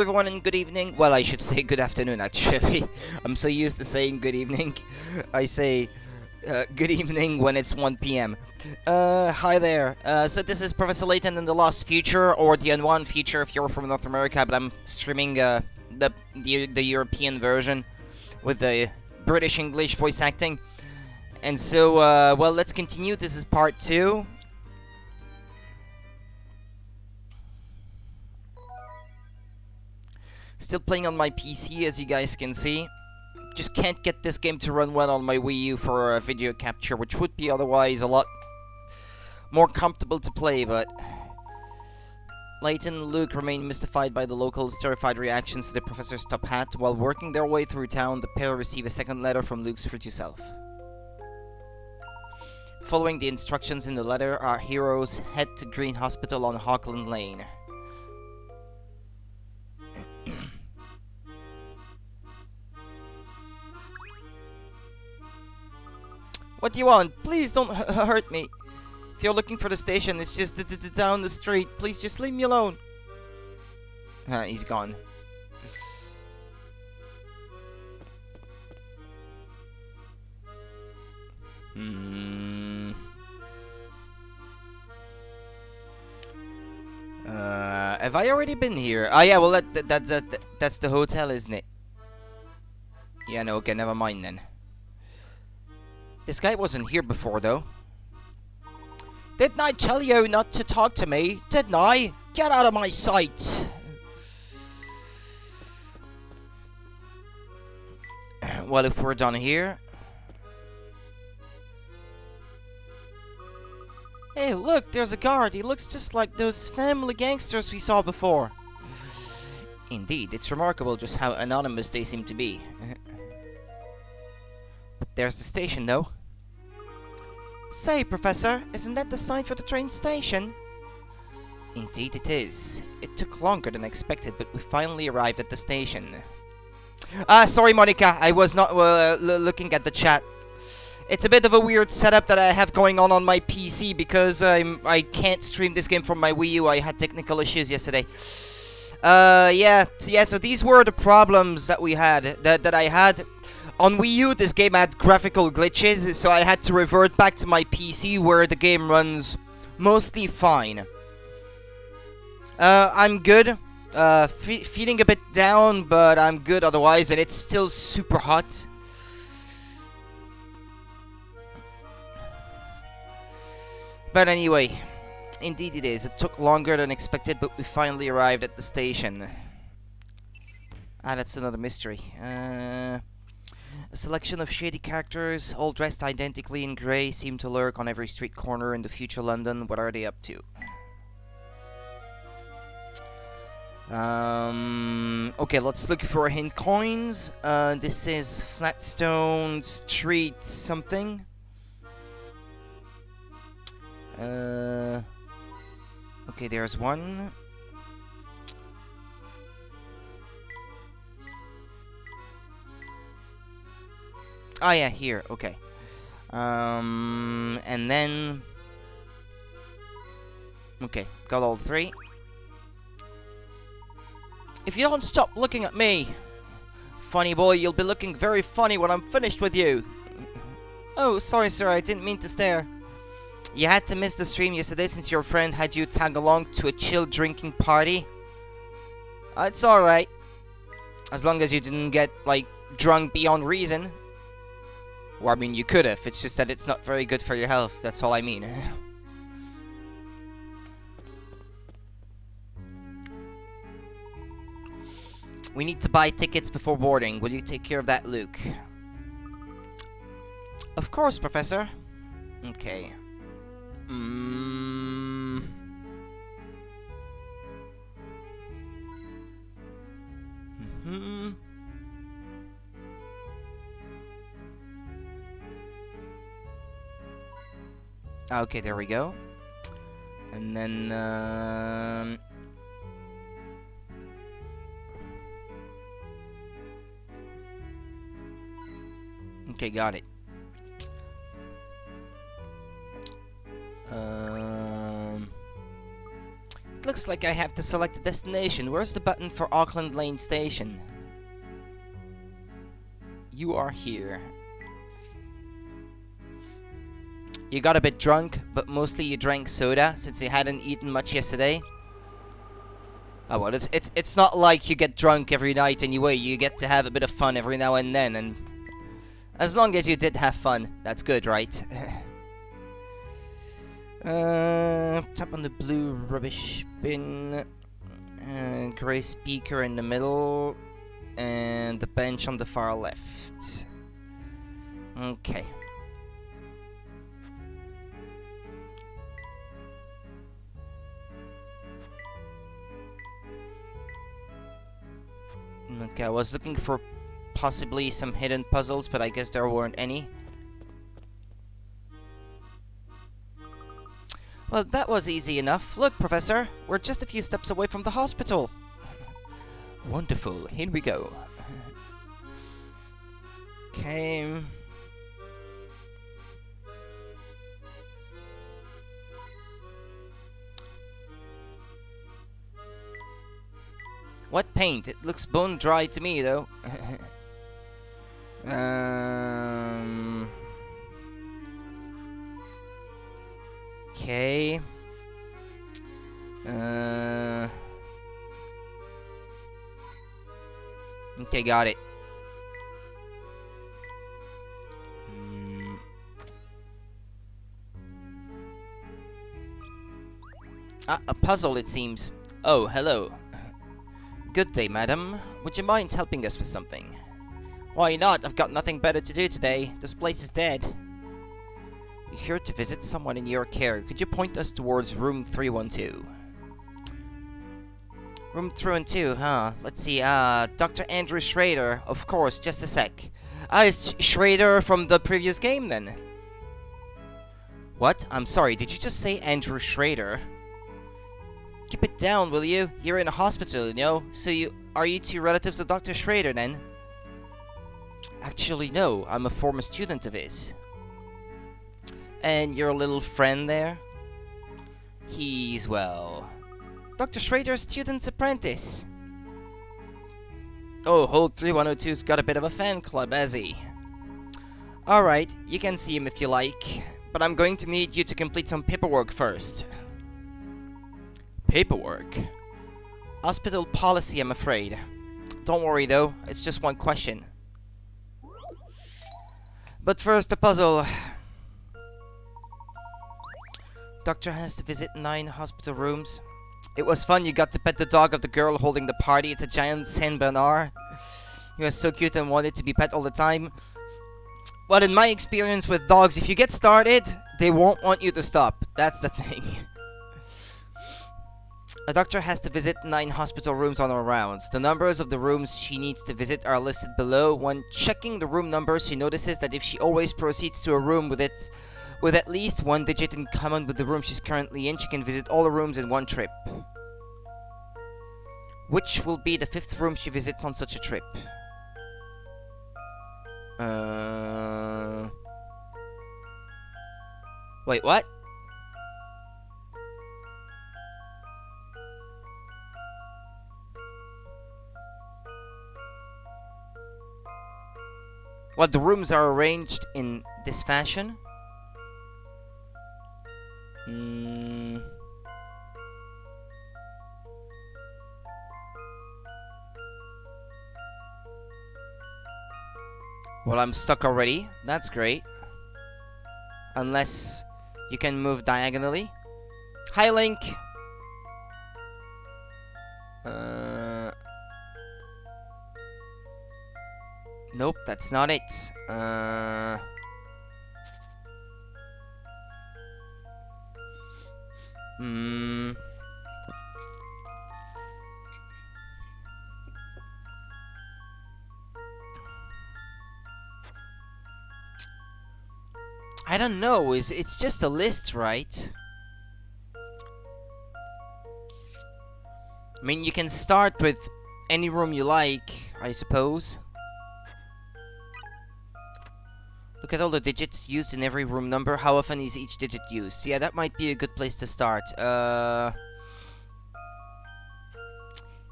Everyone and good evening. Well, I should say good afternoon actually. I'm so used to saying good evening. I say good evening when it's 1 p.m. Hi there. So this is Professor Layton in the Lost Future, or the Unwanted Future if you're from North America, but I'm streaming the European version with the British English voice acting. And so, well, let's continue. This is part 2. Still playing on my PC, as you guys can see. Just can't get this game to run well on my Wii U for video capture, which would be otherwise a lot more comfortable to play, but Layton and Luke remain mystified by the locals' terrified reactions to the professor's top hat. While working their way through town, the pair receive a second letter from Luke's future self. Following the instructions in the letter, our heroes head to Green Hospital on Hawkland Lane. What do you want? Please don't hurt me. If you're looking for the station, it's just down the street. Please just leave me alone. He's gone. Have I already been here? Oh yeah, well that's the hotel, isn't it? Yeah, no, okay, never mind then. This guy wasn't here before, though. Didn't I tell you not to talk to me? Didn't I? Get out of my sight! Well, if we're done here... Hey, look, there's a guard. He looks just like those family gangsters we saw before. Indeed, it's remarkable just how anonymous they seem to be. But there's the station, though. Say, Professor, isn't that the sign for the train station? Indeed it is. It took longer than expected, but we finally arrived at the station. Sorry, Monica, I was not looking at the chat. It's a bit of a weird setup that I have going on my PC because I can't stream this game from my Wii U. I had technical issues yesterday. Yeah, so these were the problems that we had, that I had. On Wii U, this game had graphical glitches, so I had to revert back to my PC where the game runs mostly fine. I'm good. Feeling a bit down, but I'm good otherwise, and it's still super hot. But anyway, indeed it is. It took longer than expected, but we finally arrived at the station. That's another mystery. A selection of shady characters, all dressed identically in grey, seem to lurk on every street corner in the future London. What are they up to? Okay, let's look for hint coins. This is Flatstone Street something. Okay, there's one. Oh yeah, here, okay. And then... Okay, got all 3. If you don't stop looking at me, funny boy, you'll be looking very funny when I'm finished with you. Oh, sorry sir, I didn't mean to stare. You had to miss the stream yesterday since your friend had you tag along to a chill drinking party. It's alright. As long as you didn't get, like, drunk beyond reason. Well, I mean, you could have. It's just that it's not very good for your health. That's all I mean. We need to buy tickets before boarding. Will you take care of that, Luke? Of course, Professor. Okay. Okay, there we go. And then, okay, got it. looks like I have to select a destination. Where's the button for Auckland Lane Station? You are here. You got a bit drunk, but mostly you drank soda since you hadn't eaten much yesterday. Oh well, it's not like you get drunk every night anyway. You get to have a bit of fun every now and then, and as long as you did have fun, that's good, right? Tap on the blue rubbish bin. Grey speaker in the middle, and the bench on the far left. Okay. Okay, I was looking for possibly some hidden puzzles, but I guess there weren't any. Well, that was easy enough. Look, Professor, we're just a few steps away from the hospital. Wonderful, here we go. Okay. What paint? It looks bone dry to me, though. Okay. Okay, got it. A puzzle, it seems. Oh, hello. Good day, madam. Would you mind helping us with something? Why not? I've got nothing better to do today. This place is dead. We're here to visit someone in your care. Could you point us towards room 312? Room 312, huh? Let's see, Dr. Andrew Schrader. Of course, just a sec. It's Schrader from the previous game, then. What? I'm sorry, did you just say Andrew Schrader? Keep it down, will you? You're in a hospital, you know? So are you two relatives of Dr. Schrader, then? Actually, no. I'm a former student of his. And your little friend there? He's, well, Dr. Schrader's student's apprentice. Oh, Hold 3102's got a bit of a fan club, has he? Alright, you can see him if you like. But I'm going to need you to complete some paperwork first. Paperwork? Hospital policy, I'm afraid. Don't worry though, it's just one question. But first, the puzzle. Doctor has to visit 9 hospital rooms. It was fun, you got to pet the dog of the girl holding the party. It's a giant Saint Bernard. He was so cute and wanted to be pet all the time. But in my experience with dogs, if you get started, they won't want you to stop. That's the thing. A doctor has to visit 9 hospital rooms on her rounds. The numbers of the rooms she needs to visit are listed below. When checking the room numbers, she notices that if she always proceeds to a room with at least one digit in common with the room she's currently in, she can visit all the rooms in one trip. Which will be the 5th room she visits on such a trip? Wait, what? What, the rooms are arranged in this fashion? Well, I'm stuck already. That's great. Unless you can move diagonally. Hi, Link! Nope, that's not it. I don't know. It's just a list, right? I mean, you can start with any room you like, I suppose. Look at all the digits used in every room number. How often is each digit used? Yeah, that might be a good place to start.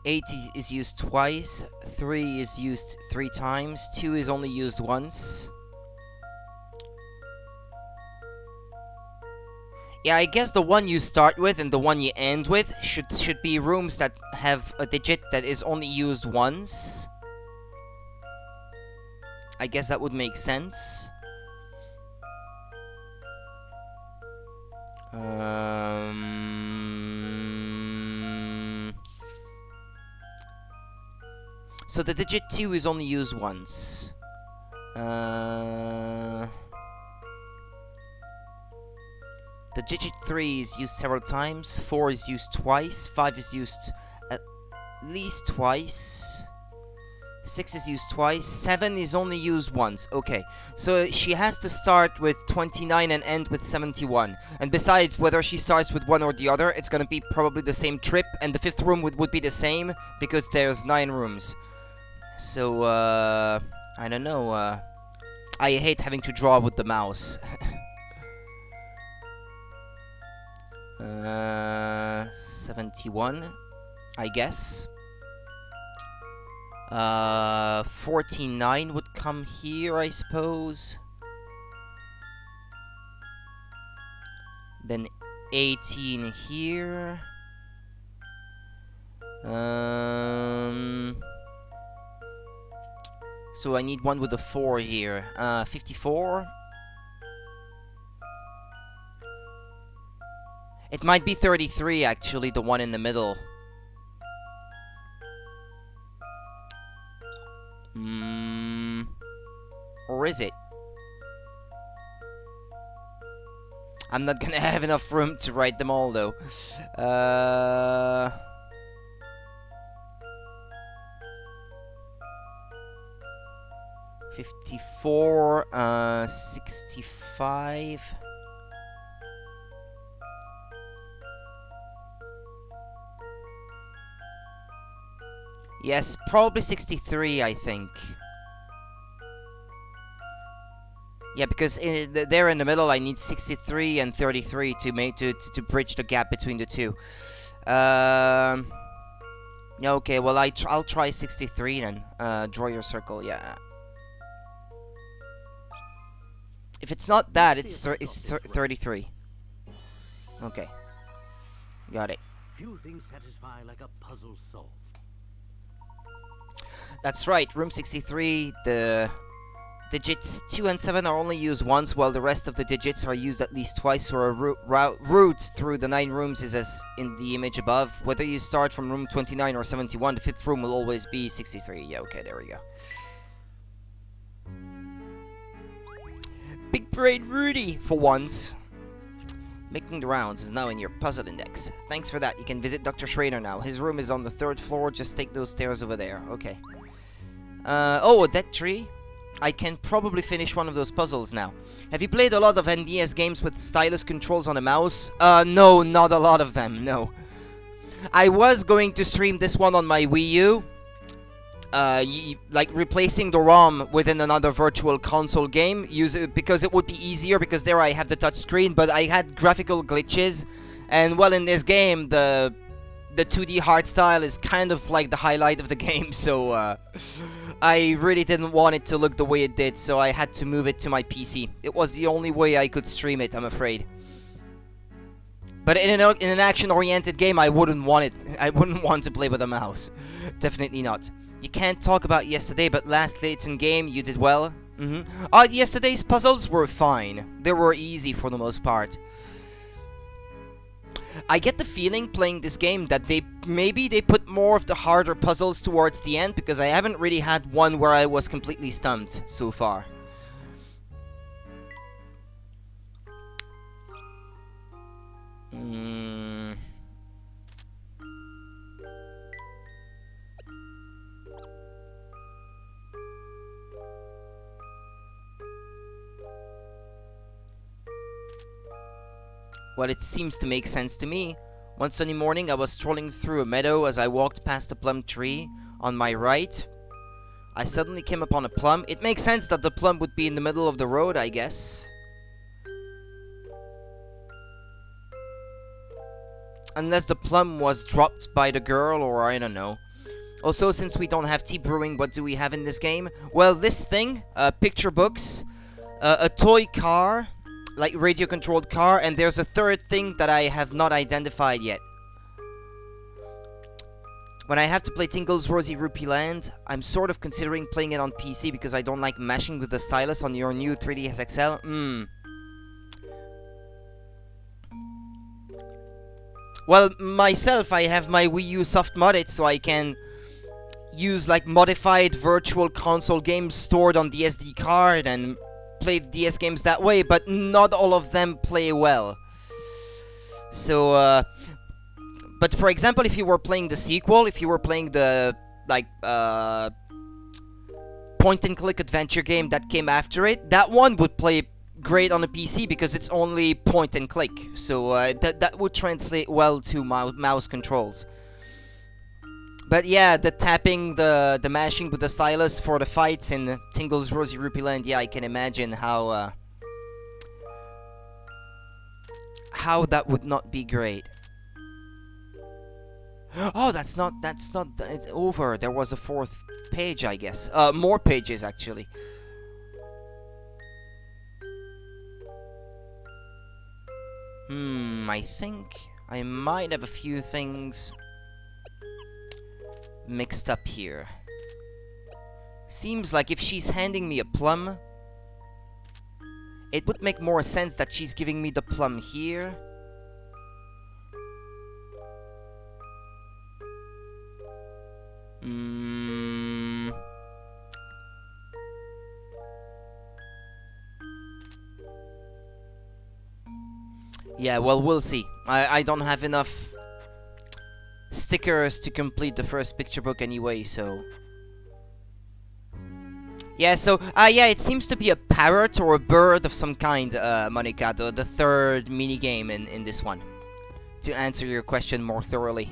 8 is used twice, 3 is used 3 times, 2 is only used once. Yeah, I guess the one you start with and the one you end with should be rooms that have a digit that is only used once. I guess that would make sense. So the digit 2 is only used once. The digit 3 is used several times, 4 is used twice, 5 is used at least twice, 6 is used twice, 7 is only used once. Okay, so she has to start with 29 and end with 71. And besides, whether she starts with one or the other, it's gonna be probably the same trip, and the 5th room would be the same, because there's 9 rooms. So, I don't know, I hate having to draw with the mouse. 71, I guess. 49 would come here, I suppose. Then 18 here. So I need one with a 4 here. 54. It might be 33, actually, the one in the middle. Or is it? I'm not gonna have enough room to write them all, though. 54, 65... Yes, probably 63, I think. Yeah, because there in the middle, I need 63 and 33 to bridge the gap between the two. Okay, well I'll try 63 then. Draw your circle, yeah. If it's not that, it's 33. Okay, got it. Few things satisfy like a puzzle solved. That's right, room 63, the digits 2 and 7 are only used once, while the rest of the digits are used at least twice, so a route through the 9 rooms is as in the image above. Whether you start from room 29 or 71, the 5th room will always be 63. Yeah, okay, there we go. Big Brain Rudy, for once. Making the rounds is now in your puzzle index. Thanks for that. You can visit Dr. Schrader now. His room is on the 3rd floor. Just take those stairs over there. Okay. Oh, a dead tree? I can probably finish one of those puzzles now. Have you played a lot of NDS games with stylus controls on a mouse? No, not a lot of them, no. I was going to stream this one on my Wii U. Like replacing the ROM within another virtual console game, because it would be easier, because there I have the touch screen, but I had graphical glitches, and well, in this game the 2D hard style is kind of like the highlight of the game, so I really didn't want it to look the way it did, so I had to move it to my PC. It was the only way I could stream it, I'm afraid. But in an action-oriented game, I wouldn't want it. I wouldn't want to play with a mouse. Definitely not. You can't talk about yesterday, but last Layton game, you did well. Yesterday's puzzles were fine. They were easy for the most part. I get the feeling playing this game that maybe they put more of the harder puzzles towards the end, because I haven't really had one where I was completely stumped so far. Well, it seems to make sense to me. One sunny morning, I was strolling through a meadow. As I walked past a plum tree on my right, I suddenly came upon a plum. It makes sense that the plum would be in the middle of the road, I guess. Unless the plum was dropped by the girl, or I don't know. Also, since we don't have tea brewing, what do we have in this game? Well, this thing, picture books, a toy car, like radio-controlled car, and there's a third thing that I have not identified yet. When I have to play Tingle's Rosy Rupee Land, I'm sort of considering playing it on PC because I don't like mashing with the stylus on your new 3DS XL. Well, myself, I have my Wii U soft modded, so I can use like modified virtual console games stored on the SD card and play the DS games that way, but not all of them play well. So, but for example, if you were playing the sequel, if you were playing the, like, point-and-click adventure game that came after it, that one would play great on a PC because it's only point-and-click. So, that would translate well to mouse controls. But yeah, the tapping, the mashing with the stylus for the fights in Tingle's Rosy Rupee Land, yeah, I can imagine how that would not be great. Oh, that's not, it's over. There was a fourth page, I guess. More pages, actually. I think I might have a few things mixed up here. Seems like if she's handing me a plum, it would make more sense that she's giving me the plum here. Yeah, well, we'll see. I don't have enough stickers to complete the first picture book anyway, so... Yeah, so, yeah, it seems to be a parrot or a bird of some kind, Monica, the third minigame in this one. To answer your question more thoroughly.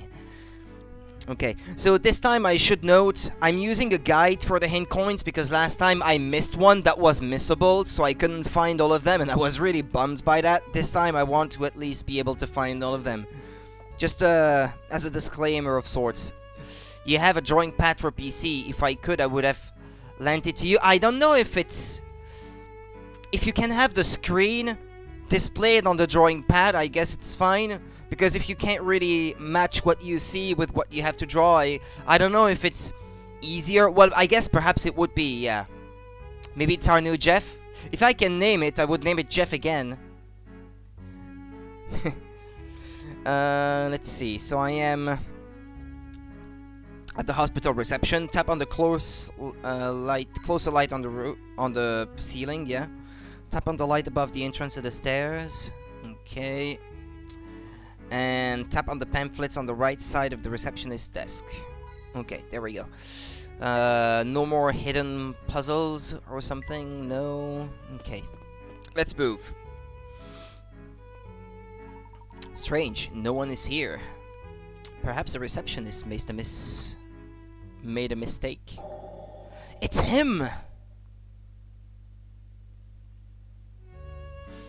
Okay, so this time I should note, I'm using a guide for the hint coins because last time I missed one that was missable, so I couldn't find all of them, and I was really bummed by that. This time I want to at least be able to find all of them. Just as a disclaimer of sorts. You have a drawing pad for PC. If I could, I would have lent it to you. I don't know if it's... If you can have the screen displayed on the drawing pad, I guess it's fine. Because if you can't really match what you see with what you have to draw, I don't know if it's easier. Well, I guess perhaps it would be, yeah. Maybe it's our new Jeff. If I can name it, I would name it Jeff again. Let's see. So I am at the hospital reception. Tap on the closer light on the ceiling. Yeah. Tap on the light above the entrance to the stairs. Okay. And tap on the pamphlets on the right side of the receptionist's desk. Okay, there we go. No more hidden puzzles or something? No? Okay. Let's move. Strange, no one is here. Perhaps the receptionist made a mistake. It's him!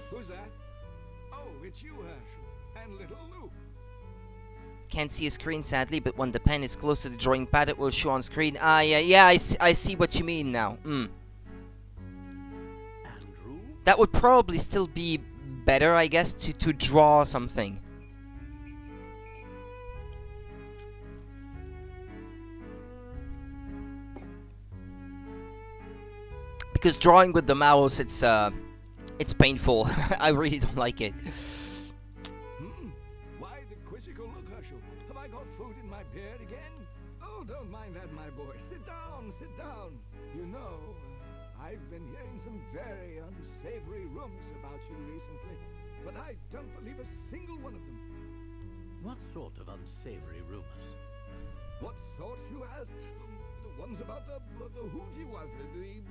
Who's that? Oh, it's you, Herschel. And little Luke. Can't see a screen, sadly, but when the pen is close to the drawing pad, it will show on screen. Ah, yeah, I see what you mean now. Andrew? That would probably still be better, I guess, to draw something. Because drawing with the mouse, it's painful. I really don't like it. Why the quizzical look, Herschel? Have I got food in my beard again? Oh, don't mind that, my boy. Sit down, sit down. You know, I've been hearing some very unsavory rumors about you recently, but I don't believe a single one of them. What sort of unsavory rumors? What sort, you ask? The ones about the hoogie was it? The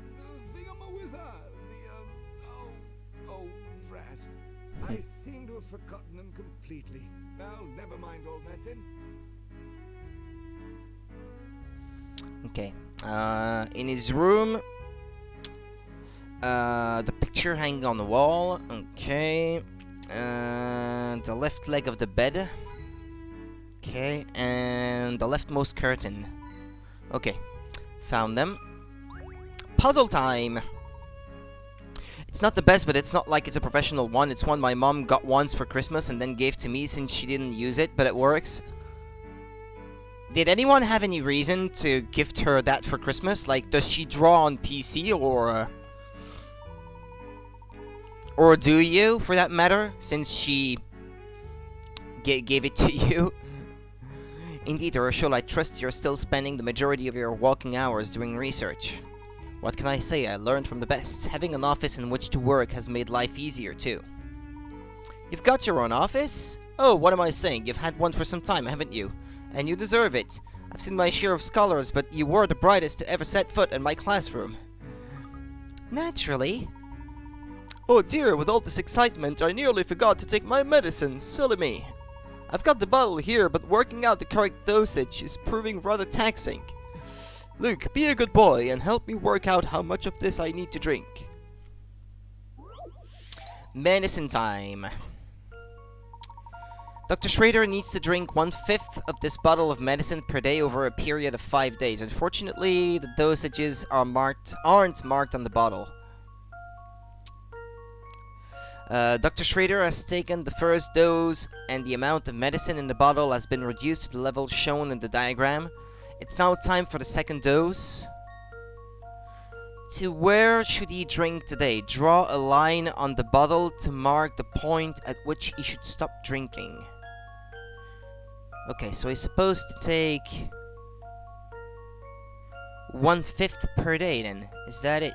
thingamawizard? Oh, drat. I seem to have forgotten them completely. Well, never mind all that then. Okay. In his room, the picture hanging on the wall. Okay. The left leg of the bed. Okay. And the leftmost curtain. Okay. Found them. Puzzle time! It's not the best, but it's not like it's a professional one. It's one my mom got once for Christmas and then gave to me since she didn't use it, but it works. Did anyone have any reason to gift her that for Christmas? Like, does she draw on PC, or do you, for that matter, since she gave it to you? Indeed, Urshel, I trust you're still spending the majority of your walking hours doing research. What can I say? I learned from the best. Having an office in which to work has made life easier, too. You've got your own office? Oh, what am I saying? You've had one for some time, haven't you? And you deserve it. I've seen my share of scholars, but you were the brightest to ever set foot in my classroom. Naturally. Oh dear, with all this excitement, I nearly forgot to take my medicine. Silly me. I've got the bottle here, but working out the correct dosage is proving rather taxing. Luke, be a good boy and help me work out how much of this I need to drink. Medicine time. Dr. Schrader needs to drink 1/5 of this bottle of medicine per day over a period of 5 days. Unfortunately, the dosages aren't marked on the bottle. Dr. Schrader has taken the first dose, and the amount of medicine in the bottle has been reduced to the level shown in the diagram. It's now time for the second dose. To where should he drink today? Draw a line on the bottle to mark the point at which he should stop drinking. Okay, so he's supposed to take 1/5 per day then. Is that it?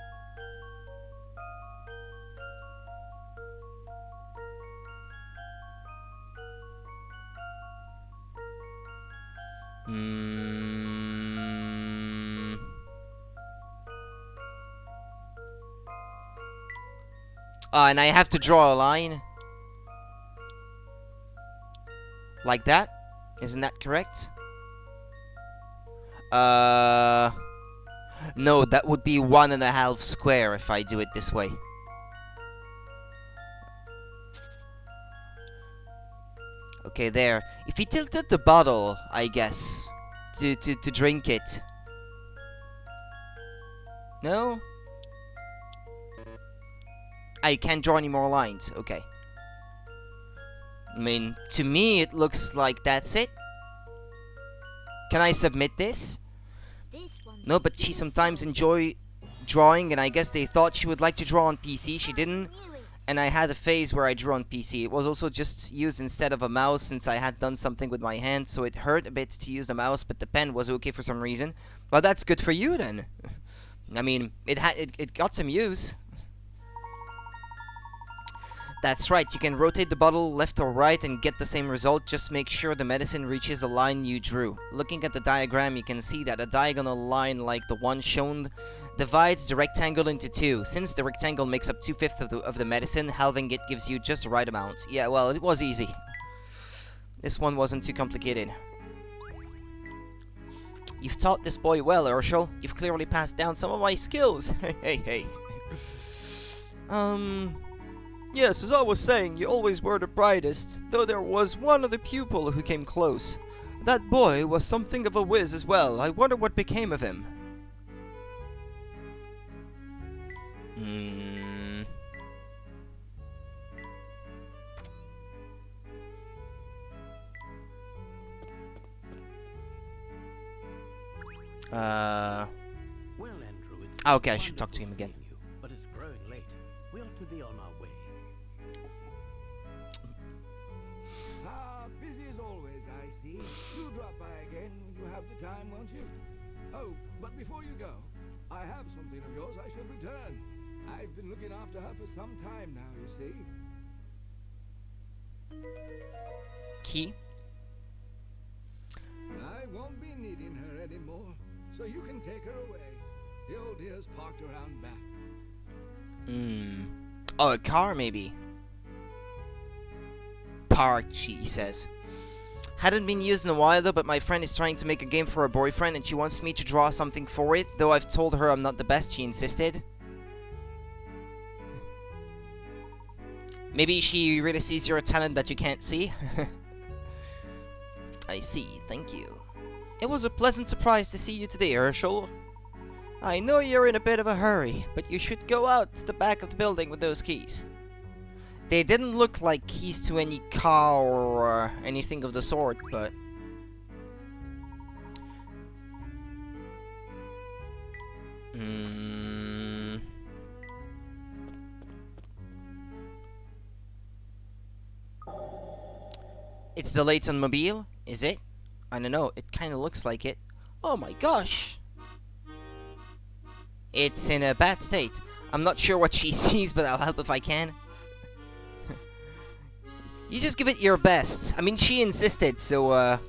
And I have to draw a line. Like that? Isn't that correct? No, that would be 1.5 square if I do it this way. Okay, there. If he tilted the bottle, I guess, to drink it. No? I can't draw any more lines. Okay. I mean, to me, it looks like that's it. Can I submit this? No, but she sometimes enjoy drawing, and I guess they thought she would like to draw on PC. She didn't. And I had a phase where I drew on PC. It was also just used instead of a mouse since I had done something with my hand, so it hurt a bit to use the mouse, but the pen was okay for some reason. Well, that's good for you then. I mean, it got some use. That's right, you can rotate the bottle left or right and get the same result. Just make sure the medicine reaches the line you drew. Looking at the diagram, you can see that a diagonal line like the one shown divides the rectangle into two. Since the rectangle makes up 2/5 of the medicine, halving it gives you just the right amount. Yeah, well, it was easy. This one wasn't too complicated. You've taught this boy well, Urshel. You've clearly passed down some of my skills. Hey. Yes, as I was saying, you always were the brightest, though there was one other pupil who came close. That boy was something of a whiz as well. I wonder what became of him. Well, Andrew, it's Okay, I should talk to him again. you, but it's growing late. We ought to be on our way. Busy as always, I see. Do drop by again when you have the time, won't you? Oh, but before you go, I have something of yours I should return. I've been looking after her for some time now, you see. Key? I won't be needing her anymore, so you can take her away. The old dear's parked around back. Oh, a car maybe. Parked, she says. Hadn't been used in a while though, but my friend is trying to make a game for her boyfriend and she wants me to draw something for it. Though I've told her I'm not the best, she insisted. Maybe she really sees your talent that you can't see. I see, thank you. It was a pleasant surprise to see you today, Herschel. I know you're in a bit of a hurry, but you should go out to the back of the building with those keys. They didn't look like keys to any car or anything of the sort, but... It's the Layton mobile, is it? I don't know, it kinda looks like it. Oh my gosh! It's in a bad state. I'm not sure what she sees, but I'll help if I can. You just give it your best. I mean, she insisted, so,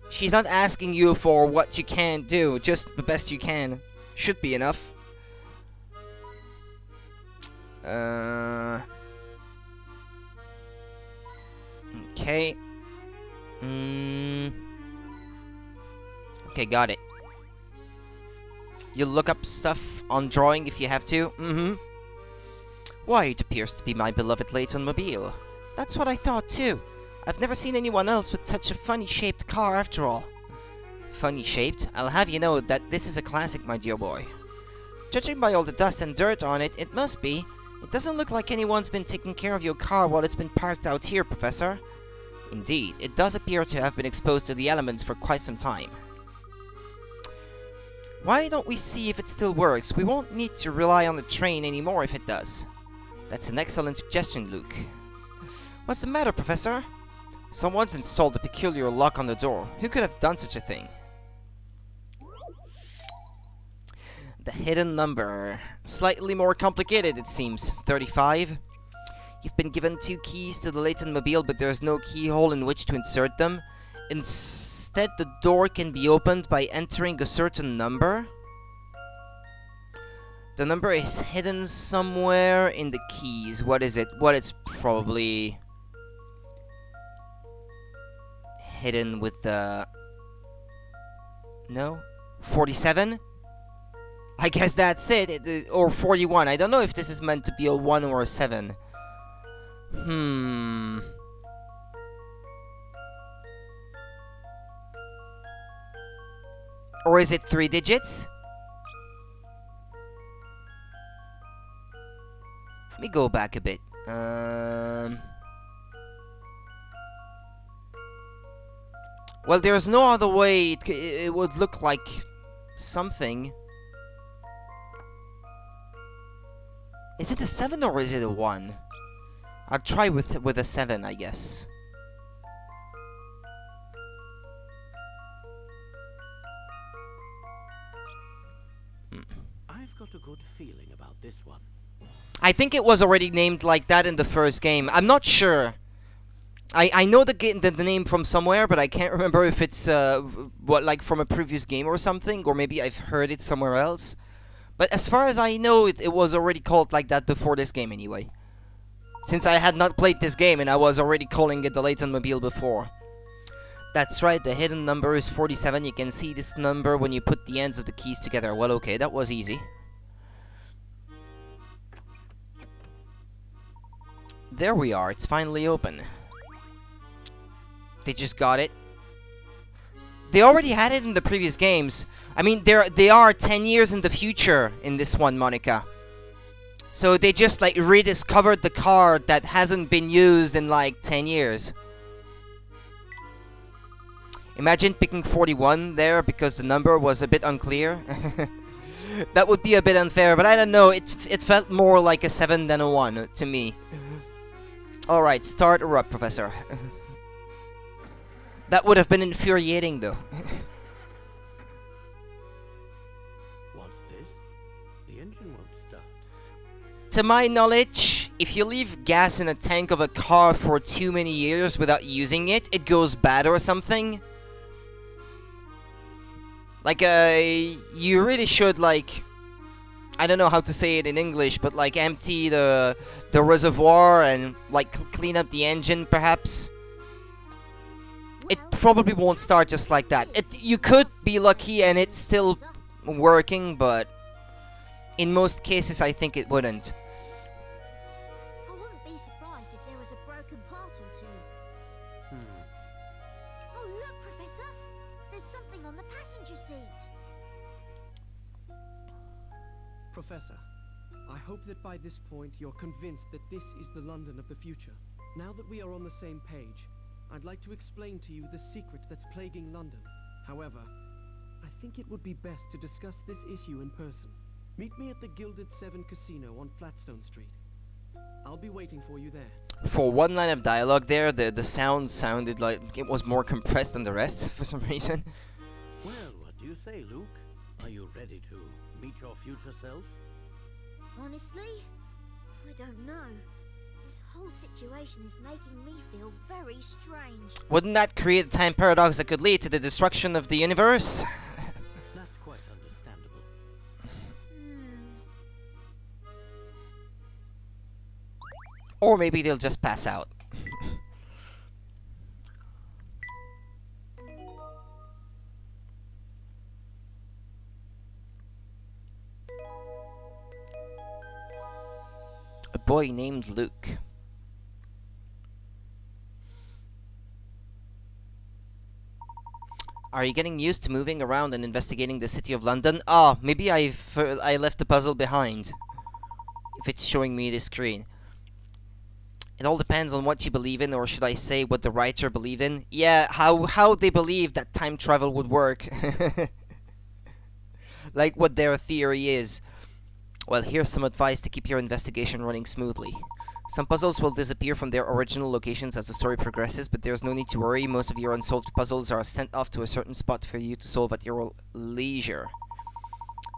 she's not asking you for what you can do, just the best you can. Should be enough. Okay. Okay, got it. You look up stuff on drawing if you have to. Why, it appears to be my beloved Layton mobile. That's what I thought too. I've never seen anyone else with such a funny-shaped car after all. Funny-shaped? I'll have you know that this is a classic, my dear boy. Judging by all the dust and dirt on it, it must be. It doesn't look like anyone's been taking care of your car while it's been parked out here, Professor. Indeed, it does appear to have been exposed to the elements for quite some time. Why don't we see if it still works? We won't need to rely on the train anymore if it does. That's an excellent suggestion, Luke. What's the matter, Professor? Someone's installed a peculiar lock on the door. Who could have done such a thing? The hidden number. Slightly more complicated, it seems. 35. You've been given 2 keys to the Layton mobile, but there's no keyhole in which to insert them. Instead, the door can be opened by entering a certain number. The number is hidden somewhere in the keys. What is it? What it's probably hidden with the... No? 47? I guess that's it. Or 41. I don't know if this is meant to be a 1 or a 7. Or is it 3 digits? Let me go back a bit. Well, there's no other way it would look like something. Is it a 7 or is it a 1? I'll try with a 7, I guess. I've got a good feeling about this one. I think it was already named like that in the first game. I'm not sure. I know the name from somewhere, but I can't remember if it's like from a previous game or something, or maybe I've heard it somewhere else. But as far as I know, it was already called like that before this game anyway. Since I had not played this game and I was already calling it the Layton mobile before. That's right, the hidden number is 47. You can see this number when you put the ends of the keys together. Well, okay, that was easy. There we are, it's finally open. They just got it. They already had it in the previous games. I mean, they are 10 years in the future in this one, Monica. So they just like rediscovered the card that hasn't been used in like 10 years. Imagine picking 41 there because the number was a bit unclear. That would be a bit unfair, but I don't know, it felt more like a 7 than a 1 to me. Alright, start her up, Professor. That would have been infuriating though. What's this? The engine won't start. To my knowledge, if you leave gas in a tank of a car for too many years without using it, it goes bad or something. Like, you really should, like, I don't know how to say it in English, but like empty the reservoir and like clean up the engine, perhaps. It probably won't start just like that. You could be lucky and it's still working, but in most cases I think it wouldn't. I wouldn't be surprised if there was a broken part or two. Oh, look, Professor, I hope that by this point you're convinced that this is the London of the future. Now that we are on the same page, I'd like to explain to you the secret that's plaguing London. However, I think it would be best to discuss this issue in person. Meet me at the Gilded Seven Casino on Flatstone Street. I'll be waiting for you there. For one line of dialogue there, the sound sounded like it was more compressed than the rest for some reason. Well, what do you say, Luke? Are you ready to meet your future self? Honestly, I don't know. This whole situation is making me feel very strange. Wouldn't that create a time paradox that could lead to the destruction of the universe? That's quite understandable. Or maybe they'll just pass out. A boy named Luke. Are you getting used to moving around and investigating the city of London? Ah, maybe I left the puzzle behind. If it's showing me the screen. It all depends on what you believe in, or should I say what the writer believed in. Yeah, how they believe that time travel would work. Like what their theory is. Well, here's some advice to keep your investigation running smoothly. Some puzzles will disappear from their original locations as the story progresses, but there's no need to worry. Most of your unsolved puzzles are sent off to a certain spot for you to solve at your leisure.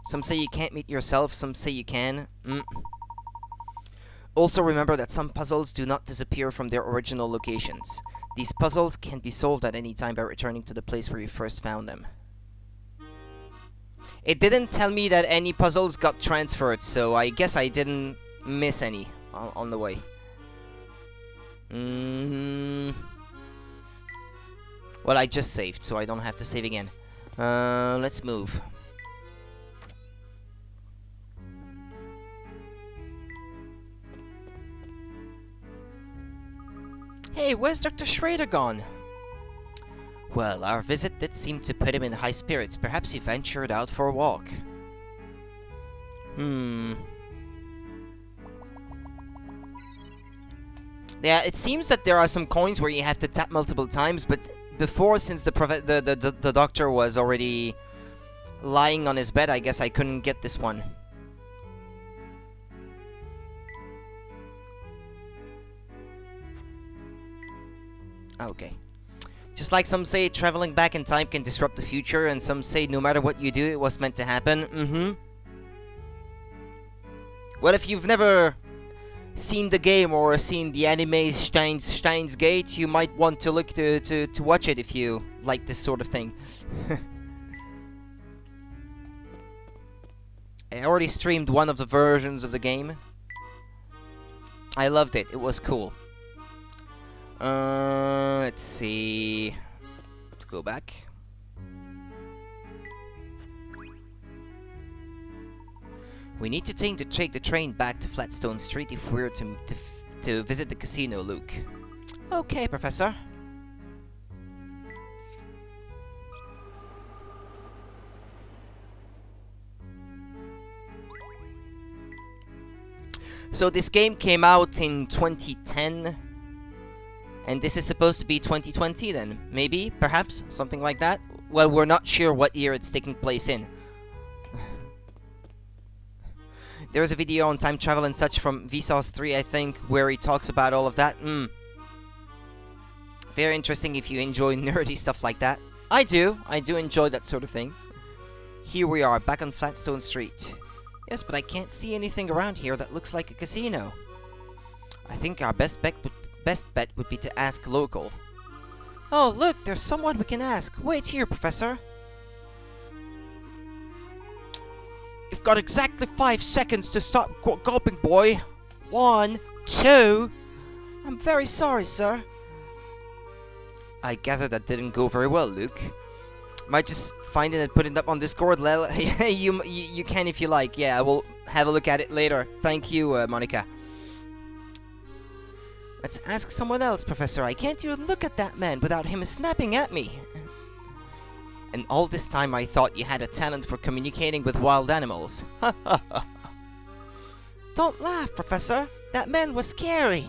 Some say you can't meet yourself, some say you can. Also remember that some puzzles do not disappear from their original locations. These puzzles can be solved at any time by returning to the place where you first found them. It didn't tell me that any puzzles got transferred, so I guess I didn't miss any on the way. Well, I just saved, so I don't have to save again. Let's move. Hey, where's Dr. Schrader gone? Well, our visit did seem to put him in high spirits. Perhaps he ventured out for a walk. Yeah, it seems that there are some coins where you have to tap multiple times, but before, since the doctor was already lying on his bed, I guess I couldn't get this one. Okay. Just like some say traveling back in time can disrupt the future, and some say no matter what you do, it was meant to happen. Well, if you've never seen the game or seen the anime Steins Gate, you might want to look to watch it if you like this sort of thing. I already streamed one of the versions of the game. I loved it. It was cool. Let's see. Let's go back. We need to take the train back to Flatstone Street if we're to visit the casino, Luke. Okay, Professor. So this game came out in 2010. And this is supposed to be 2020 then? Maybe? Perhaps? Something like that? Well, we're not sure what year it's taking place in. There's a video on time travel and such from Vsauce 3, I think, where he talks about all of that. Very interesting if you enjoy nerdy stuff like that. I do enjoy that sort of thing. Here we are, back on Flatstone Street. Yes, but I can't see anything around here that looks like a casino. I think our best bet would be to ask local. Oh, look, there's someone we can ask. Wait here, Professor. You've got exactly 5 seconds to stop gulping, boy. 1, 2. I'm very sorry, sir. I gather that didn't go very well, Luke. Might just find it and put it up on Discord. You can if you like. Yeah, I will have a look at it later. Thank you, Monica. Let's ask someone else, Professor. I can't even look at that man without him snapping at me. And all this time I thought you had a talent for communicating with wild animals. Ha ha ha. Don't laugh, Professor. That man was scary.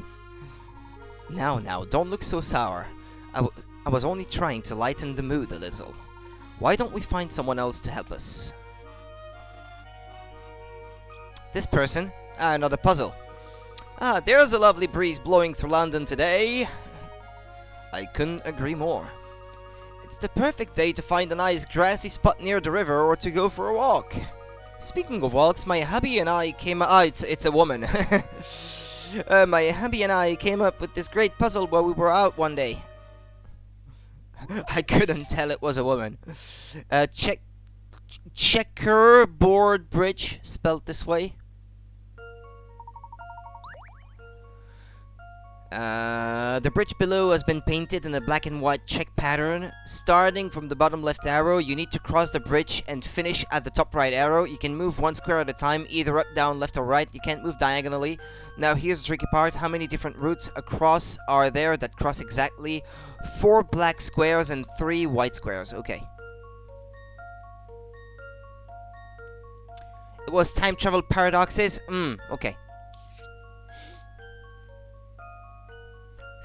Now, don't look so sour. I was only trying to lighten the mood a little. Why don't we find someone else to help us? This person? Another puzzle. There's a lovely breeze blowing through London today. I couldn't agree more. It's the perfect day to find a nice grassy spot near the river or to go for a walk. Speaking of walks, my hubby and I came... it's a woman. My hubby and I came up with this great puzzle while we were out one day. I couldn't tell it was a woman. Checkerboard bridge, spelled this way. The bridge below has been painted in a black and white check pattern. Starting from the bottom left arrow, you need to cross the bridge and finish at the top right arrow. You can move one square at a time, either up, down, left or right. You can't move diagonally. Now here's the tricky part. How many different routes across are there that cross exactly 4 black squares and 3 white squares? Okay. It was time travel paradoxes? Okay.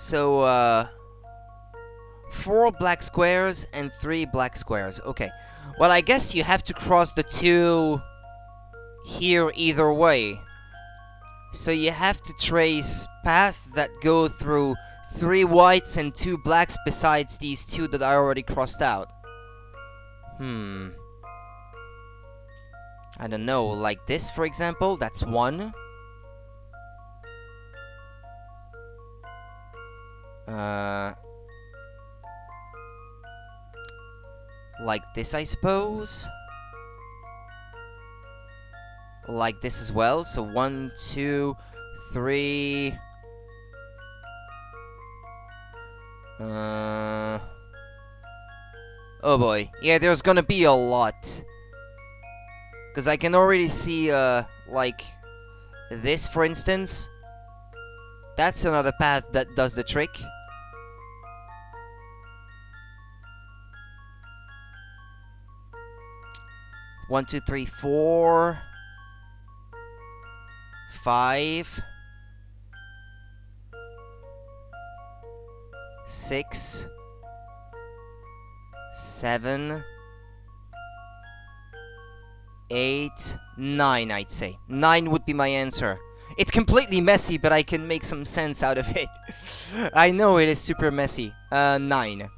So, 4 black squares and 3 black squares. Okay. Well, I guess you have to cross the 2 here either way. So you have to trace paths that go through 3 whites and 2 blacks besides these 2 that I already crossed out. I don't know, like this, for example, that's 1. Like this, I suppose. Like this as well. So 1, 2, 3. Oh boy. Yeah, there's gonna be a lot. Because I can already see, like, this, for instance. That's another path that does the trick. One, 2, 3, 4, 5, 6, 7, 8, 9, I'd say. 9 would be my answer. It's completely messy, but I can make some sense out of it. I know it is super messy. 9.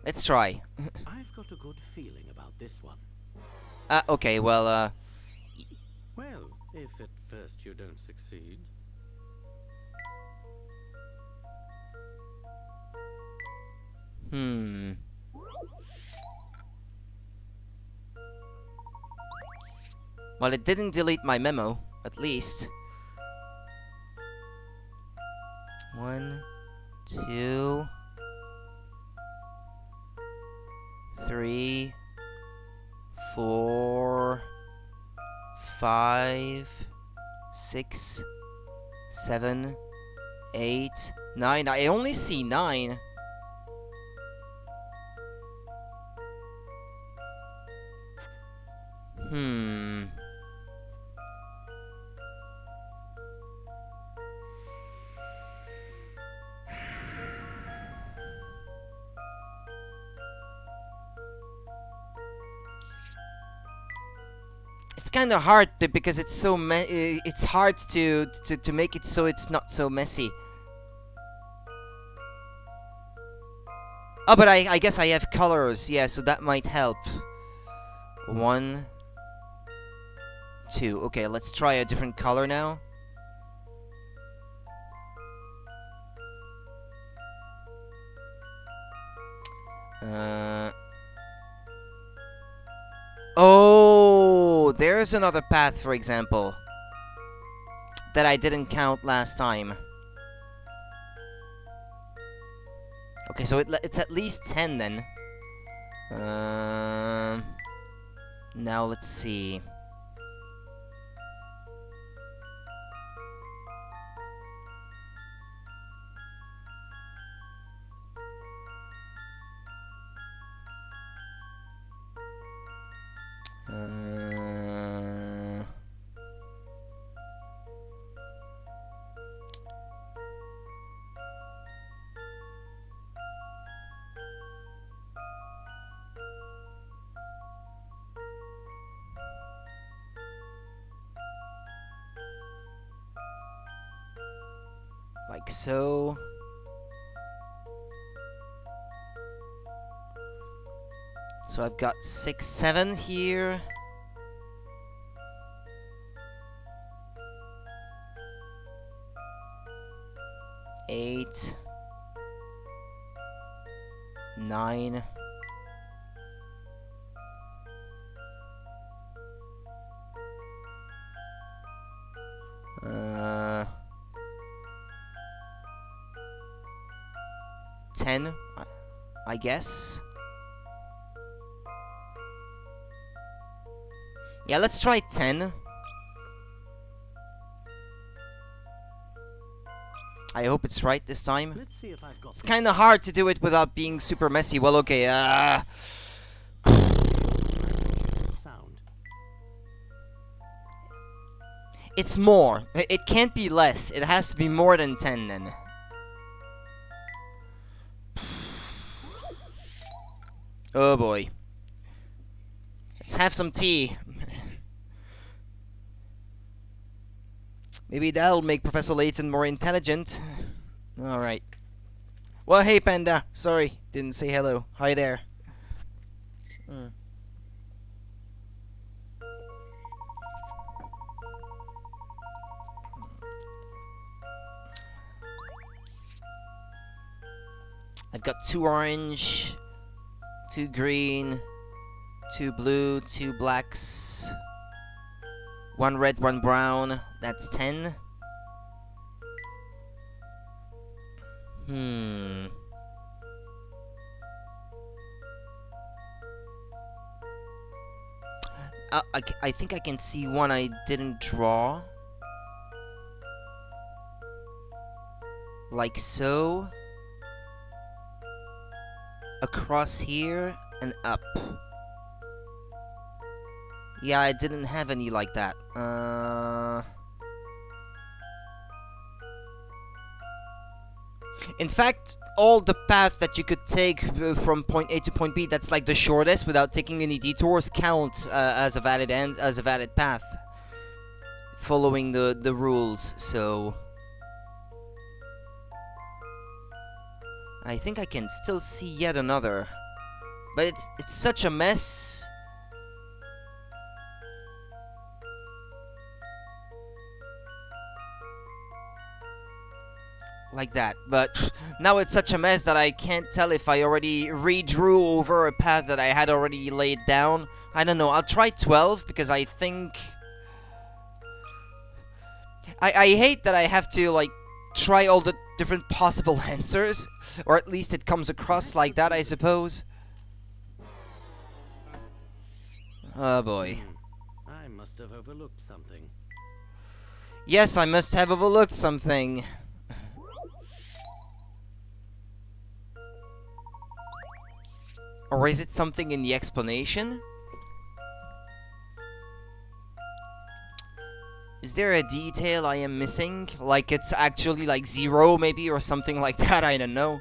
Let's try. I've got a good feeling about this one. Okay, well, Well, if at first you don't succeed. Well, it didn't delete my memo, at least. 1, 2, 3, 4, 5, 6, 7, 8, 9. I only see 9. It's kind of hard because it's so it's hard to make it so it's not so messy. Oh, but I guess I have colors, yeah, so that might help. 1, 2. Okay, let's try a different color now. Oh, there's another path, for example, that I didn't count last time. Okay, so it's at least 10 then. Now let's see. Like so. So I've got 6, 7 here. Eight, 9. 10, I guess. Yeah, let's try 10. I hope it's right this time. Let's see if I've got It's kind of hard to do it without being super messy. Well, okay, this sound. it's more. It can't be less. It has to be more than 10 then. Oh boy. Let's have some tea. Maybe that'll make Professor Layton more intelligent. Alright. Well, hey, Panda. Sorry, didn't say hello. Hi there. I've got 2 orange, 2 green, 2 blue, 2 blacks, 1 red, 1 brown. That's 10. I think I can see one I didn't draw. Like so. Across here and up. Yeah, I didn't have any like that. In fact, all the path that you could take from point A to point B, that's like the shortest without taking any detours, count as a valid path, following the rules. So I think I can still see yet another, but it's such a mess. Like that, but now it's such a mess that I can't tell if I already redrew over a path that I had already laid down. I don't know, I'll try 12 because I think... I hate that I have to, like, try all the different possible answers, or at least it comes across like that, I suppose. Oh boy. I must have overlooked something. Yes, I must have overlooked something. Or is it something in the explanation? Is there a detail I am missing? Like it's actually like 0 maybe or something like that, I don't know.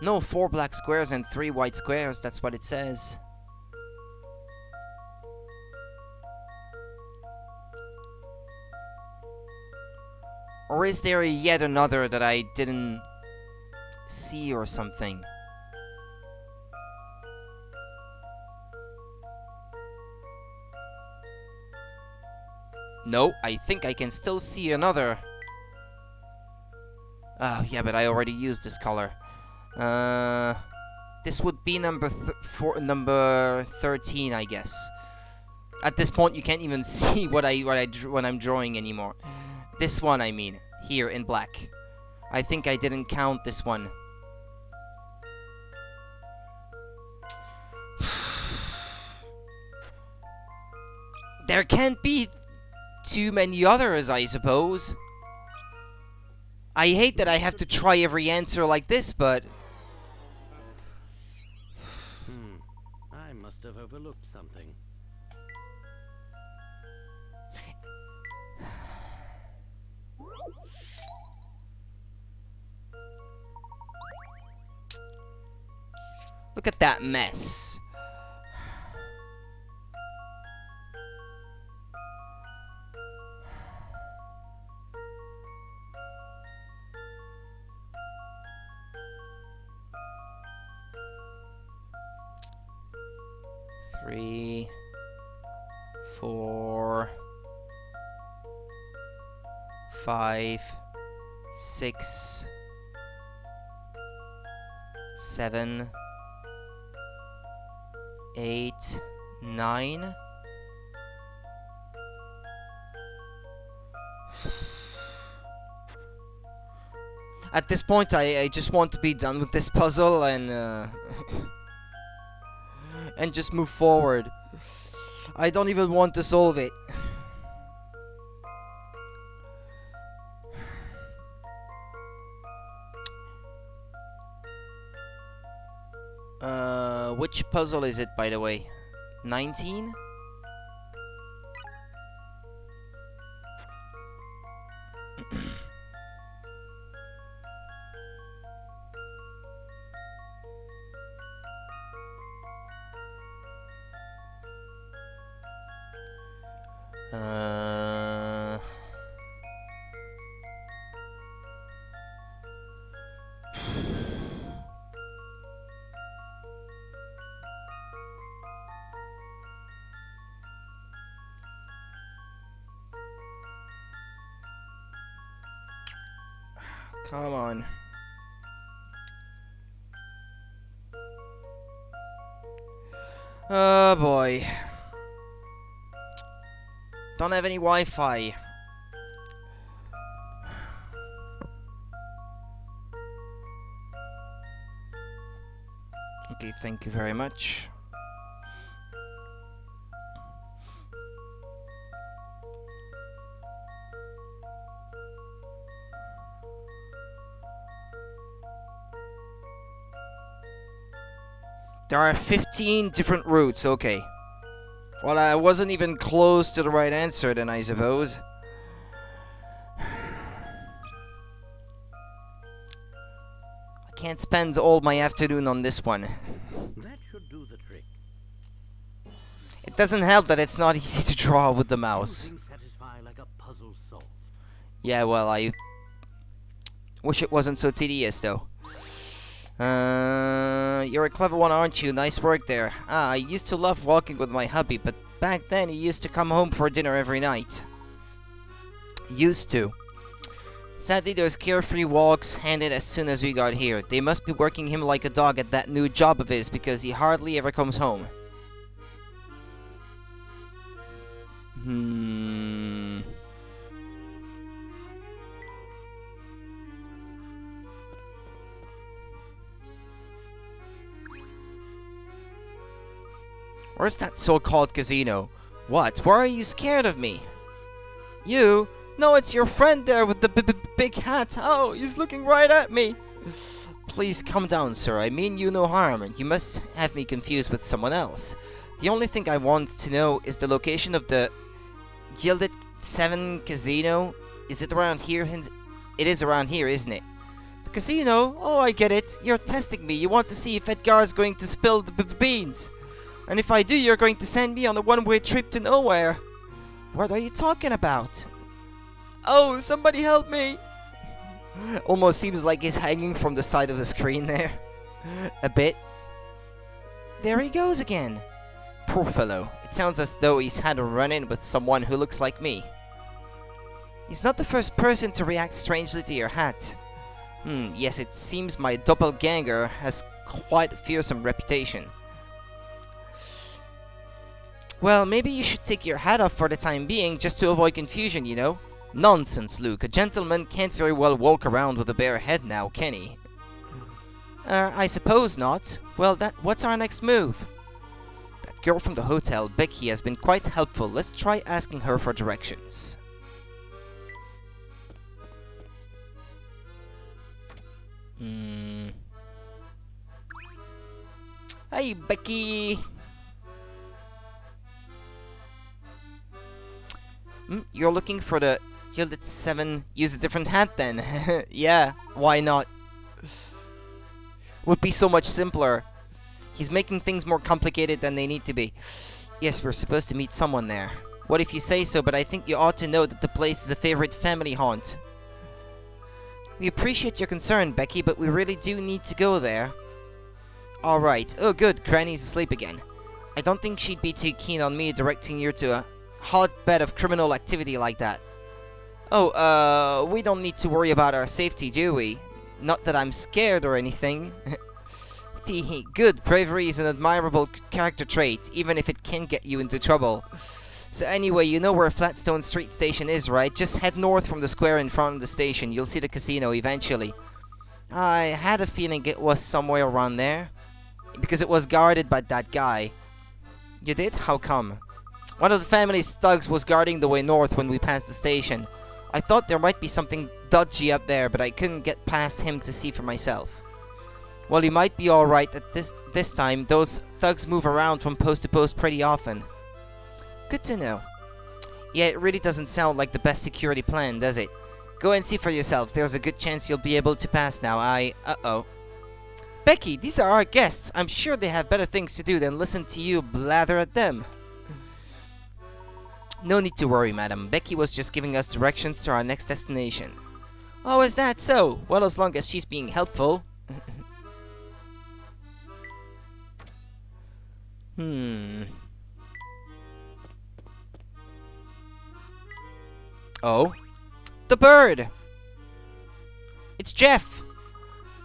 No, 4 black squares and 3 white squares, that's what it says. Or is there yet another that I didn't see or something? No, I think I can still see another. Oh, yeah, but I already used this color. This would be number 13, I guess. At this point, you can't even see what I'm drawing anymore. This one, I mean, here in black. I think I didn't count this one. There can't be too many others, I suppose. I hate that I have to try every answer like this, but... I must have overlooked something. Look at that mess. Three, 4, 5, 6, 7, 8, 9. At this point, I just want to be done with this puzzle and and just move forward. I don't even want to solve it. Which puzzle is it, by the way? 19? Come on. Oh boy. Don't have any Wi-Fi. Okay, thank you very much. There are 15 different routes, okay. Well, I wasn't even close to the right answer then, I suppose. I can't spend all my afternoon on this one. That should do the trick. It doesn't help that it's not easy to draw with the mouse. Anything satisfy like a puzzle solved. Yeah, well, I wish it wasn't so tedious, though. You're a clever one, aren't you? Nice work there. Ah, I used to love walking with my hubby, but back then he used to come home for dinner every night. Used to. Sadly, those carefree walks ended as soon as we got here. They must be working him like a dog at that new job of his, because he hardly ever comes home. Where's that so-called casino? What? Why are you scared of me? You? No, it's your friend there with the big hat. Oh, he's looking right at me. Please calm down, sir. I mean you no harm, and you must have me confused with someone else. The only thing I want to know is the location of the Gilded 7 Casino. Is it around here? It is around here, isn't it? The casino? Oh, I get it. You're testing me. You want to see if Edgar's going to spill the beans. And if I do, you're going to send me on a one-way trip to nowhere. What are you talking about? Oh, somebody help me! Almost seems like he's hanging from the side of the screen there. A bit. There he goes again. Poor fellow. It sounds as though he's had a run-in with someone who looks like me. He's not the first person to react strangely to your hat. Yes, it seems my doppelganger has quite a fearsome reputation. Well, maybe you should take your hat off for the time being, just to avoid confusion, you know? Nonsense, Luke. A gentleman can't very well walk around with a bare head now, can he? I suppose not. Well, what's our next move? That girl from the hotel, Becky, has been quite helpful. Let's try asking her for directions. Hey, Becky! You're looking for the Gilded 7. Use a different hat then. Yeah, why not? Would be so much simpler. He's making things more complicated than they need to be. Yes, we're supposed to meet someone there. What if you say so, but I think you ought to know that the place is a favorite family haunt. We appreciate your concern, Becky, but we really do need to go there. Alright. Oh, good. Granny's asleep again. I don't think she'd be too keen on me directing you to a hotbed of criminal activity like that. Oh, we don't need to worry about our safety, do we? Not that I'm scared or anything. Tee, good. Bravery is an admirable character trait, even if it can get you into trouble. So anyway, you know where Flatstone Street Station is, right? Just head north from the square in front of the station. You'll see the casino eventually. I had a feeling it was somewhere around there, because it was guarded by that guy. You did? How come? One of the family's thugs was guarding the way north when we passed the station. I thought there might be something dodgy up there, but I couldn't get past him to see for myself. Well, you might be alright at this time. Those thugs move around from post to post pretty often. Good to know. Yeah, it really doesn't sound like the best security plan, does it? Go and see for yourself. There's a good chance you'll be able to pass now. Uh-oh. Becky, these are our guests. I'm sure they have better things to do than listen to you blather at them. No need to worry, madam. Becky was just giving us directions to our next destination. Oh, is that so? Well, as long as she's being helpful. Oh. The bird! It's Jeff!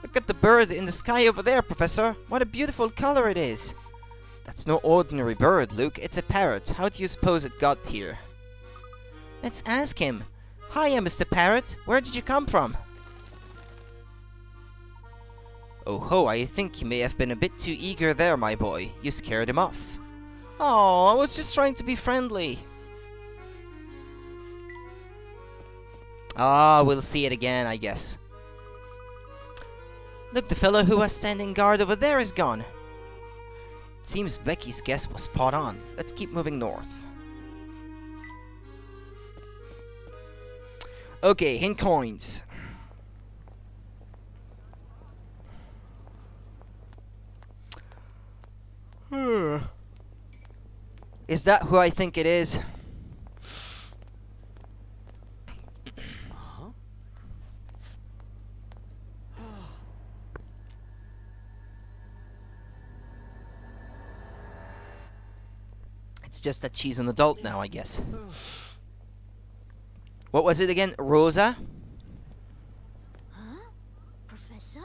Look at the bird in the sky over there, Professor. What a beautiful color it is. That's no ordinary bird, Luke. It's a parrot. How do you suppose it got here? Let's ask him. Hiya, Mr. Parrot. Where did you come from? Oh ho, I think you may have been a bit too eager there, my boy. You scared him off. Oh, I was just trying to be friendly. Ah, we'll see it again, I guess. Look, the fellow who was standing guard over there is gone. It seems Becky's guess was spot on. Let's keep moving north. Okay, hint coins. Is that who I think it is? It's just that she's an adult now, I guess. What was it again? Rosa? Huh? Professor?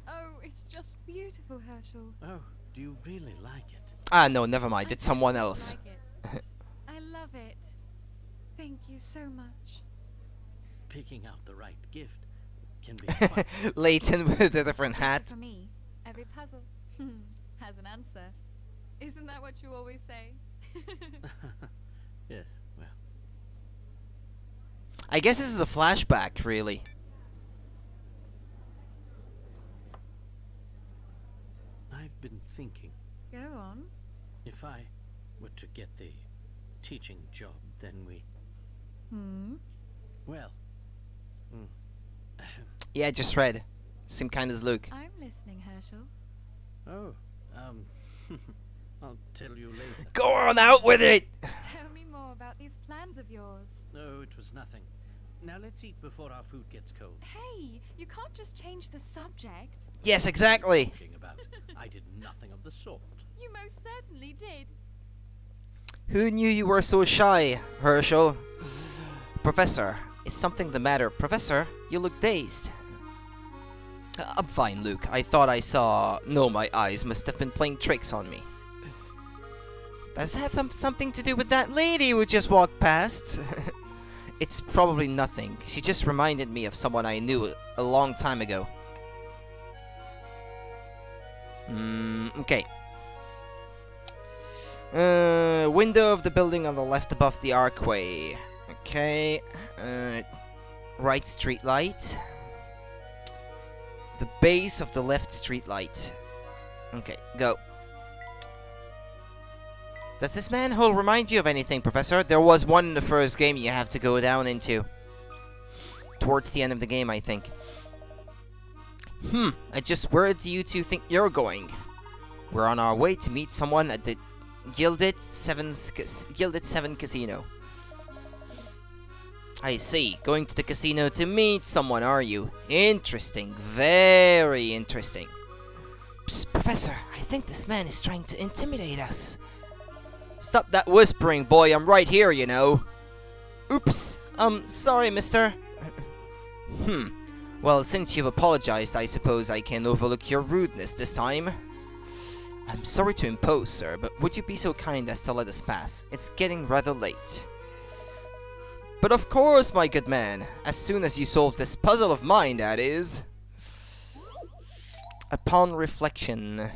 Oh, it's just beautiful, Herschel. Oh, do you really like it? Ah, no, never mind. It's someone else. Like it. I love it. Thank you so much. Picking out the right gift can be quite... Layton with a different hat. For me, every puzzle has an answer. Isn't that what you always say? Yes, well... I guess this is a flashback, really. I've been thinking, Go on. if I were to get the teaching job, then we... Well... Yeah, just read. Same kind as Luke. I'm listening, Herschel. Oh, I'll tell you later. Go on out with it! Tell me more about these plans of yours. No, it was nothing. Now let's eat before our food gets cold. Hey, you can't just change the subject. Yes, exactly. Talking about, I did nothing of the sort. You most certainly did. Who knew you were so shy, Herschel? Professor, is something the matter? Professor, you look dazed. I'm fine, Luke. I thought I saw... No, my eyes must have been playing tricks on me. Does it have something to do with that lady who just walked past? It's probably nothing. She just reminded me of someone I knew a long time ago. Okay. Window of the building on the left above the archway. Okay. Right street light. The base of the left street light. Okay, go. Does this manhole remind you of anything, Professor? There was one in the first game you have to go down into. Towards the end of the game, I think. Where do you two think you're going? We're on our way to meet someone at the Gilded Seven Casino. I see. Going to the casino to meet someone, are you? Interesting. Very interesting. Psst, Professor, I think this man is trying to intimidate us. Stop that whispering, boy. I'm right here, you know. Oops. Sorry, mister. Well, since you've apologized, I suppose I can overlook your rudeness this time. I'm sorry to impose, sir, but would you be so kind as to let us pass? It's getting rather late. But of course, my good man. As soon as you solve this puzzle of mine, that is. Upon reflection.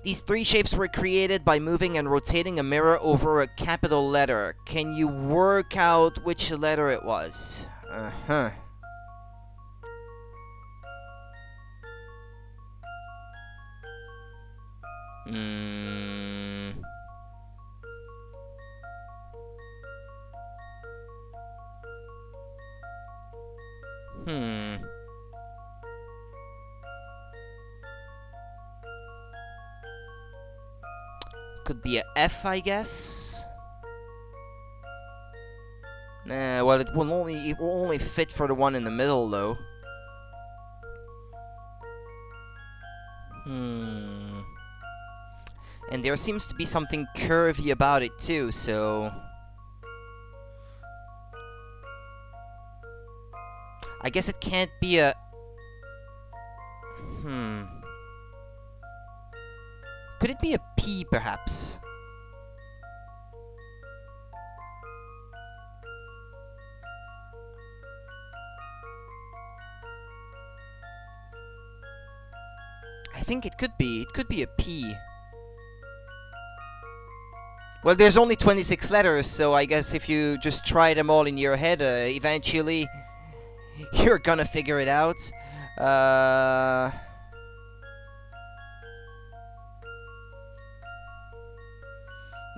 These three shapes were created by moving and rotating a mirror over a capital letter. Can you work out which letter it was? Uh-huh. Could be a F, I guess. Nah, well, it will only fit for the one in the middle, though. And there seems to be something curvy about it too, so I guess it can't be a... Could it be a P, perhaps? I think it could be. It could be a P. Well, there's only 26 letters, so I guess if you just try them all in your head, eventually you're gonna figure it out.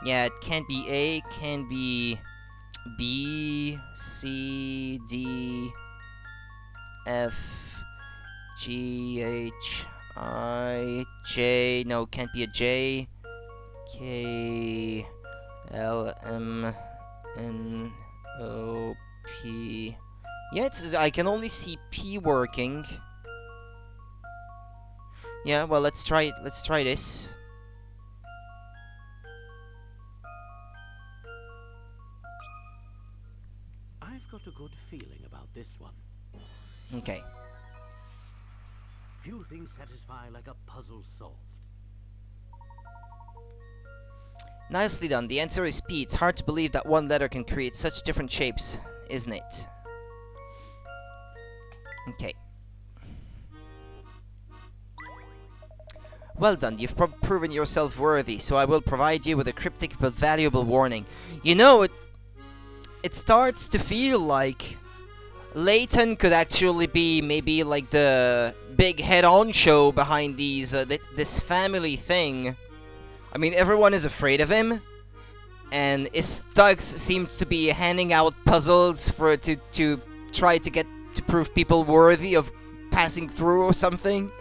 Yeah, it can't be A, can be B, C, D, F, G, H, I, J. No, can't be a J. K, L, M, N, O, P. Yeah, I can only see P working. Yeah, well, let's try this. I've got a good feeling about this one. Okay. Few things satisfy like a puzzle solved. Nicely done. The answer is P. It's hard to believe that one letter can create such different shapes, isn't it? Okay. Well done. You've proven yourself worthy, so I will provide you with a cryptic but valuable warning. You know, it starts to feel like Layton could actually be maybe like the big head-on show behind these this family thing. I mean, everyone is afraid of him, and his thugs seem to be handing out puzzles to try to prove people worthy of passing through or something.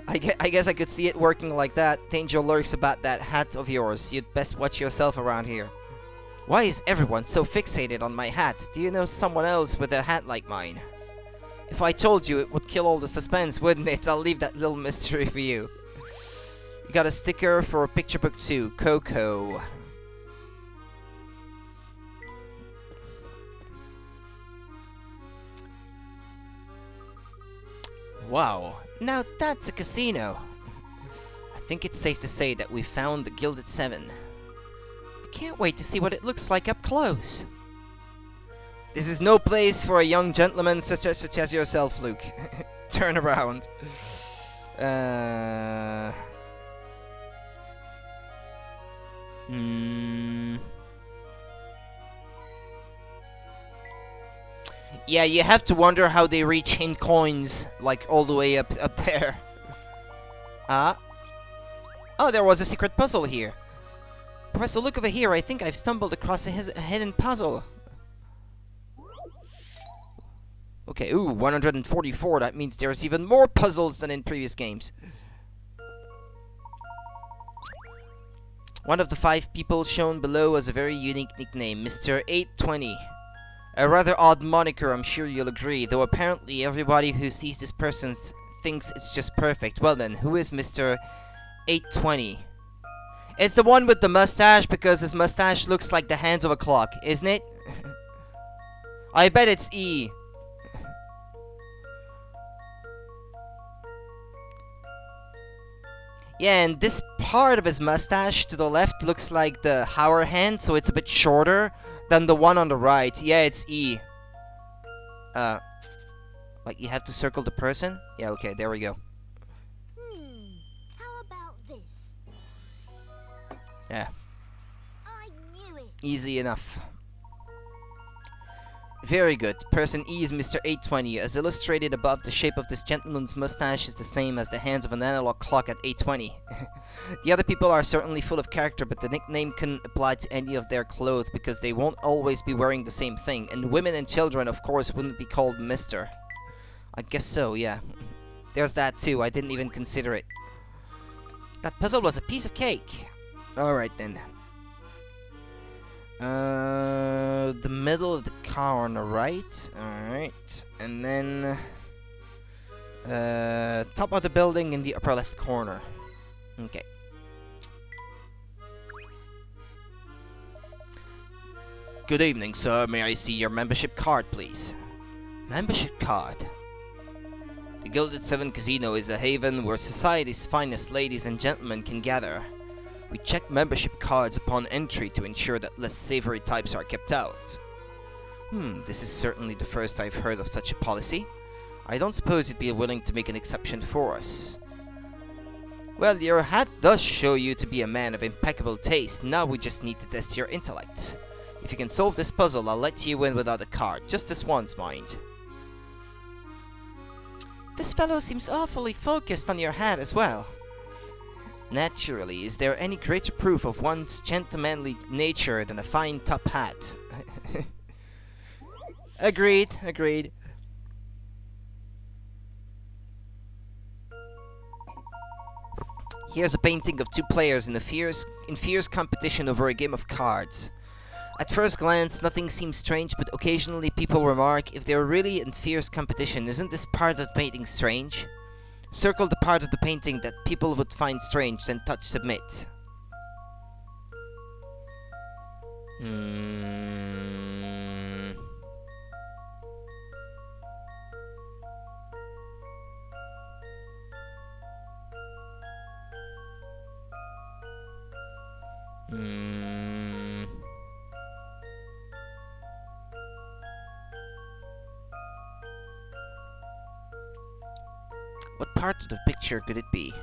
I guess I could see it working like that. Danger lurks about that hat of yours. You'd best watch yourself around here. Why is everyone so fixated on my hat? Do you know someone else with a hat like mine? If I told you, it would kill all the suspense, wouldn't it? I'll leave that little mystery for you. You got a sticker for picture book 2, Coco. Wow, now that's a casino. I think it's safe to say that we found the Gilded Seven. I can't wait to see what it looks like up close. This is no place for a young gentleman such as yourself, Luke. Turn around. Yeah, you have to wonder how they reach hint coins, like, all the way up there. Ah. Oh, there was a secret puzzle here. Professor, look over here. I think I've stumbled across a hidden puzzle. Okay, ooh, 144. That means there's even more puzzles than in previous games. One of the 5 people shown below has a very unique nickname, Mr. 820. A rather odd moniker, I'm sure you'll agree, though apparently everybody who sees this person thinks it's just perfect. Well then, who is Mr. 820? It's the one with the mustache, because his mustache looks like the hands of a clock, isn't it? I bet it's E. Yeah, and this part of his mustache to the left looks like the Hauer hand, so it's a bit shorter than the one on the right. Yeah, it's E. Like you have to circle the person? Yeah, okay, there we go. How about this? Yeah, I knew it. easy enough. Very good. Person E is Mr. 820. As illustrated above, the shape of this gentleman's mustache is the same as the hands of an analog clock at 820. The other people are certainly full of character, but the nickname couldn't apply to any of their clothes because they won't always be wearing the same thing. And women and children, of course, wouldn't be called Mr. I guess so, yeah. There's that too. I didn't even consider it. That puzzle was a piece of cake. Alright then. The middle of the car on the right. Alright. And then top of the building in the upper left corner. Okay. Good evening, sir. May I see your membership card, please? Membership card? The Gilded Seven Casino is a haven where society's finest ladies and gentlemen can gather. We check membership cards upon entry to ensure that less savory types are kept out. This is certainly the first I've heard of such a policy. I don't suppose you'd be willing to make an exception for us. Well, your hat does show you to be a man of impeccable taste. Now we just need to test your intellect. If you can solve this puzzle, I'll let you in without a card. Just this once, mind. This fellow seems awfully focused on your hat as well. Naturally, is there any greater proof of one's gentlemanly nature than a fine top hat? Agreed, agreed. Here's a painting of 2 players in fierce competition over a game of cards. At first glance, nothing seems strange, but occasionally people remark, if they're really in fierce competition, isn't this part of the painting strange? Circle the part of the painting that people would find strange, then touch submit. What part of the picture could it be?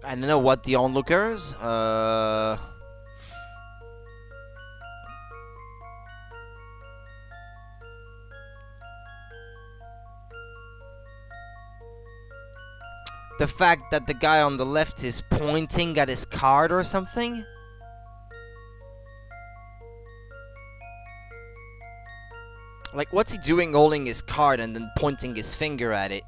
I don't know what the onlookers. The fact that the guy on the left is pointing at his card or something? Like, what's he doing holding his card and then pointing his finger at it?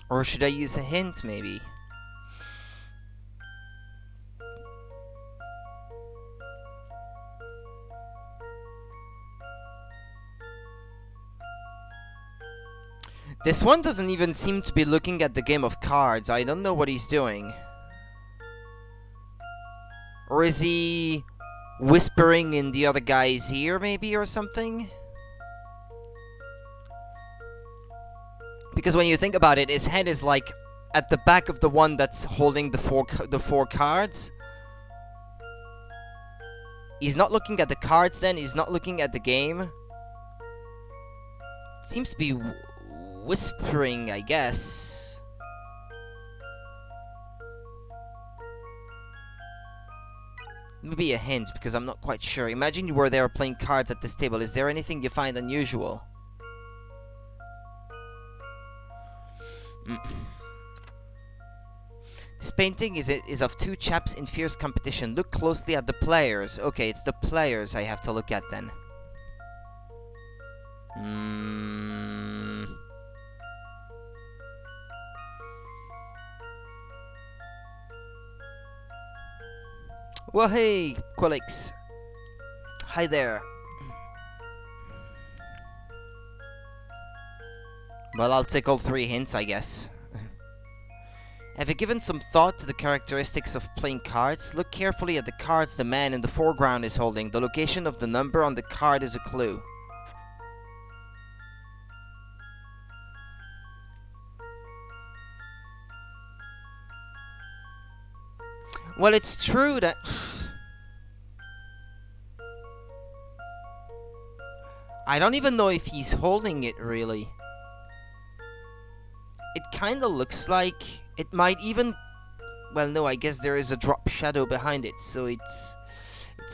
Or should I use a hint, maybe? This one doesn't even seem to be looking at the game of cards. I don't know what he's doing. Or is he whispering in the other guy's ear, maybe, or something? Because when you think about it, his head is like at the back of the one that's holding the four cards. He's not looking at the cards then, he's not looking at the game. Seems to be whispering, I guess. Maybe a hint, because I'm not quite sure. Imagine you were there playing cards at this table. Is there anything you find unusual? This painting is of two chaps in fierce competition. Look closely at the players. Okay, it's the players I have to look at then. Well, hey, Quillix. Hi there. Well, I'll take all three hints, I guess. Have you given some thought to the characteristics of playing cards? Look carefully at the cards the man in the foreground is holding. The location of the number on the card is a clue. Well, it's true that... I don't even know if he's holding it, really. It kinda looks like... It might even... Well, no, I guess there is a drop shadow behind it, so it's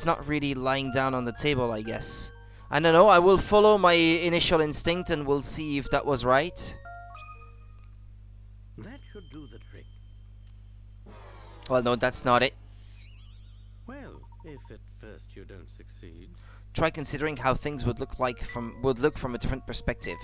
not really lying down on the table, I guess. I don't know, I will follow my initial instinct and we'll see if that was right. That should do the trick. Well, no, that's not it. Well, if at first you don't succeed. Try considering how things would look from a different perspective.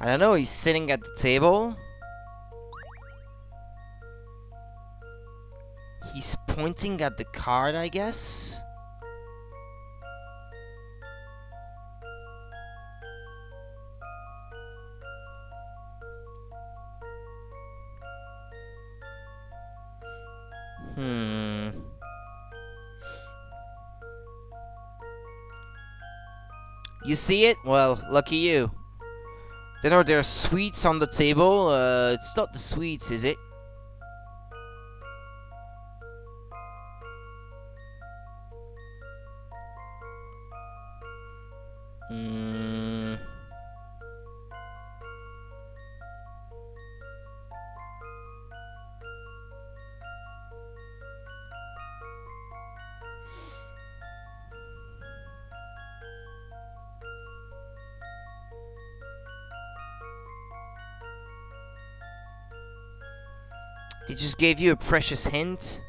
I don't know, he's sitting at the table. He's pointing at the card, I guess. You see it? Well, lucky you. Then are there sweets on the table? It's not the sweets, is it? They just gave you a precious hint.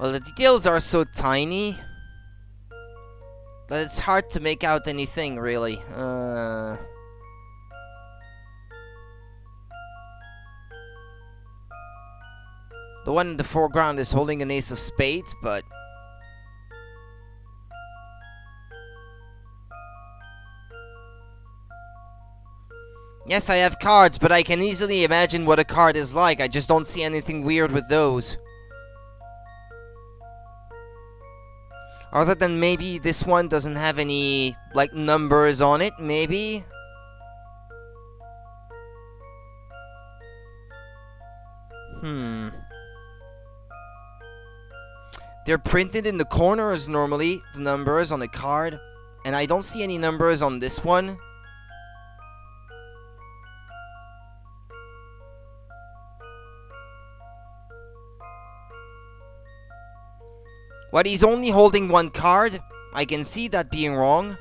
Well, the details are so tiny that it's hard to make out anything, really. The one in the foreground is holding an ace of spades, but... Yes, I have cards, but I can easily imagine what a card is like. I just don't see anything weird with those. Other than maybe this one doesn't have any, like, numbers on it, maybe? They're printed in the corners normally, the numbers on the card. And I don't see any numbers on this one. But he's only holding one card. I can see that being wrong.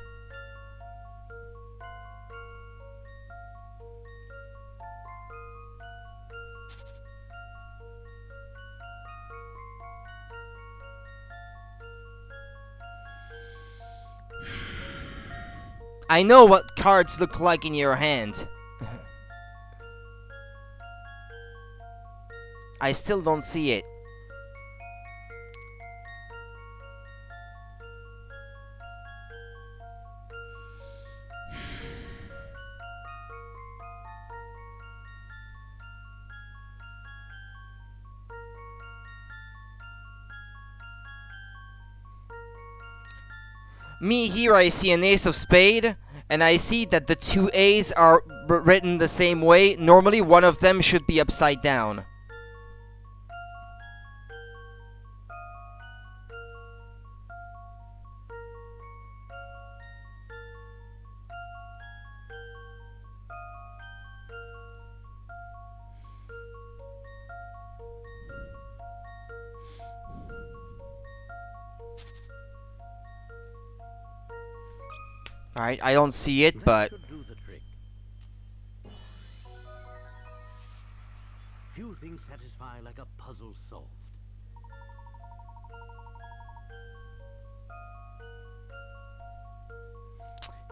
I know what cards look like in your hand. I still don't see it. Me here, I see an ace of spade, and I see that the two A's are written the same way. Normally, one of them should be upside down. Alright, I don't see it, but... That should do the trick. Few things satisfy like a puzzle solved.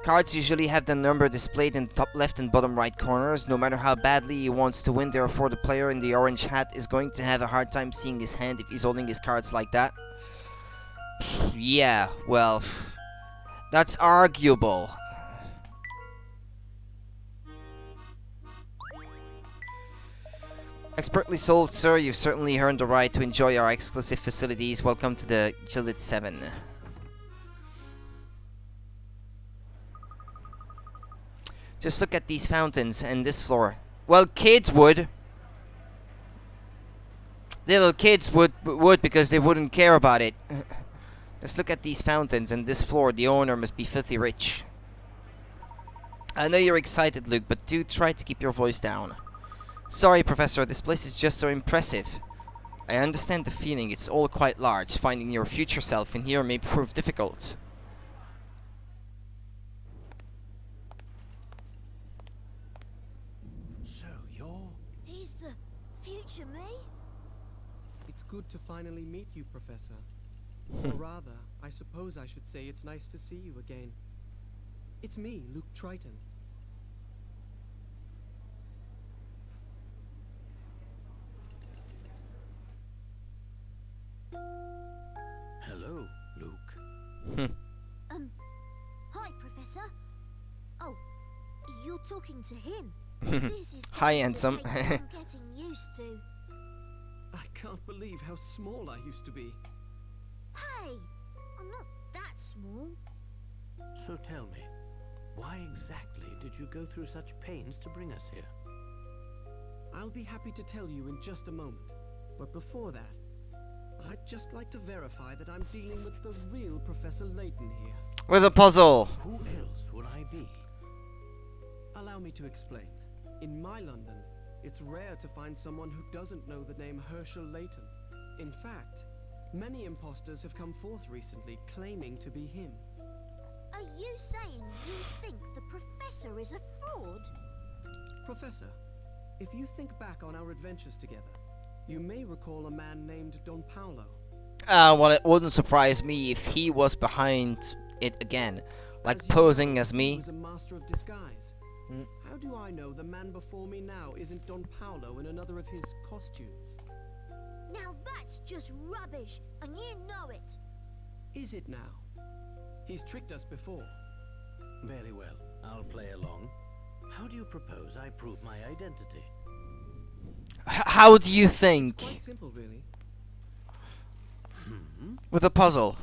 Cards usually have the number displayed in the top left and bottom right corners. No matter how badly he wants to win, therefore the player in the orange hat is going to have a hard time seeing his hand if he's holding his cards like that. Yeah, well... That's arguable. Expertly solved, sir. You've certainly earned the right to enjoy our exclusive facilities. Welcome to the Gilded 7. Just look at these fountains and this floor. Well, kids would. Little kids would because they wouldn't care about it. Just look at these fountains and this floor. The owner must be filthy rich. I know you're excited, Luke, but do try to keep your voice down. Sorry, Professor, this place is just so impressive. I understand the feeling. It's all quite large. Finding your future self in here may prove difficult. So you're... He's the future me? It's good to finally meet you, Professor. Or rather, I suppose I should say it's nice to see you again. It's me, Luke Triton. Hello, Luke. Hi, Professor. Oh, you're talking to him. This is Hi, going to handsome. take some getting used to. I can't believe how small I used to be. Hey, I'm not that small. So tell me, why exactly did you go through such pains to bring us here? I'll be happy to tell you in just a moment. But before that, I'd just like to verify that I'm dealing with the real Professor Layton here. With a puzzle. Who else would I be? Allow me to explain. In my London, it's rare to find someone who doesn't know the name Herschel Layton. In fact, many imposters have come forth recently claiming to be him. Are you saying you think the Professor is a fraud? Professor, if you think back on our adventures together, you may recall a man named Don Paolo. Well, it wouldn't surprise me if he was behind it again. Like As you posing know, as he me. was a master of disguise. Mm. How do I know the man before me now isn't Don Paolo in another of his costumes? Now that's just rubbish, and you know it. Is it now? He's tricked us before. Very well, I'll play along. How do you propose I prove my identity? How do you think? Quite simple, really. With a puzzle.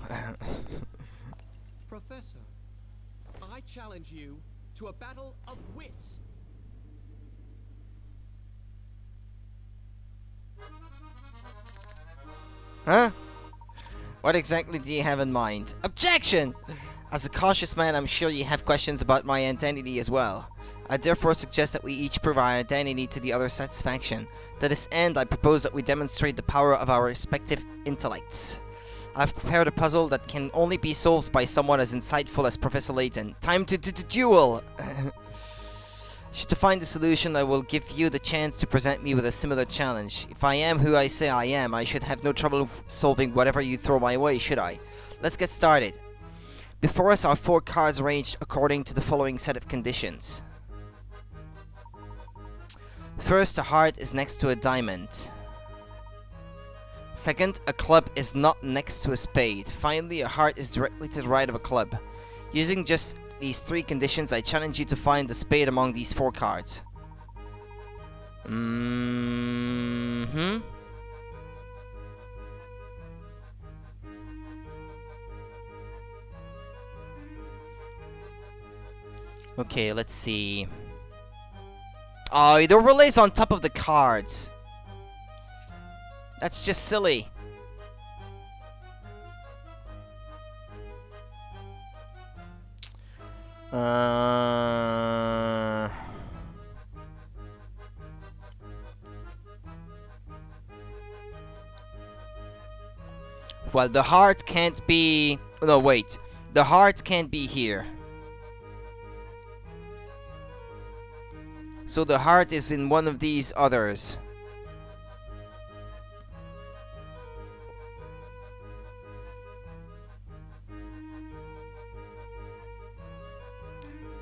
Professor, I challenge you to a battle of wits. Huh? What exactly do you have in mind? Objection! As a cautious man, I'm sure you have questions about my identity as well. I therefore suggest that we each prove our identity to the other's satisfaction. To this end, I propose that we demonstrate the power of our respective intellects. I've prepared a puzzle that can only be solved by someone as insightful as Professor Layton. Time to duel! To find the solution, I will give you the chance to present me with a similar challenge. If I am who I say I am, I should have no trouble solving whatever you throw my way, should I? Let's get started. Before us are 4 cards arranged according to the following set of conditions. First, a heart is next to a diamond. Second, a club is not next to a spade. Finally, a heart is directly to the right of a club. Using just these 3 conditions, I challenge you to find the spade among these 4 cards. Okay, let's see. Oh, the overlay's on top of the cards. That's just silly. Well, the heart can't be... No, wait. The heart can't be here. So the heart is in one of these others.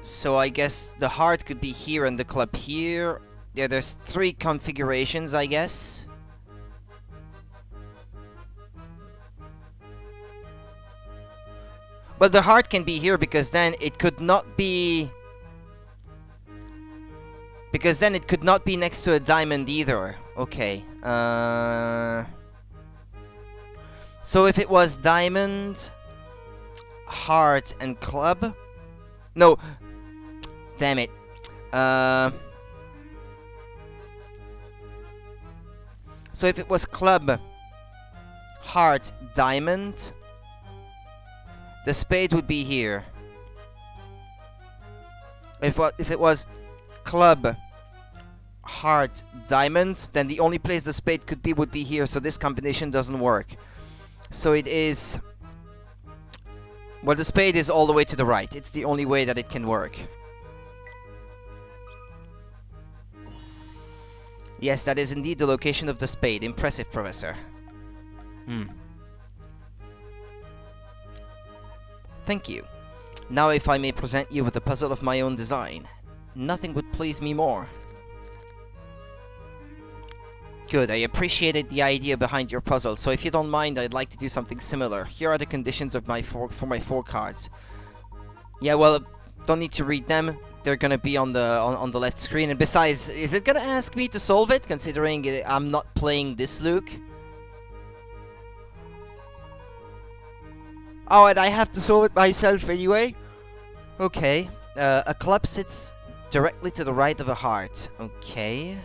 So I guess the heart could be here and the club here. Yeah, there's 3 configurations, I guess. But the heart can be here because then it could not be... Because then it could not be next to a diamond either. Okay. So if it was diamond, heart, and club... No. Damn it. So if it was club, heart, diamond, the spade would be here. If it was club, heart, diamond, then the only place the spade could be would be here, so this combination doesn't work. So it is... Well, the spade is all the way to the right. It's the only way that it can work. Yes, that is indeed the location of the spade. Impressive, Professor. Thank you. Now if I may present you with a puzzle of my own design. Nothing would please me more. Good, I appreciated the idea behind your puzzle, so if you don't mind, I'd like to do something similar. Here are the conditions of my for my 4 cards. Yeah, well, don't need to read them. They're gonna be on the left screen. And besides, is it gonna ask me to solve it, considering I'm not playing this Luke? Oh, and I have to solve it myself anyway? Okay. A club sits directly to the right of a heart. Okay.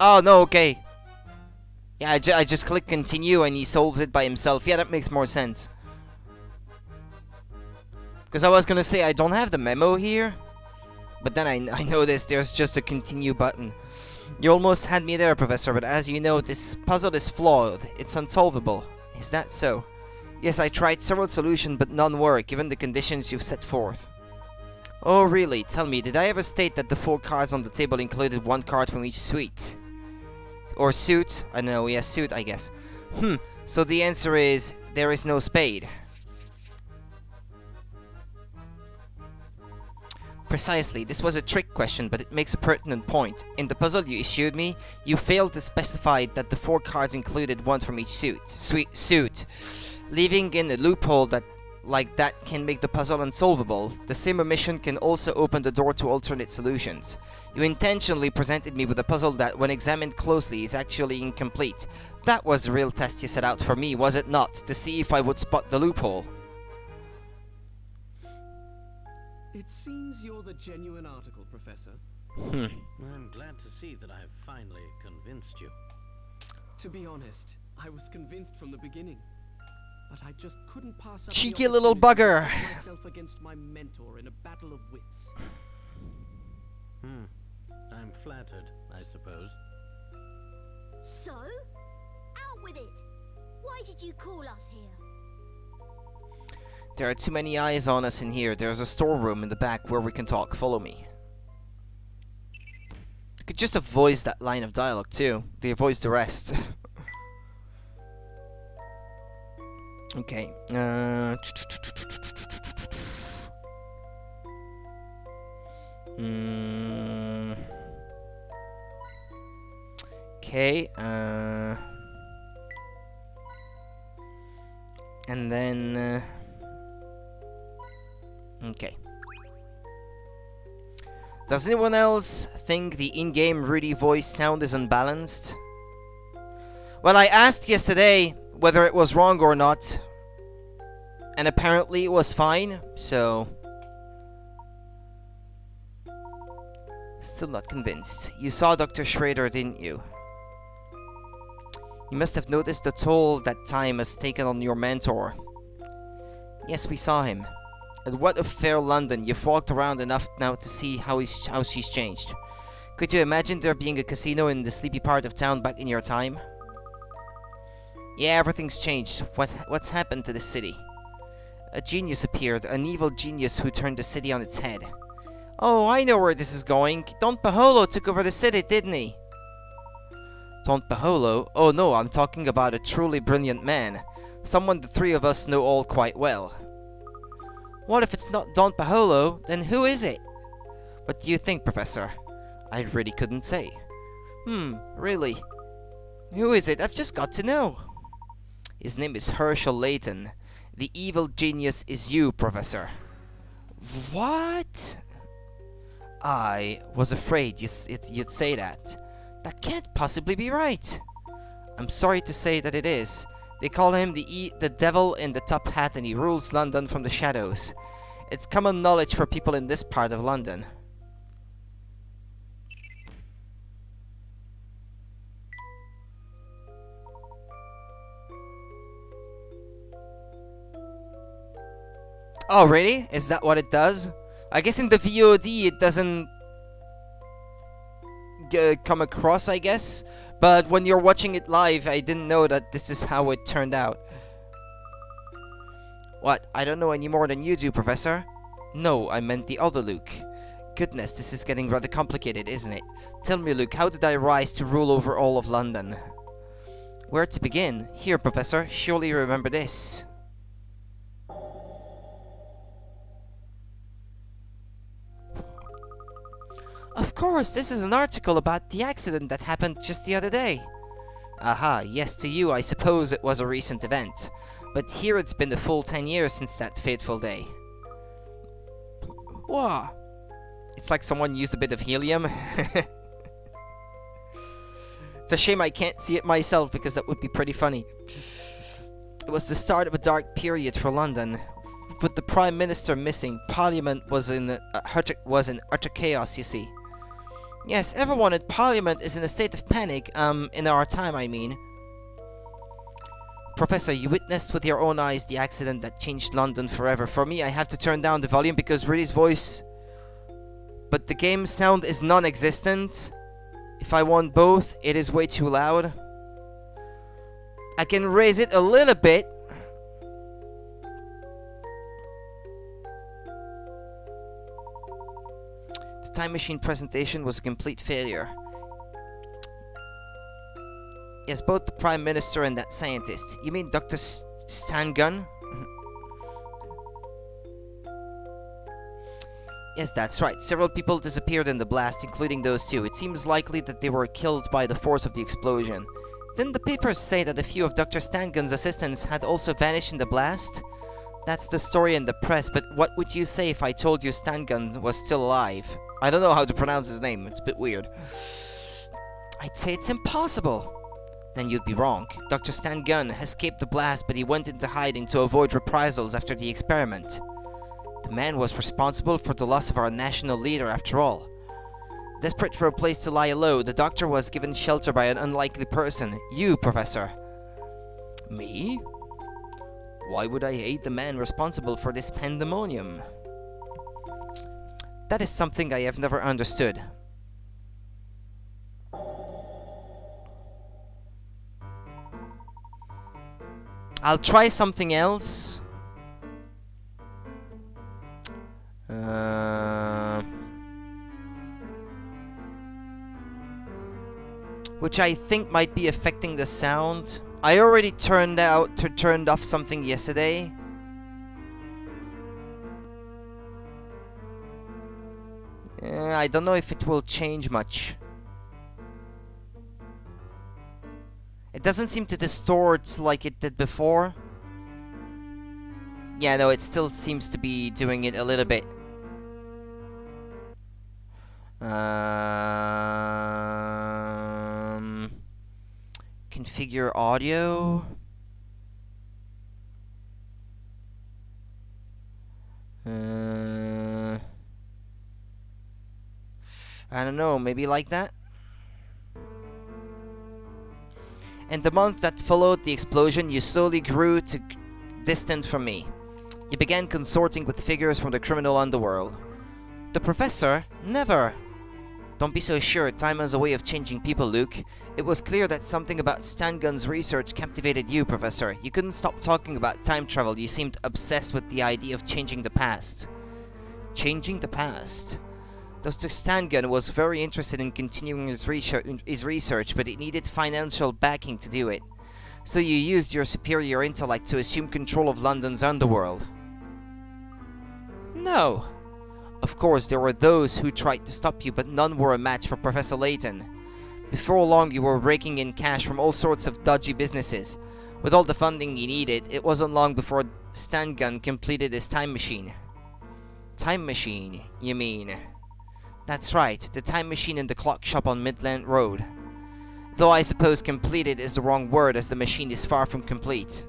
Oh, no, okay. Yeah, I just click continue and he solves it by himself. Yeah, that makes more sense. Because I was gonna say, I don't have the memo here. But then I noticed there's just a continue button. You almost had me there, Professor, but as you know, this puzzle is flawed. It's unsolvable. Is that so? Yes, I tried several solutions, but none work, given the conditions you've set forth. Oh, really? Tell me, did I ever state that the 4 cards on the table included 1 card from each suite? Or suit? I don't know, yeah, suit, I guess. So the answer is, there is no spade. Precisely, this was a trick question, but it makes a pertinent point. In the puzzle you issued me, you failed to specify that the 4 cards included 1 from each suit. Leaving in a loophole that like that can make the puzzle unsolvable. The same omission can also open the door to alternate solutions. You intentionally presented me with a puzzle that, when examined closely, is actually incomplete. That was the real test you set out for me, was it not? To see if I would spot the loophole. It seems you're the genuine article, Professor. I'm glad to see that I've finally convinced you. To be honest, I was convinced from the beginning. But I just couldn't pass up Cheeky the little opportunity to bugger. put myself against my mentor in a battle of wits. I'm flattered, I suppose. So? Out with it! Why did you call us here? There are too many eyes on us in here. There's a storeroom in the back where we can talk. Follow me. You could just avoid that line of dialogue too. They avoid the rest. Okay. Okay. And then. Okay. Does anyone else think the in-game Rudy voice sound is unbalanced? Well, I asked yesterday whether it was wrong or not, and apparently it was fine, so... Still not convinced. You saw Dr. Schrader, didn't you? You must have noticed the toll that time has taken on your mentor. Yes, we saw him. And what of fair London? You've walked around enough now to see how she's changed. Could you imagine there being a casino in the sleepy part of town back in your time? Yeah, everything's changed. What's happened to the city? A genius appeared, an evil genius who turned the city on its head. Oh, I know where this is going. Don Paholo took over the city, didn't he? Don Paholo? Oh no, I'm talking about a truly brilliant man. Someone the three of us know all quite well. What if it's not Don Paholo? Then who is it? What do you think, Professor? I really couldn't say. Really? Who is it? I've just got to know. His name is Herschel Layton. The evil genius is you, Professor. What? I was afraid you'd say that. That can't possibly be right. I'm sorry to say that it is. They call him the devil in the top hat, and he rules London from the shadows. It's common knowledge for people in this part of London. Oh, really? Is that what it does? I guess in the VOD it doesn't come across, I guess. But when you're watching it live, I didn't know that this is how it turned out. What? I don't know any more than you do, Professor. No, I meant the other Luke. Goodness, this is getting rather complicated, isn't it? Tell me, Luke, how did I rise to rule over all of London? Where to begin? Here, Professor, surely you remember this. Of course, this is an article about the accident that happened just the other day. Aha, yes, to you I suppose it was a recent event. But here it's been a full 10 years since that fateful day. Whoa. It's like someone used a bit of helium. It's a shame I can't see it myself, because that would be pretty funny. It was the start of a dark period for London. With the Prime Minister missing, Parliament was in utter chaos, you see. Yes, everyone in Parliament is in a state of panic, in our time, I mean. Professor, you witnessed with your own eyes the accident that changed London forever. For me, I have to turn down the volume because Rudy's voice... But the game sound is non-existent. If I want both, it is way too loud. I can raise it a little bit. The Time Machine presentation was a complete failure. Yes, both the Prime Minister and that scientist. You mean Dr. Stangun? Yes, that's right. Several people disappeared in the blast, including those two. It seems likely that they were killed by the force of the explosion. Didn't the papers say that a few of Dr. Stangun's assistants had also vanished in the blast? That's the story in the press, but what would you say if I told you Stangun was still alive? I don't know how to pronounce his name, it's a bit weird. I'd say it's impossible. Then you'd be wrong. Dr. Stangun escaped the blast, but he went into hiding to avoid reprisals after the experiment. The man was responsible for the loss of our national leader, after all. Desperate for a place to lie low, the doctor was given shelter by an unlikely person. You, Professor. Me? Why would I aid the man responsible for this pandemonium? That is something I have never understood. I'll try something else. Which I think might be affecting the sound. I already turned off something yesterday. I don't know if it will change much. It doesn't seem to distort like it did before. Yeah, no, it still seems to be doing it a little bit. Configure audio. I don't know, maybe like that? In the month that followed the explosion, you slowly grew distant from me. You began consorting with figures from the criminal underworld. The professor? Never! Don't be so sure, time has a way of changing people, Luke. It was clear that something about Stangun's research captivated you, Professor. You couldn't stop talking about time travel. You seemed obsessed with the idea of changing the past. Changing the past? Dr. Stangun was very interested in continuing his research, but it needed financial backing to do it. So you used your superior intellect to assume control of London's underworld. No. Of course, there were those who tried to stop you, but none were a match for Professor Layton. Before long, you were raking in cash from all sorts of dodgy businesses. With all the funding you needed, it wasn't long before Stangun completed his time machine. Time machine, you mean? That's right, the time machine in the clock shop on Midland Road. Though I suppose completed is the wrong word, as the machine is far from complete.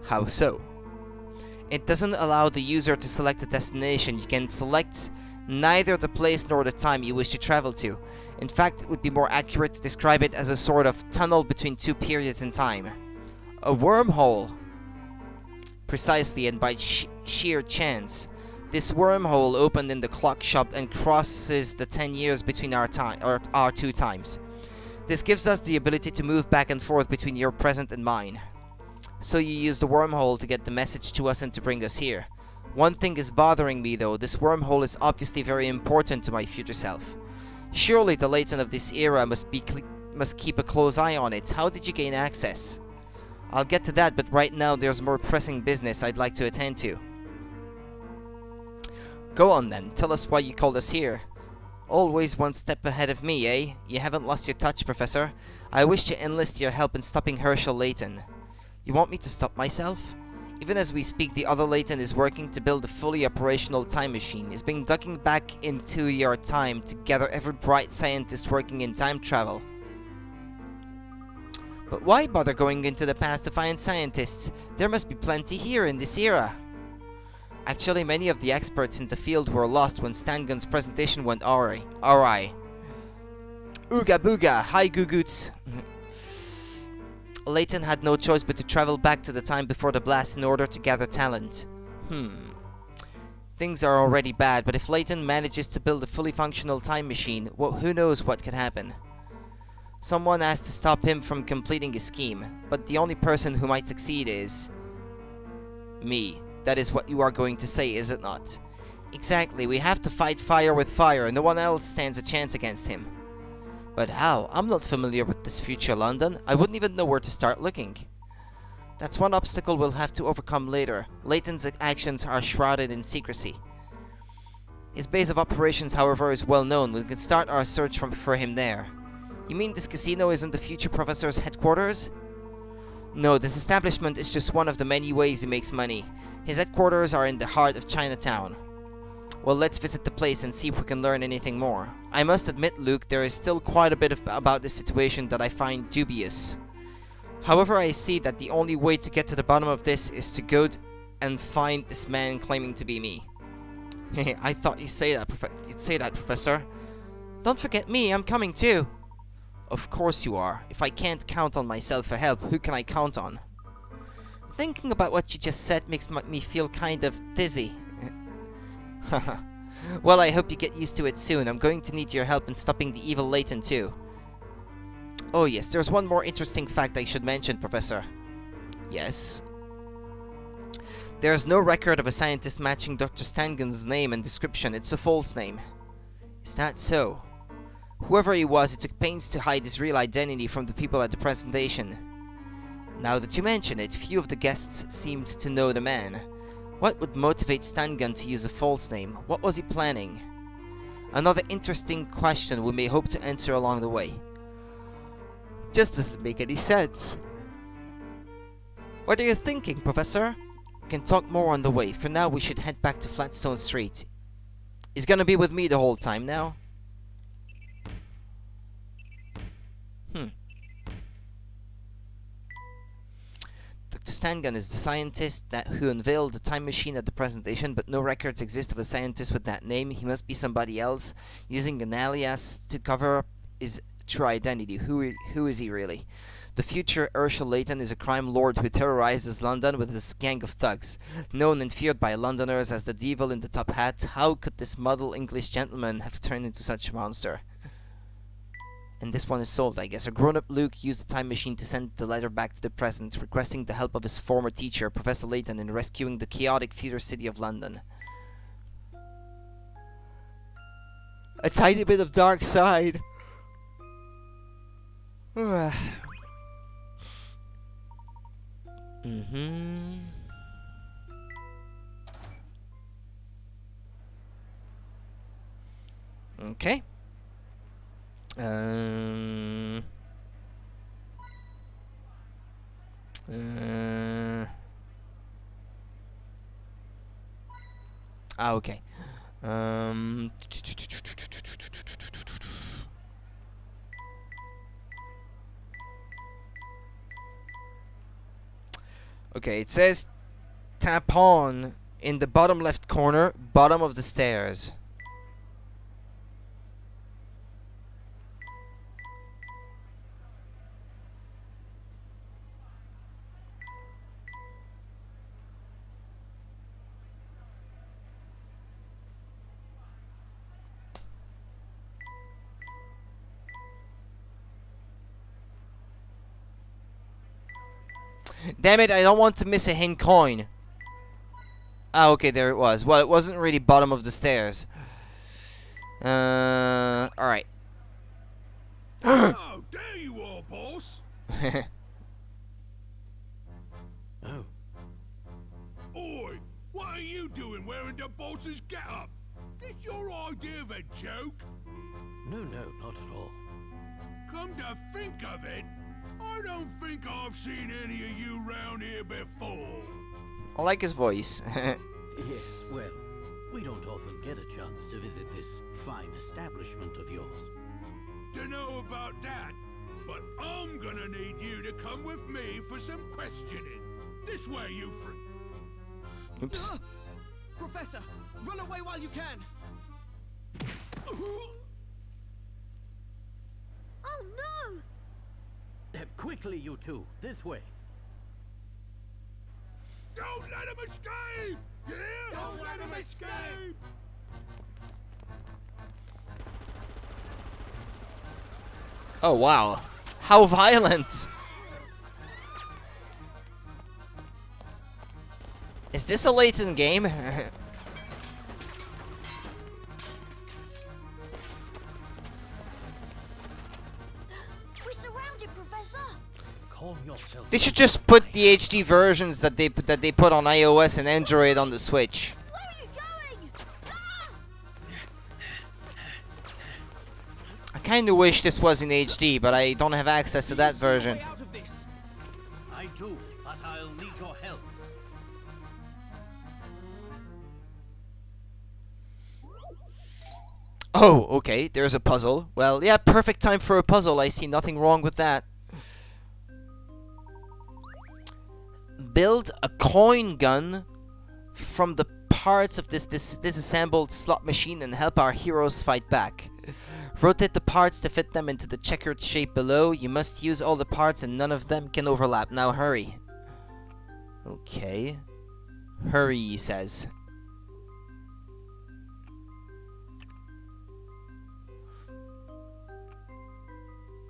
How so? It doesn't allow the user to select a destination. You can select neither the place nor the time you wish to travel to. In fact, it would be more accurate to describe it as a sort of tunnel between two periods in time. A wormhole. Precisely, and by sheer chance. This wormhole opened in the clock shop and crosses the 10 years between our two times. This gives us the ability to move back and forth between your present and mine. So you use the wormhole to get the message to us and to bring us here. One thing is bothering me though. This wormhole is obviously very important to my future self. Surely the Layton of this era must keep a close eye on it. How did you gain access? I'll get to that, but right now there's more pressing business I'd like to attend to. Go on then, tell us why you called us here. Always one step ahead of me, eh? You haven't lost your touch, Professor. I wish to enlist your help in stopping Herschel Layton. You want me to stop myself? Even as we speak, the other Layton is working to build a fully operational time machine. He's been ducking back into your time to gather every bright scientist working in time travel. But why bother going into the past to find scientists? There must be plenty here in this era. Actually, many of the experts in the field were lost when Stangun's presentation went awry. Ooga booga, hi Gugoots. Layton had no choice but to travel back to the time before the blast in order to gather talent. Things are already bad, but if Layton manages to build a fully functional time machine, well, who knows what could happen. Someone has to stop him from completing his scheme, but the only person who might succeed is... me. That is what you are going to say, is it not? Exactly, we have to fight fire with fire, and no one else stands a chance against him. But how? I'm not familiar with this future London. I wouldn't even know where to start looking. That's one obstacle we'll have to overcome later. Layton's actions are shrouded in secrecy. His base of operations, however, is well known. We can start our search for him there. You mean this casino isn't the future professor's headquarters? No, this establishment is just one of the many ways he makes money. His headquarters are in the heart of Chinatown. Well, let's visit the place and see if we can learn anything more. I must admit, Luke, there is still quite a bit about this situation that I find dubious. However, I see that the only way to get to the bottom of this is to go and find this man claiming to be me. I thought you'd say that, Professor. Don't forget me, I'm coming too. Of course you are. If I can't count on myself for help, who can I count on? Thinking about what you just said makes me feel kind of dizzy. Well, I hope you get used to it soon. I'm going to need your help in stopping the evil Layton too. Oh yes, there's one more interesting fact I should mention, Professor. Yes? There's no record of a scientist matching Dr. Stangen's name and description. It's a false name. Is that so? Whoever he was, he took pains to hide his real identity from the people at the presentation. Now that you mention it, few of the guests seemed to know the man. What would motivate Stangen to use a false name? What was he planning? Another interesting question we may hope to answer along the way. Just doesn't make any sense. What are you thinking, Professor? We can talk more on the way. For now, we should head back to Flatstone Street. He's gonna be with me the whole time now. Dr. Stangen is the scientist who unveiled the time machine at the presentation, but no records exist of a scientist with that name. He must be somebody else, using an alias to cover up his true identity. Who is he really? The future Herschel Layton is a crime lord who terrorizes London with his gang of thugs. Known and feared by Londoners as the devil in the top hat, how could this model English gentleman have turned into such a monster? And this one is solved, I guess. A grown-up Luke used the time machine to send the letter back to the present, requesting the help of his former teacher, Professor Layton, in rescuing the chaotic future city of London. A tiny bit of dark side. Okay. Okay. Okay, it says tap on in the bottom left corner, bottom of the stairs. Damn it, I don't want to miss a hint coin. Ah, okay, there it was. Well, it wasn't really bottom of the stairs. Alright. Oh, there you are, boss. Oh, Oi, what are you doing wearing the boss's get-up? This your idea of a joke? no, not at all. Come to think of it, I don't think I've seen any of you round here before. I like his voice. Yes, well, we don't often get a chance to visit this fine establishment of yours. Dunno about that, but I'm gonna need you to come with me for some questioning. This way, you friend. Oops. Professor, run away while you can! Oh no! Quickly, you two, this way. Don't let him escape! Yeah? Don't let him escape! Oh, wow. How violent! Is this a Layton game? We're surrounded, Professor! Calm yourself. They should just put the HD versions that they put on iOS and Android on the Switch. Where are you going? Ah! I kinda wish this was in HD, but I don't have access to that version. Way out of this. I do, but I'll need your help. Oh, okay, there's a puzzle. Well, yeah, perfect time for a puzzle. I see nothing wrong with that. Build a coin gun from the parts of this disassembled slot machine and help our heroes fight back. Rotate the parts to fit them into the checkered shape below. You must use all the parts and none of them can overlap. Now hurry. Okay. Hurry, he says.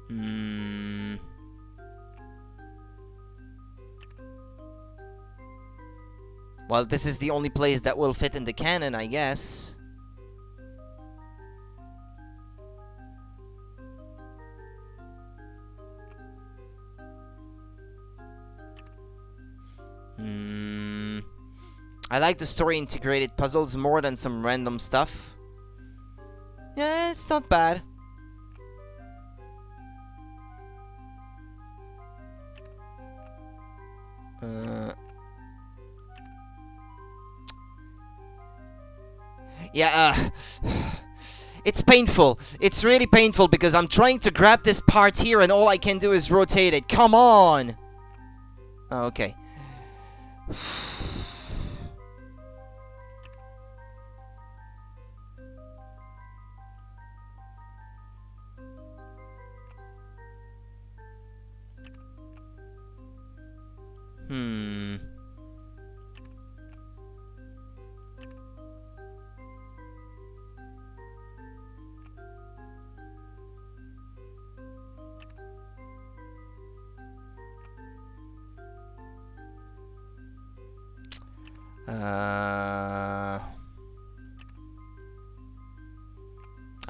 Hmm. Well, this is the only place that will fit in the cannon, I guess. I like the story-integrated puzzles more than some random stuff. Yeah, it's not bad. Yeah, it's painful. It's really painful because I'm trying to grab this part here and all I can do is rotate it. Come on! Oh, okay.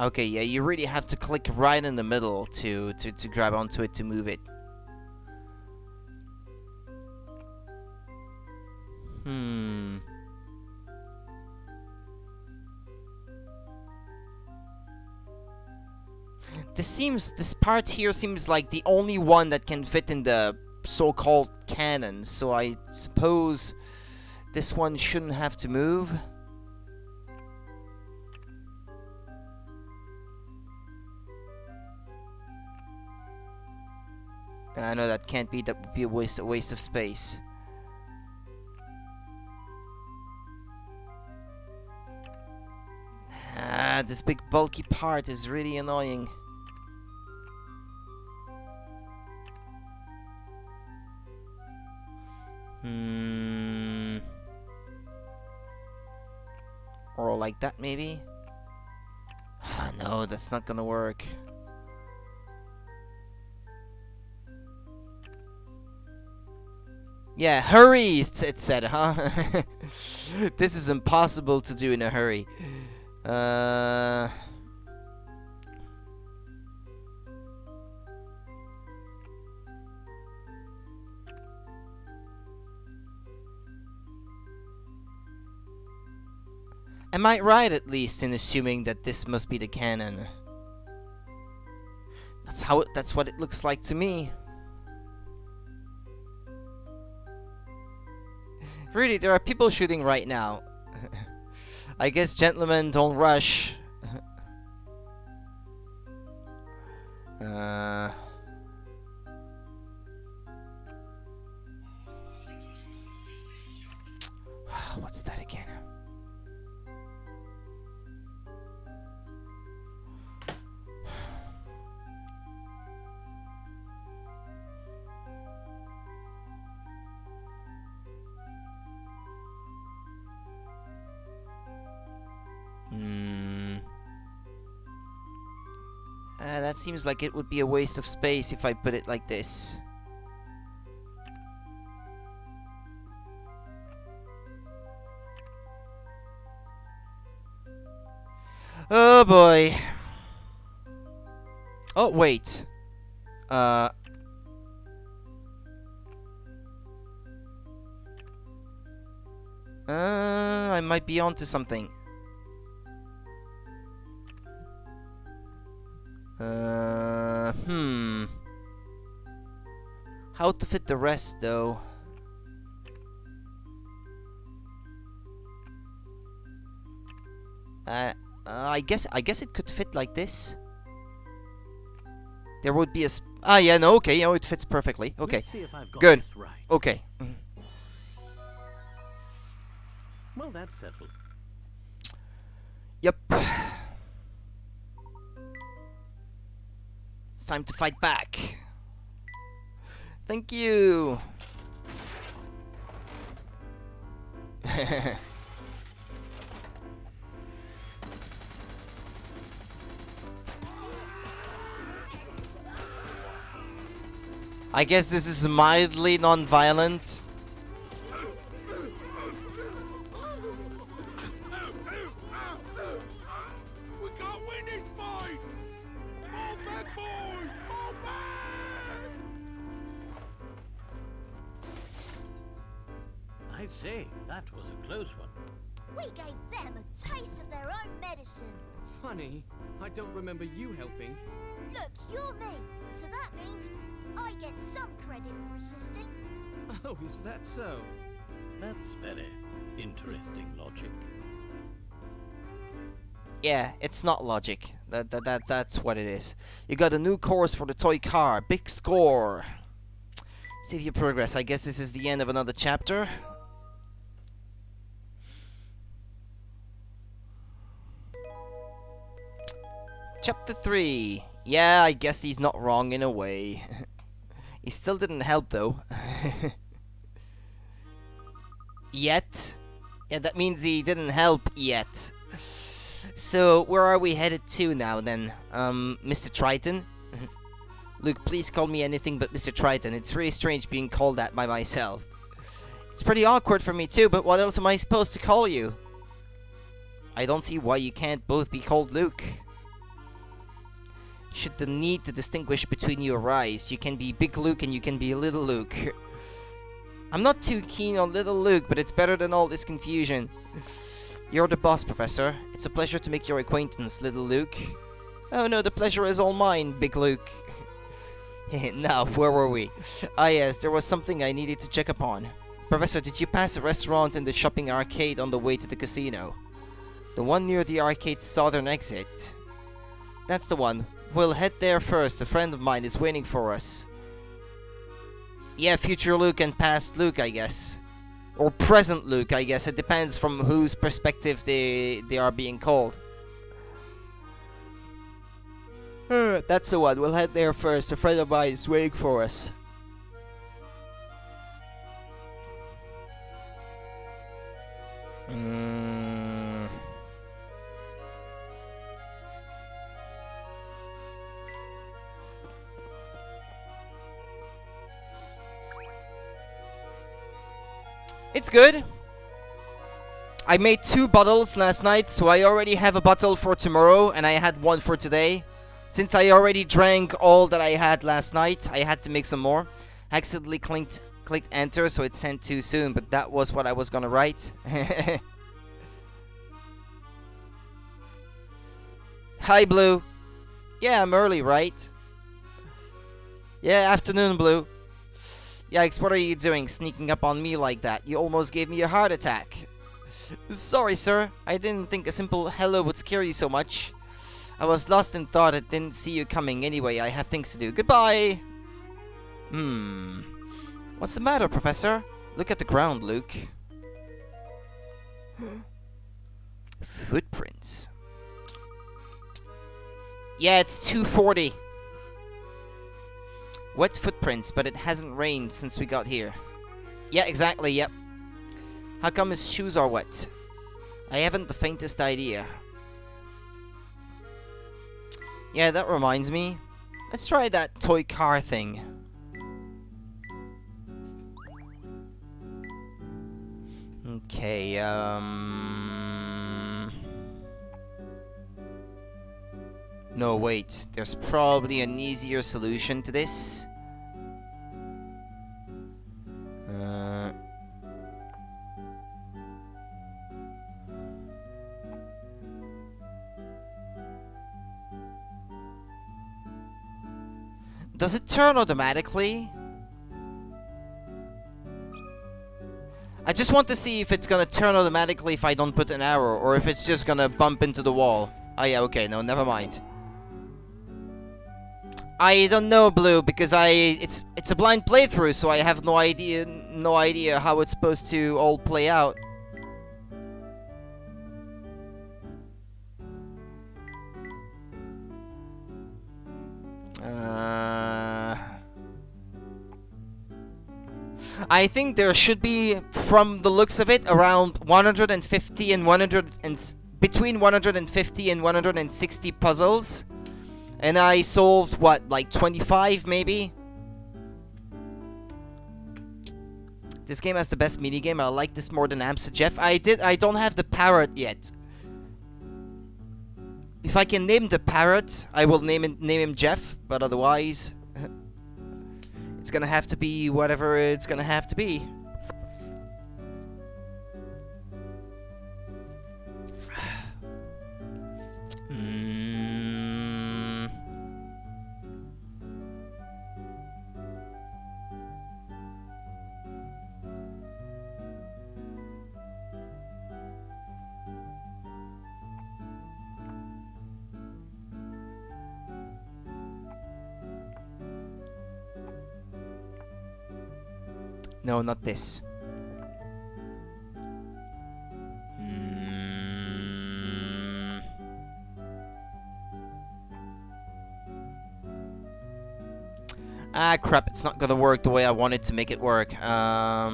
Okay, yeah, you really have to click right in the middle to grab onto it to move it. This part here seems like the only one that can fit in the so-called cannon, so I suppose this one shouldn't have to move. I know that can't be, that would be a waste of space. This big bulky part is really annoying. Or like that, maybe? No, that's not gonna work. Yeah, hurry, it said, huh? This is impossible to do in a hurry. Am I right, at least, in assuming that this must be the cannon? That's what it looks like to me. Really, there are people shooting right now. I guess, gentlemen, don't rush. What's that again? That seems like it would be a waste of space if I put it like this. Oh boy. Oh wait. I might be onto something. How to fit the rest, though? I guess it could fit like this. There would be a yeah, no, okay, it fits perfectly. Okay, Let's see if I've got good. this right. Okay. Well, that's settled. Yep. It's time to fight back. Thank you. I guess this is mildly non-violent. say, that was a close one. We gave them a taste of their own medicine. Funny, I don't remember you helping. Look, you're me, so that means I get some credit for assisting. Oh, is that so? That's very interesting logic. Yeah, it's not logic. That's what it is. You got a new course for the toy car. Big score. Save your progress. I guess this is the end of another chapter. Chapter 3. Yeah, I guess he's not wrong in a way. He still didn't help though. Yet. Yeah, that means he didn't help yet. So, where are we headed to now then? Mr. Triton? Luke, please call me anything but Mr. Triton. It's really strange being called that by myself. It's pretty awkward for me too, but what else am I supposed to call you? I don't see why you can't both be called Luke. Should the need to distinguish between you arise, you can be Big Luke and you can be Little Luke. I'm not too keen on Little Luke, but it's better than all this confusion. You're the boss, Professor. It's a pleasure to make your acquaintance, Little Luke. Oh no, the pleasure is all mine, Big Luke. Now, where were we? Ah yes, there was something I needed to check upon. Professor, did you pass a restaurant and the shopping arcade on the way to the casino? The one near the arcade's southern exit. That's the one. We'll head there first. A friend of mine is waiting for us. Yeah, future Luke and past Luke, I guess. Or present Luke, I guess. It depends from whose perspective they are being called. That's the one. We'll head there first. A friend of mine is waiting for us. It's good. I made 2 bottles last night, so I already have a bottle for tomorrow, and I had 1 for today. Since I already drank all that I had last night, I had to make some more. Accidentally clicked enter, so it sent too soon, but that was what I was gonna write. Hi, Blue. Yeah, I'm early, right? Yeah, afternoon, Blue. Yikes, what are you doing, sneaking up on me like that? You almost gave me a heart attack. Sorry, sir. I didn't think a simple hello would scare you so much. I was lost in thought and didn't see you coming. Anyway, I have things to do. Goodbye! What's the matter, Professor? Look at the ground, Luke. Footprints. Yeah, it's 2:40. Wet footprints, but it hasn't rained since we got here. Yeah, exactly, yep. How come his shoes are wet? I haven't the faintest idea. Yeah, that reminds me. Let's try that toy car thing. Okay, No, wait. There's probably an easier solution to this. Does it turn automatically? I just want to see if it's gonna turn automatically if I don't put an arrow, or if it's just gonna bump into the wall. Oh yeah, okay, no, never mind. I don't know, Blue, because it's a blind playthrough, so I have no idea how it's supposed to all play out. I think there should be, from the looks of it, around 150 and between 150 and 160 puzzles. And I solved, what, like 25 maybe? This game has the best minigame. I like this more than Amsa Jeff. I don't have the parrot yet. If I can name the parrot, I will name him Jeff, but otherwise it's gonna have to be whatever it's gonna have to be. No, not this. Ah, crap, it's not gonna work the way I wanted to make it work. I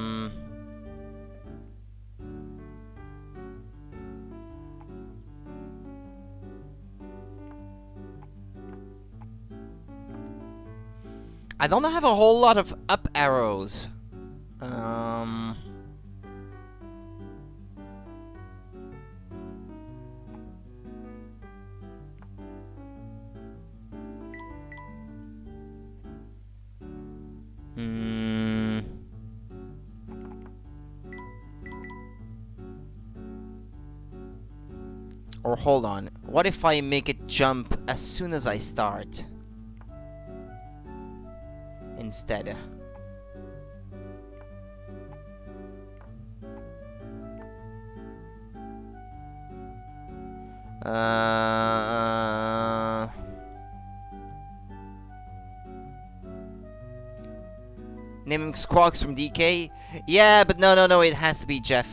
don't have a whole lot of up arrows. Or hold on. What if I make it jump as soon as I start? Instead. Naming Squawks from DK? Yeah, but no, it has to be Jeff.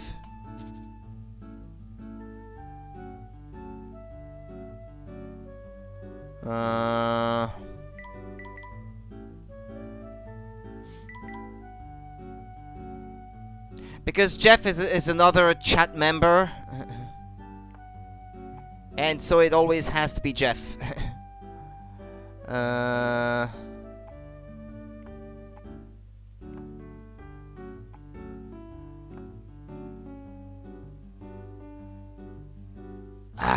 Because Jeff is another chat member. And so it always has to be Jeff.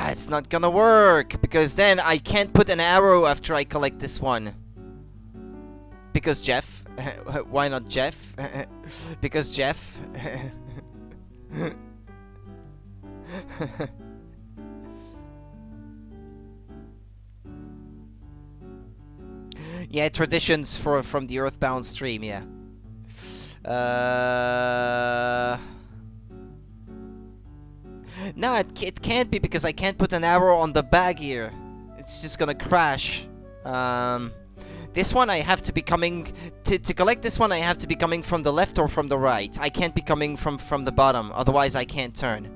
It's not gonna work, because then I can't put an arrow after I collect this one. Because Jeff. Why not Jeff? Because Jeff. Yeah, traditions from the Earthbound stream, yeah. No, it can't be, because I can't put an arrow on the bag here. It's just gonna crash. This one I have to be coming... To collect this one I have to be coming from the left or from the right. I can't be coming from the bottom, otherwise I can't turn.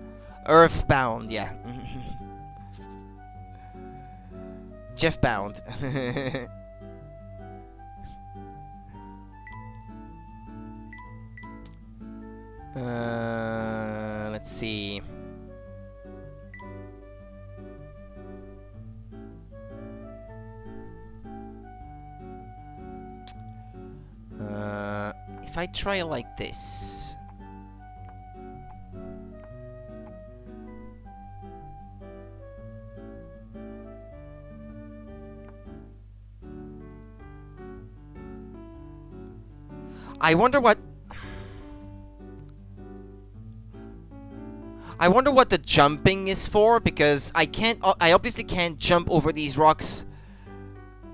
Earthbound, yeah. Jeffbound. Let's see. If I try like this. I wonder what the jumping is for, because I obviously can't jump over these rocks.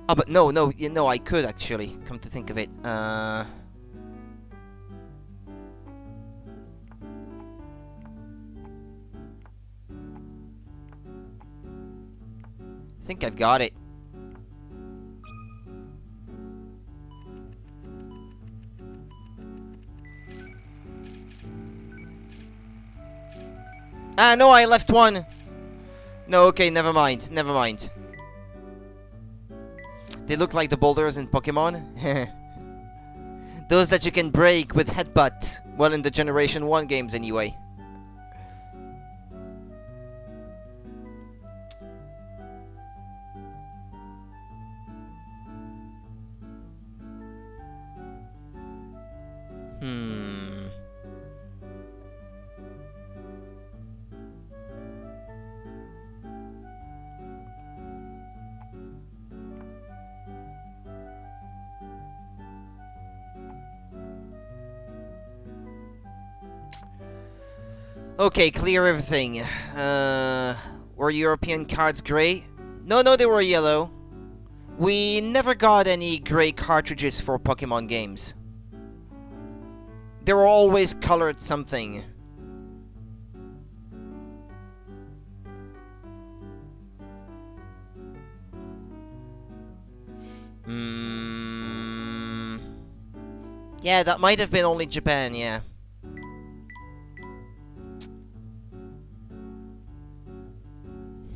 Oh, but no, I could actually, come to think of it. I think I've got it. Ah, no, I left one. No, okay, never mind. They look like the boulders in Pokemon. Those that you can break with headbutt. Well, in the Generation 1 games anyway. Okay, clear everything. Were European cards grey? No, they were yellow. We never got any grey cartridges for Pokemon games. They were always colored something. Yeah, that might have been only Japan, yeah.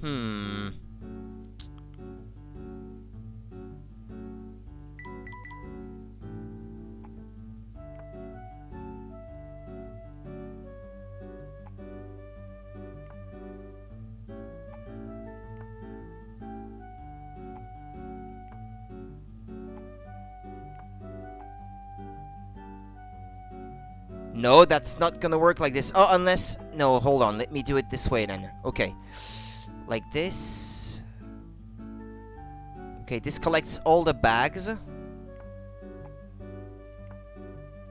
Hmm. No, that's not gonna work like this. Oh, unless... No, hold on. Let me do it this way then. Okay. Like this. Okay, this collects all the bags.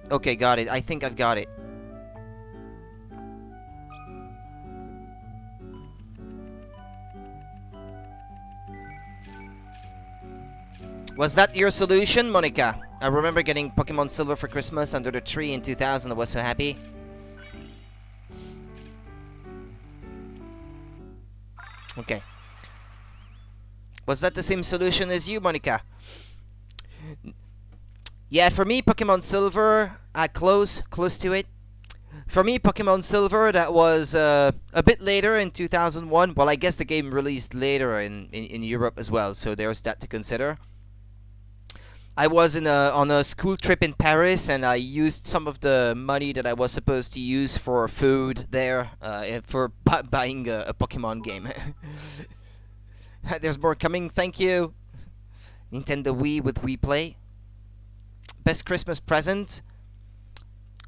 Okay, got it. I think I've got it. Was that your solution, Monica? I remember getting Pokemon Silver for Christmas under the tree in 2000. I was so happy. Okay. Was that the same solution as you, Monica? Yeah, for me, Pokemon Silver, close to it. For me, Pokemon Silver, that was a bit later in 2001. Well, I guess the game released later in Europe as well, so there's that to consider. I was on a school trip in Paris, and I used some of the money that I was supposed to use for food there for buying a Pokemon game. There's more coming, thank you. Nintendo Wii with Wii Play. Best Christmas present.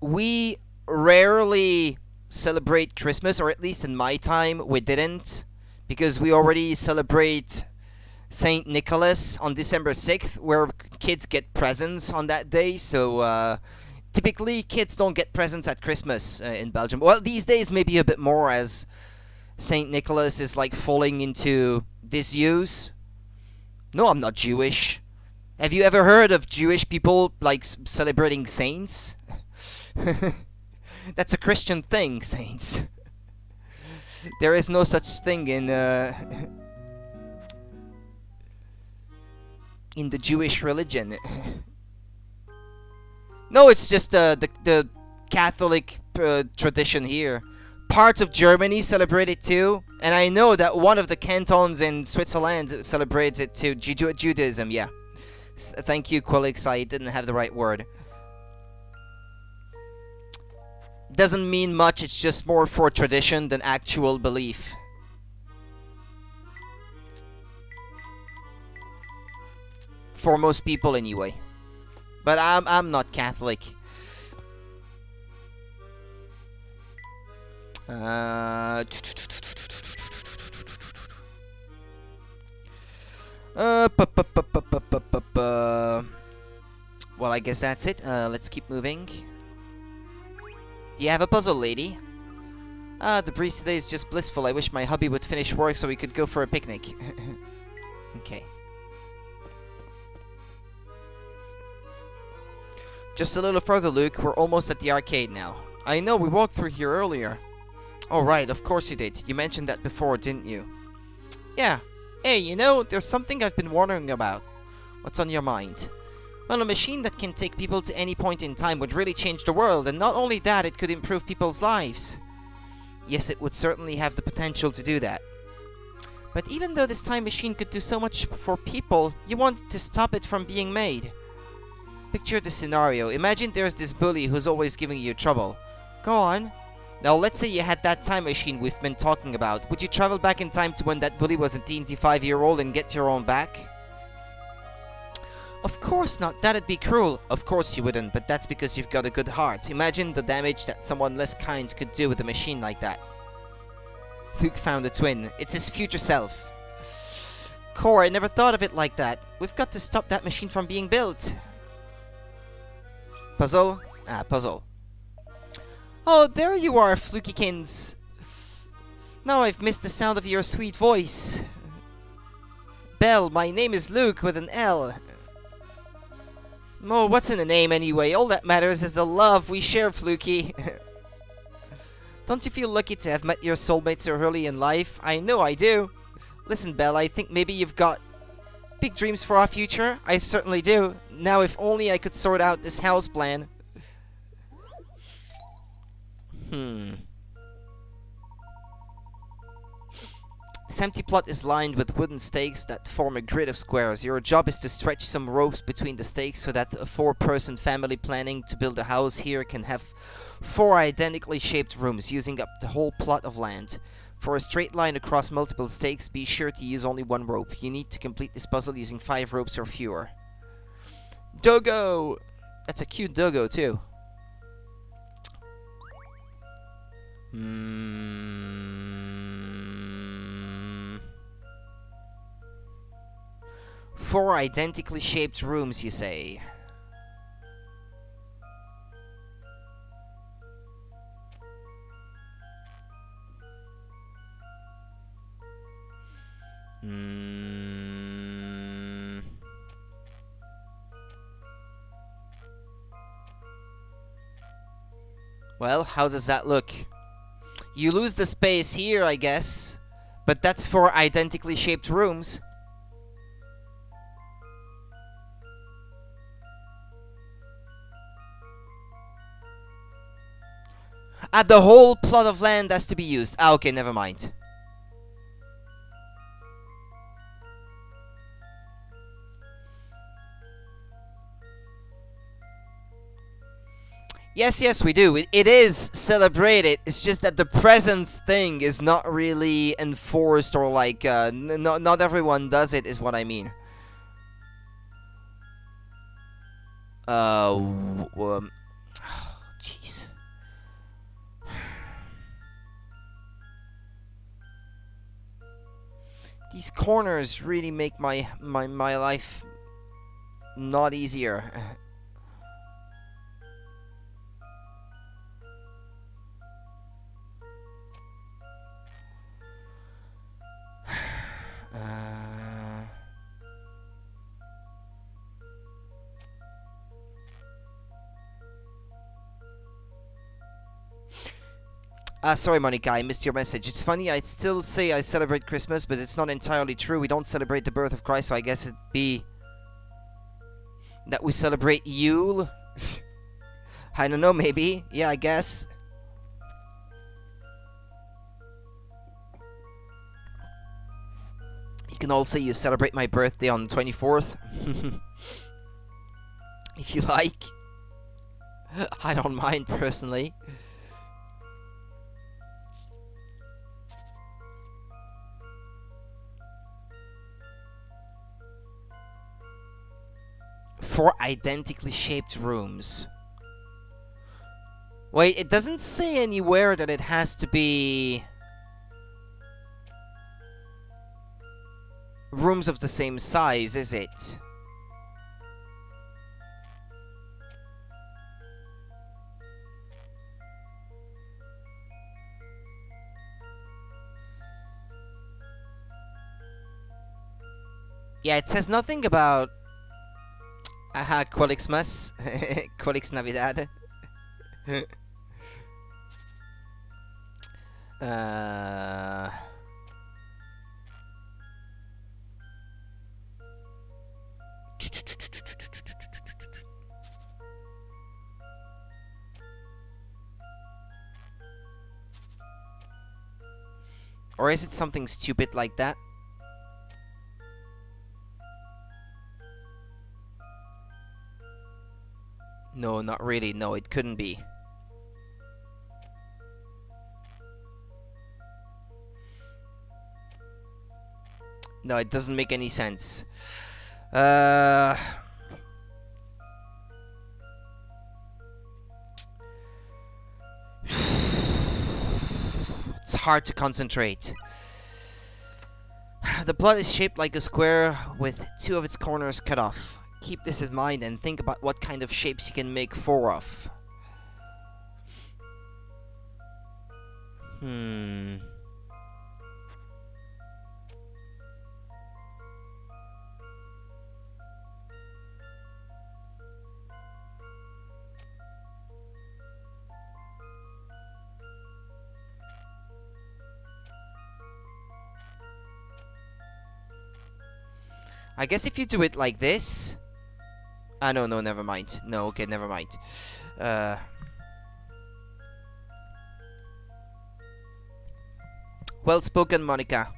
We rarely celebrate Christmas, or at least in my time, we didn't. Because we already celebrate Saint Nicholas on December 6th, where kids get presents on that day. So typically kids don't get presents at Christmas in Belgium. Well, these days maybe a bit more, as Saint Nicholas is like falling into disuse. No, I'm not Jewish. Have you ever heard of Jewish people like celebrating saints? That's a Christian thing, saints. There is no such thing in the Jewish religion. No, it's just the Catholic tradition here. Parts of Germany celebrate it too, and I know that one of the cantons in Switzerland celebrates it too. Judaism, yeah. Thank you, Quilix. I didn't have the right word. Doesn't mean much. It's just more for tradition than actual belief. For most people, anyway. But I'm not Catholic. Well, I guess that's it. Let's keep moving. Do you have a puzzle, lady? The breeze today is just blissful. I wish my hubby would finish work so we could go for a picnic. Okay. Just a little further, Luke. We're almost at the arcade now. I know, we walked through here earlier. Oh, right, of course you did. You mentioned that before, didn't you? Yeah. Hey, you know, there's something I've been wondering about. What's on your mind? Well, a machine that can take people to any point in time would really change the world, and not only that, it could improve people's lives. Yes, it would certainly have the potential to do that. But even though this time machine could do so much for people, you want to stop it from being made. Picture the scenario. Imagine there's this bully who's always giving you trouble. Go on. Now, let's say you had that time machine we've been talking about. Would you travel back in time to when that bully was a teensy 5-year-old and get your own back? Of course not. That'd be cruel. Of course you wouldn't, but that's because you've got a good heart. Imagine the damage that someone less kind could do with a machine like that. Luke found a twin. It's his future self. Core, I never thought of it like that. We've got to stop that machine from being built. Puzzle? Ah, puzzle. Oh, there you are, Flukykins. Now I've missed the sound of your sweet voice. Belle, my name is Luke with an L. Oh, what's in a name anyway? All that matters is the love we share, Fluky. Don't you feel lucky to have met your soulmate so early in life? I know I do. Listen, Belle, I think maybe you've got big dreams for our future. I certainly do. Now, if only I could sort out this house plan. This empty plot is lined with wooden stakes that form a grid of squares. Your job is to stretch some ropes between the stakes so that a 4-person family planning to build a house here can have 4 identically shaped rooms, using up the whole plot of land. For a straight line across multiple stakes, be sure to use only 1 rope. You need to complete this puzzle using 5 ropes or fewer. Doggo! That's a cute doggo, too. 4 identically shaped rooms, you say? Well, how does that look? You lose the space here, I guess. But that's 4 identically shaped rooms. The whole plot of land has to be used. Okay, never mind. Yes, we do. It is celebrated. It's just that the presence thing is not really enforced, or like, not everyone does it, is what I mean. Jeez. These corners really make my life not easier. Sorry, Monica, I missed your message. It's funny, I'd still say I celebrate Christmas, but it's not entirely true. We don't celebrate the birth of Christ, so I guess it'd be that we celebrate Yule. I don't know, maybe. Yeah, I guess. You can all say you celebrate my birthday on the 24th. If you like. I don't mind, personally. Four identically shaped rooms. Wait, it doesn't say anywhere that it has to be rooms of the same size, is it? Yeah, it says nothing about Qualixmas. Qualix Navidad. Or is it something stupid like that? No, not really. No, it couldn't be. No, it doesn't make any sense. It's hard to concentrate. The plot is shaped like a square with 2 of its corners cut off. Keep this in mind and think about what kind of shapes you can make 4 of. I guess if you do it like this... no, never mind. No, okay, never mind. Well spoken, Monica.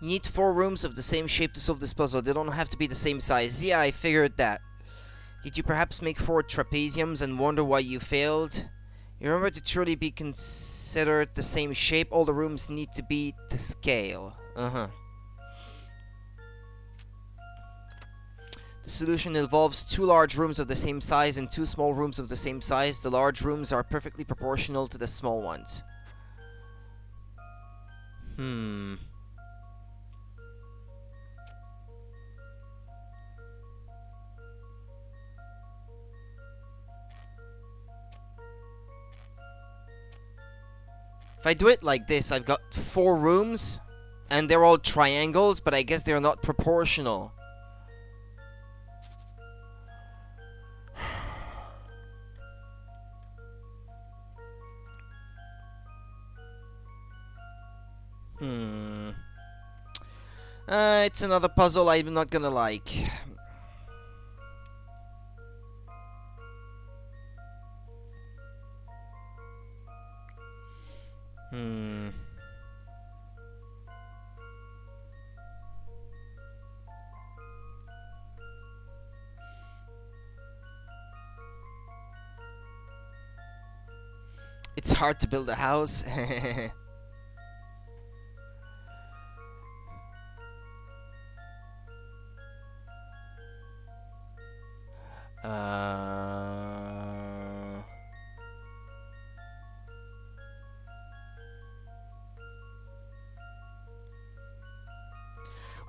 You need 4 rooms of the same shape to solve this puzzle. They don't have to be the same size. Yeah, I figured that. Did you perhaps make 4 trapeziums and wonder why you failed? You remember to truly be considered the same shape, all the rooms need to be to scale. The solution involves 2 large rooms of the same size and 2 small rooms of the same size. The large rooms are perfectly proportional to the small ones. If I do it like this, I've got 4 rooms, and they're all triangles, but I guess they're not proportional. It's another puzzle I'm not gonna like. It's hard to build a house.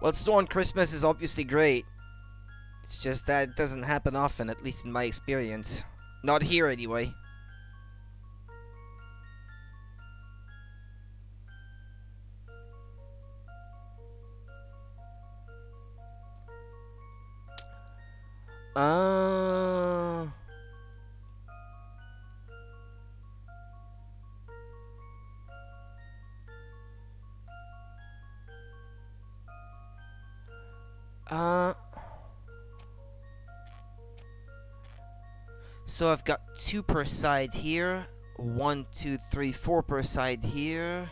Well, snow on Christmas is obviously great. It's just that it doesn't happen often, at least in my experience. Not here, anyway. So I've got 2 per side here. 1, 2, 3, 4 per side here.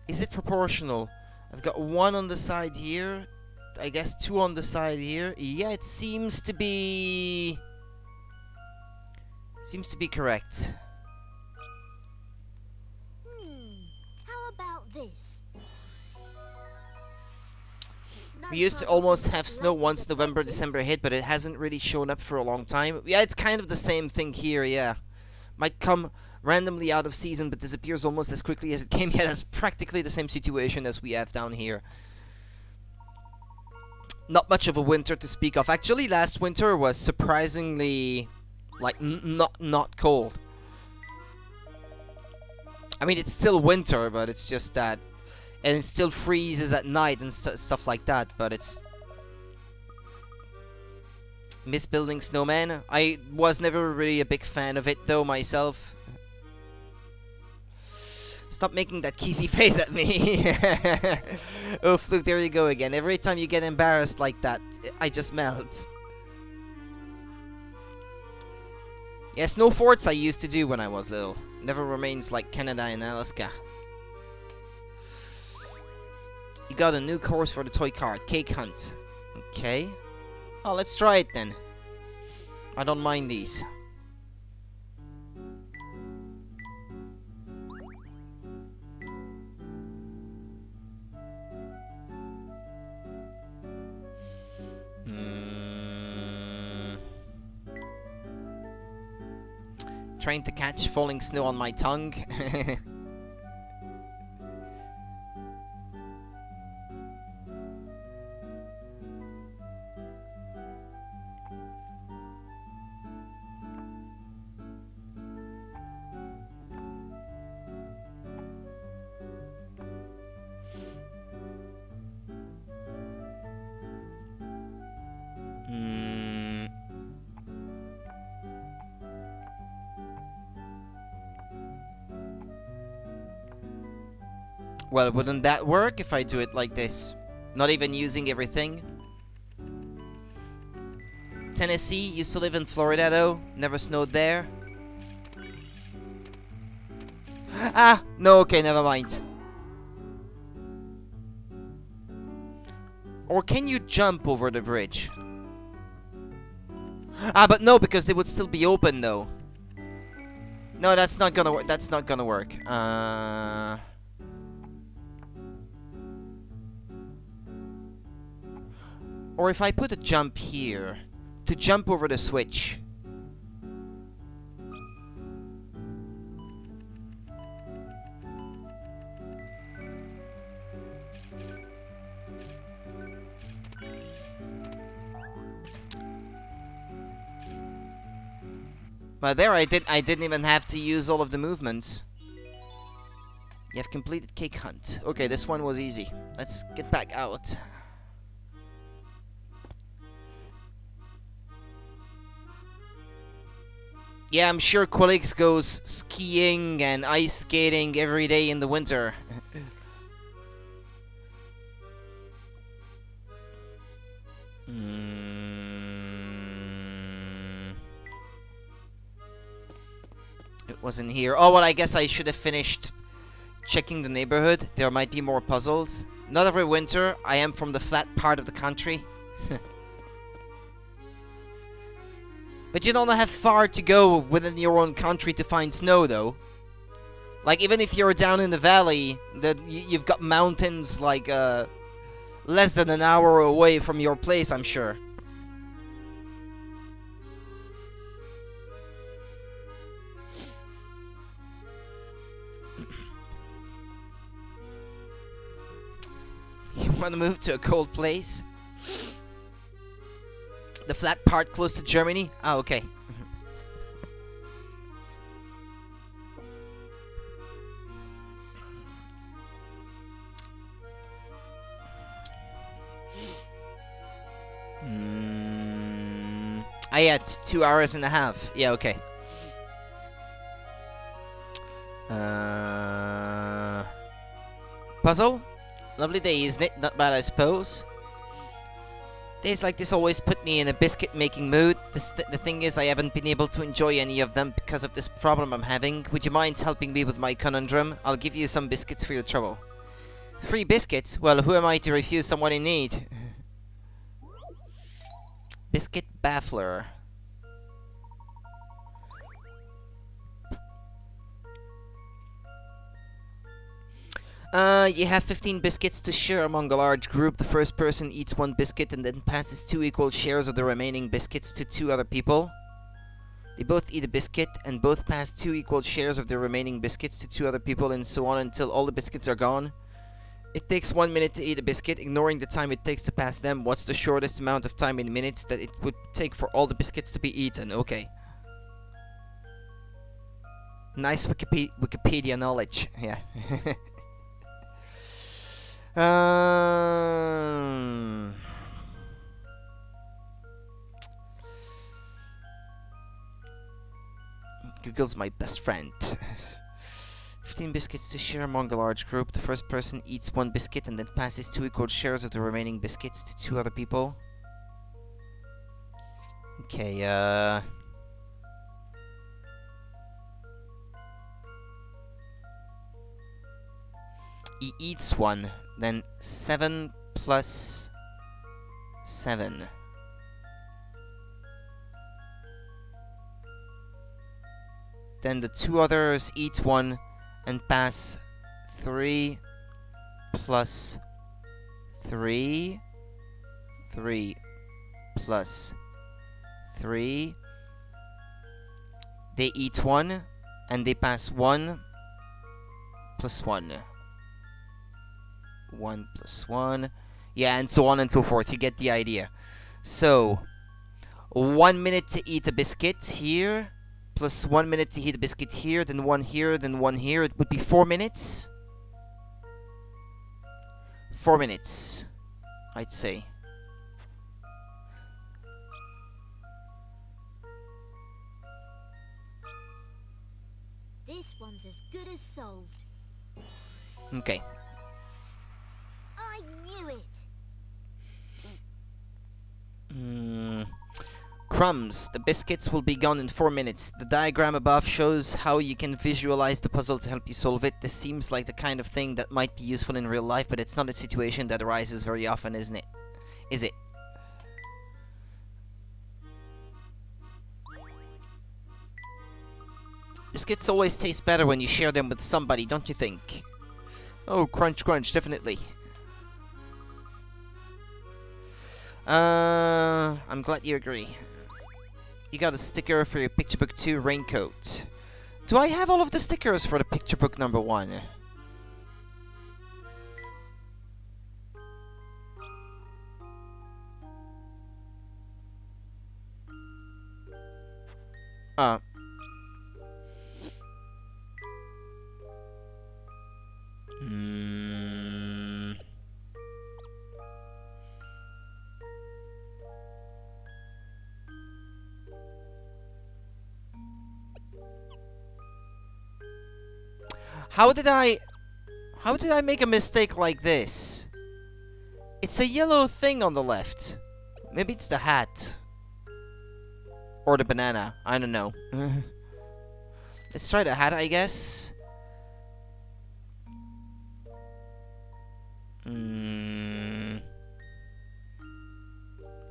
Is it proportional? I've got 1 on the side here. I guess 2 on the side here. Yeah, it seems to be... Seems to be correct. How about this? We used to almost have snow once November, December hit, but it hasn't really shown up for a long time. Yeah, it's kind of the same thing here, yeah. Might come randomly out of season, but disappears almost as quickly as it came. Yeah, that's practically the same situation as we have down here. Not much of a winter to speak of. Actually, last winter was surprisingly, like, not cold. I mean, it's still winter, but it's just that... And it still freezes at night and stuff like that, but it's... Miss building snowmen. I was never really a big fan of it, though, myself. Stop making that kissy face at me. Oof, look, there you go again. Every time you get embarrassed like that, I just melt. Yeah, snow forts I used to do when I was little. Never remains like Canada and Alaska. You got a new course for the toy car, Cake Hunt. Okay. Oh, let's try it then. I don't mind these. Trying to catch falling snow on my tongue. Well, wouldn't that work if I do it like this? Not even using everything? Tennessee, used to live in Florida though. Never snowed there. Ah! No, okay, never mind. Or can you jump over the bridge? Ah, but no, because they would still be open though. No, that's not gonna work. That's not gonna work. Or if I put a jump here, to jump over the switch. But there, I didn't even have to use all of the movements. You have completed cake hunt. Okay, this one was easy. Let's get back out. Yeah, I'm sure Quillix goes skiing and ice skating every day in the winter. It wasn't here. Oh, well, I guess I should have finished checking the neighborhood. There might be more puzzles. Not every winter. I am from the flat part of the country. But you don't have far to go within your own country to find snow, though. Like, even if you're down in the valley, you've got mountains, like, less than an hour away from your place, I'm sure. You want to move to a cold place? The flat part close to Germany? Ah, okay. I had 2 hours and a half. Yeah, okay. Puzzle? Lovely day, isn't it? Not bad, I suppose. Days like this always put me in a biscuit-making mood. The thing is, I haven't been able to enjoy any of them because of this problem I'm having. Would you mind helping me with my conundrum? I'll give you some biscuits for your trouble. Free biscuits? Well, who am I to refuse someone in need? Biscuit Baffler. You have 15 biscuits to share among a large group. The first person eats 1 biscuit and then passes 2 equal shares of the remaining biscuits to 2 other people. They both eat a biscuit and both pass 2 equal shares of the remaining biscuits to 2 other people, and so on until all the biscuits are gone. It takes 1 minute to eat a biscuit, ignoring the time it takes to pass them. What's the shortest amount of time in minutes that it would take for all the biscuits to be eaten? Okay. Nice Wikipedia knowledge. Yeah. Google's my best friend. 15 biscuits to share among a large group. The first person eats 1 biscuit and then passes 2 equal shares of the remaining biscuits to 2 other people. Okay, he eats 1, then 7 plus 7. Then the 2 others eat 1 and pass 3 plus 3. 3 plus 3. They eat 1 and they pass 1 plus 1. 1 plus 1. Yeah, and so on and so forth. You get the idea. So, 1 minute to eat a biscuit here, plus 1 minute to eat a biscuit here, then 1 here, then 1 here. It would be 4 minutes. 4 minutes, I'd say. This one's as good as solved. Okay. I knew it. Crumbs. The biscuits will be gone in 4 minutes. The diagram above shows how you can visualize the puzzle to help you solve it. This seems like the kind of thing that might be useful in real life, but it's not a situation that arises very often, isn't it? Is it? Biscuits always taste better when you share them with somebody, don't you think? Oh, crunch, crunch, definitely. I'm glad you agree. You got a sticker for your picture book 2 raincoat. Do I have all of the stickers for the picture book number 1? How did I make a mistake like this? It's a yellow thing on the left. Maybe it's the hat. Or the banana. I don't know. Let's try the hat, I guess.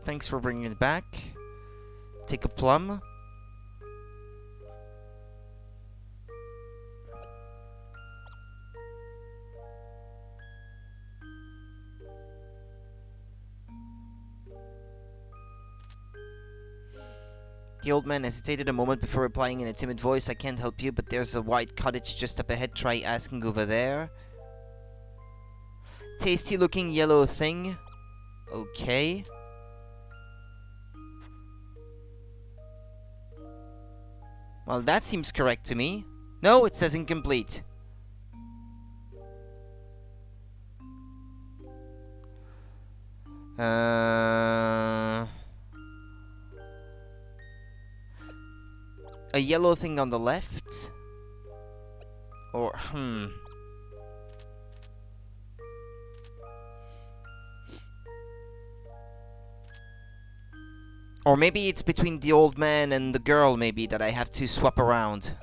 Thanks for bringing it back. Take a plum. The old man hesitated a moment before replying in a timid voice, I can't help you, but there's a white cottage just up ahead. Try asking over there. Tasty looking yellow thing. Okay. Well, that seems correct to me. No, it says incomplete. A yellow thing on the left? Or, Or maybe it's between the old man and the girl, maybe, that I have to swap around.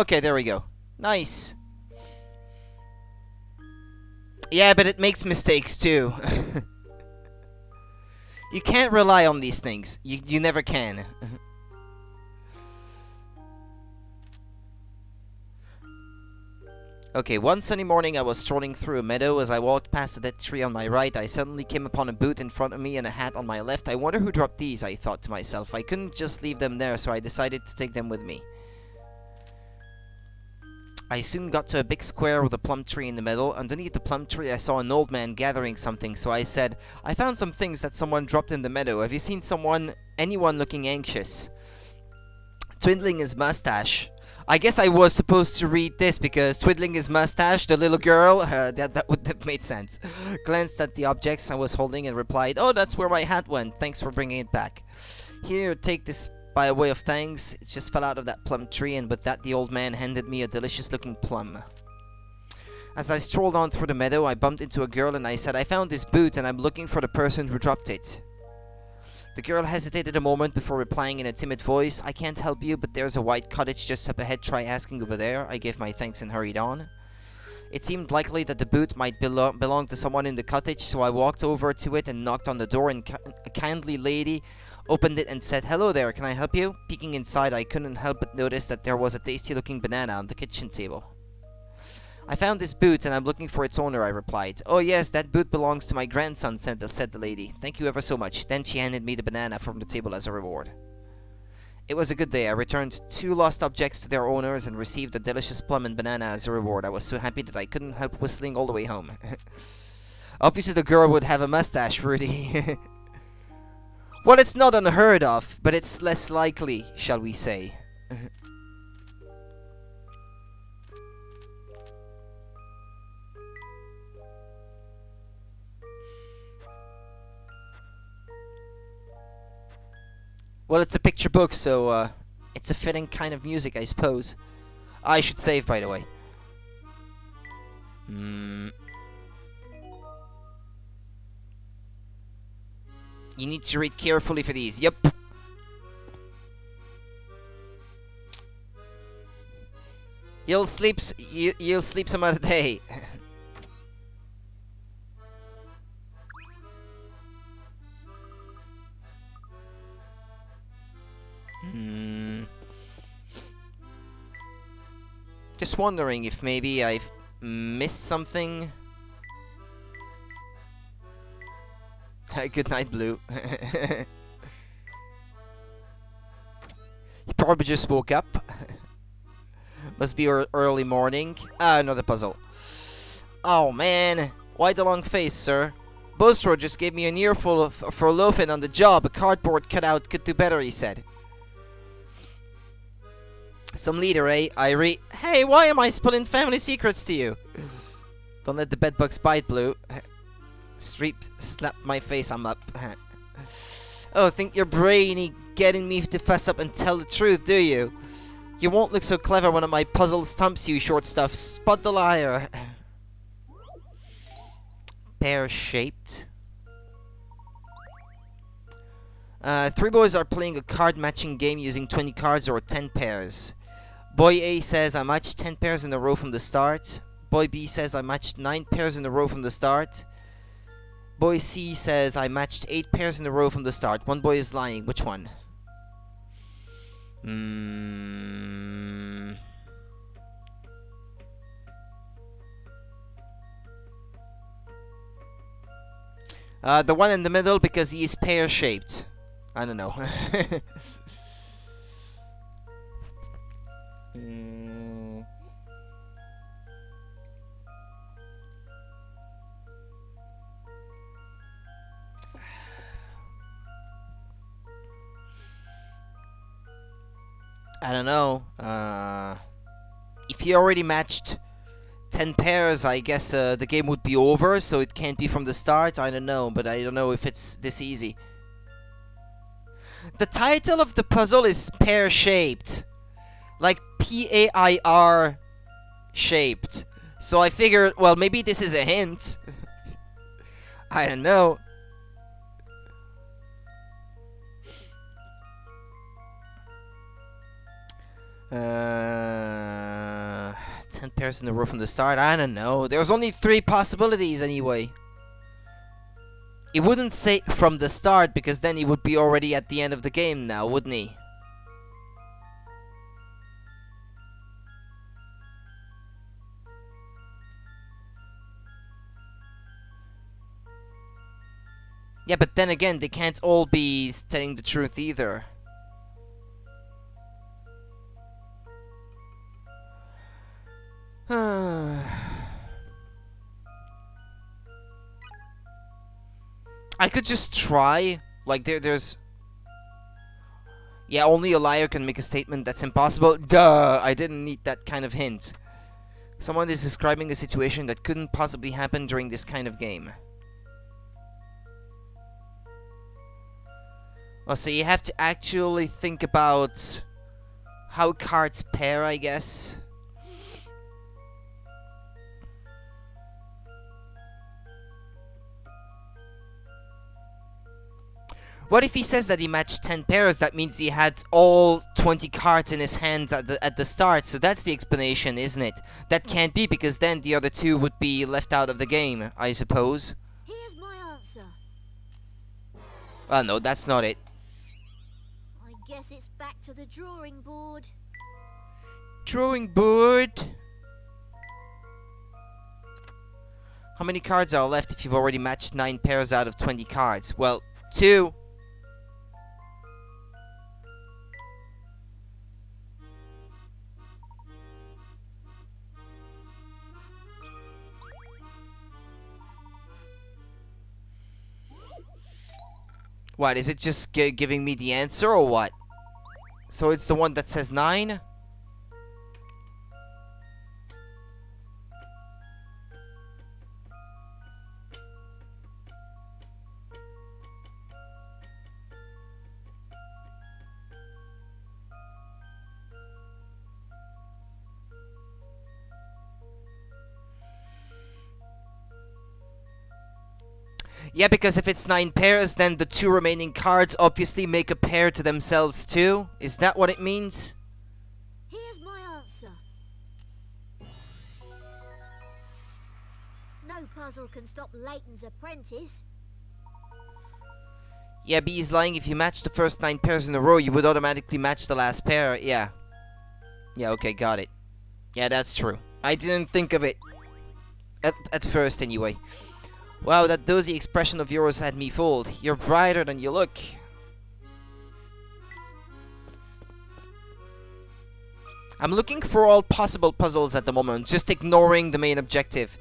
Okay, there we go. Nice. Yeah, but it makes mistakes too. You can't rely on these things. You never can. Okay, one sunny morning I was strolling through a meadow. As I walked past a dead tree on my right, I suddenly came upon a boot in front of me and a hat on my left. I wonder who dropped these, I thought to myself. I couldn't just leave them there, so I decided to take them with me. I soon got to a big square with a plum tree in the middle. Underneath the plum tree I saw an old man gathering something, so I said, I found some things that someone dropped in the meadow. Have you seen anyone looking anxious? Twiddling his mustache. I guess I was supposed to read this because twiddling his mustache, the little girl, that would have made sense. Glanced at the objects I was holding and replied, oh, that's where my hat went. Thanks for bringing it back. Here, take this by way of thanks. It just fell out of that plum tree, and with that the old man handed me a delicious-looking plum. As I strolled on through the meadow, I bumped into a girl and I said, I found this boot and I'm looking for the person who dropped it. The girl hesitated a moment before replying in a timid voice, I can't help you, but there's a white cottage just up ahead. Try asking over there. I gave my thanks and hurried on. It seemed likely that the boot might belong to someone in the cottage, so I walked over to it and knocked on the door, and a kindly lady opened it and said, hello there, can I help you? Peeking inside, I couldn't help but notice that there was a tasty-looking banana on the kitchen table. I found this boot and I'm looking for its owner, I replied. Oh yes, that boot belongs to my grandson, said the lady. Thank you ever so much. Then she handed me the banana from the table as a reward. It was a good day. I returned 2 lost objects to their owners and received a delicious plum and banana as a reward. I was so happy that I couldn't help whistling all the way home. Obviously the girl would have a mustache, Rudy. Well, it's not unheard of, but it's less likely, shall we say. Well, it's a picture book, so it's a fitting kind of music, I suppose. I should save, by the way. You need to read carefully for these. Yep. You'll sleep some other day. Just wondering if maybe I've missed something. Good night, Blue. You probably just woke up. Must be early morning. Another puzzle. Oh man, why the long face, sir? Bustro just gave me an earful for loafing on the job. A cardboard cutout could do better, he said. Some leader, eh? Hey, why am I spilling family secrets to you? Don't let the bedbugs bite, Blue. Slapped my face, I'm up. Oh, think you're brainy getting me to fess up and tell the truth, do you? You won't look so clever when my puzzle stumps you, short stuff. Spot the liar. Pear-shaped. 3 boys are playing a card matching game using 20 cards or 10 pairs. Boy A says I matched 10 pairs in a row from the start. Boy B says I matched 9 pairs in a row from the start. Boy C says I matched 8 pairs in a row from the start. One boy is lying. Which one? The one in the middle, because he is pear-shaped. I don't know. I don't know. If he already matched 10 pairs, I guess the game would be over, so it can't be from the start. I don't know, but I don't know if it's this easy. The title of the puzzle is pear-shaped. Like P-A-I-R shaped. So I figured, well, maybe this is a hint. I don't know. Uh, 10 pairs in a row from the start. I don't know. There's only 3 possibilities anyway. It wouldn't say from the start, because then he would be already at the end of the game now, wouldn't he? Yeah, but then again, they can't all be telling the truth either. I could just try. Like, there's... Yeah, only a liar can make a statement that's impossible. Duh! I didn't need that kind of hint. Someone is describing a situation that couldn't possibly happen during this kind of game. Well, so you have to actually think about how cards pair, I guess. What if he says that he matched 10 pairs? That means he had all 20 cards in his hands at the start. So that's the explanation, isn't it? That can't be, because then the other 2 would be left out of the game, I suppose. Here's my answer. Oh, no, that's not it. I guess it's back to the drawing board. Drawing board? How many cards are left if you've already matched 9 pairs out of 20 cards? Well, 2. What, is it just giving me the answer or what? So it's the one that says 9? Yeah, because if it's 9 pairs, then the 2 remaining cards obviously make a pair to themselves too. Is that what it means? Here's my answer. No puzzle can stop Layton's apprentice. Yeah, B is lying. If you match the first 9 pairs in a row, you would automatically match the last pair. Yeah. Yeah, okay, got it. Yeah, that's true. I didn't think of it. At first, anyway. Wow, that dozy expression of yours had me fooled. You're brighter than you look. I'm looking for all possible puzzles at the moment, just ignoring the main objective.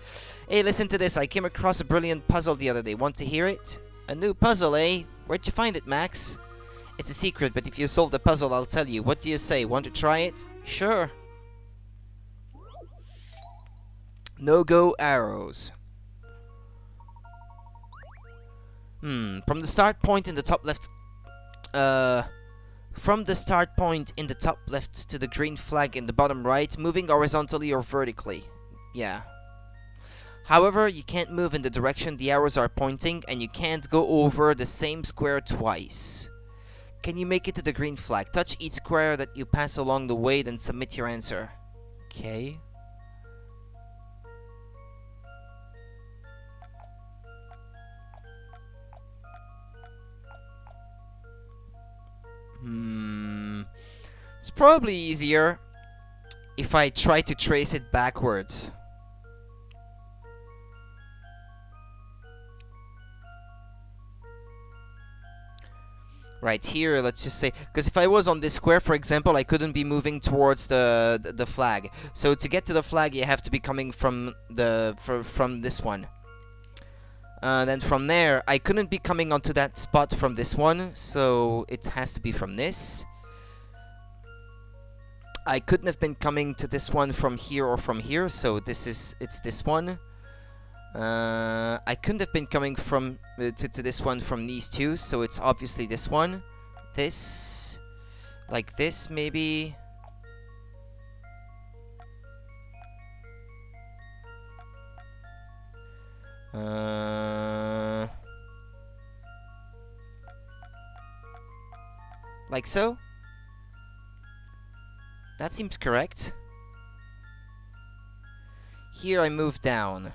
Hey, listen to this. I came across a brilliant puzzle the other day. Want to hear it? A new puzzle, eh? Where'd you find it, Max? It's a secret, but if you solve the puzzle, I'll tell you. What do you say? Want to try it? Sure. No-go arrows. From the start point in the top left... From the start point in the top left to the green flag in the bottom right, moving horizontally or vertically. Yeah. However, you can't move in the direction the arrows are pointing, and you can't go over the same square twice. Can you make it to the green flag? Touch each square that you pass along the way, then submit your answer. Okay. It's probably easier if I try to trace it backwards. Right here, let's just say, because if I was on this square, for example, I couldn't be moving towards the flag. So to get to the flag, you have to be coming from from this one. Then from there, I couldn't be coming onto that spot from this one, so it has to be from this. I couldn't have been coming to this one from here or from here, so it's this one. I couldn't have been coming from to this one from these two, so it's obviously this one. This, like this, maybe. Like so. That seems correct. Here I move down.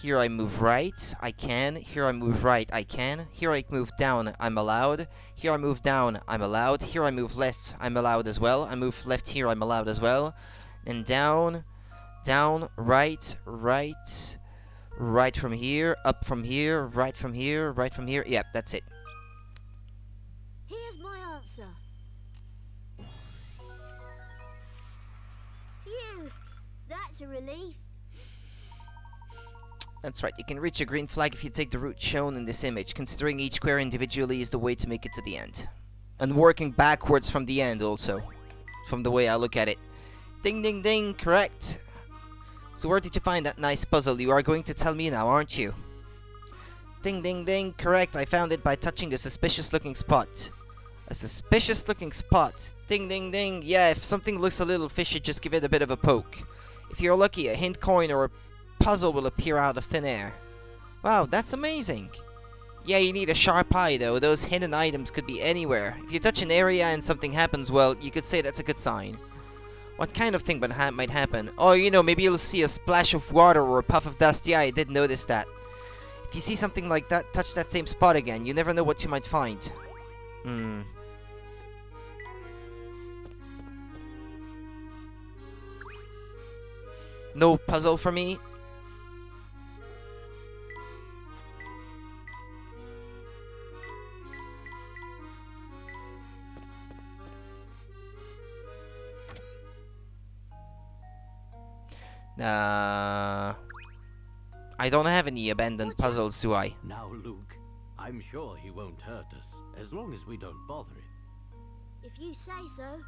Here I move right, I can. Here I move right, I can. Here I move down, I'm allowed. Here I move down, I'm allowed. Here I move left, I'm allowed as well. I move left here, I'm allowed as well. And down, down, right, right, right from here, up from here, right from here, right from here. Yep, that's it. Here's my answer. Phew, that's a relief. That's right, you can reach a green flag if you take the route shown in this image. Considering each square individually is the way to make it to the end. And working backwards from the end also. From the way I look at it. Ding ding ding, correct. So where did you find that nice puzzle? You are going to tell me now, aren't you? Ding ding ding, correct. I found it by touching a suspicious looking spot. A suspicious looking spot. Ding ding ding. Yeah, if something looks a little fishy, just give it a bit of a poke. If you're lucky, a hint coin or a puzzle will appear out of thin air. Wow, that's amazing. Yeah, you need a sharp eye though. Those hidden items could be anywhere. If you touch an area and something happens, well, you could say that's a good sign. What kind of thing might happen? Oh, you know, maybe you'll see a splash of water or a puff of dust. Yeah, I did notice that. If you see something like that, touch that same spot again. You never know what you might find. No puzzle for me? I don't have any abandoned puzzles, do I? Now, Luke, I'm sure he won't hurt us, as long as we don't bother him. If you say so.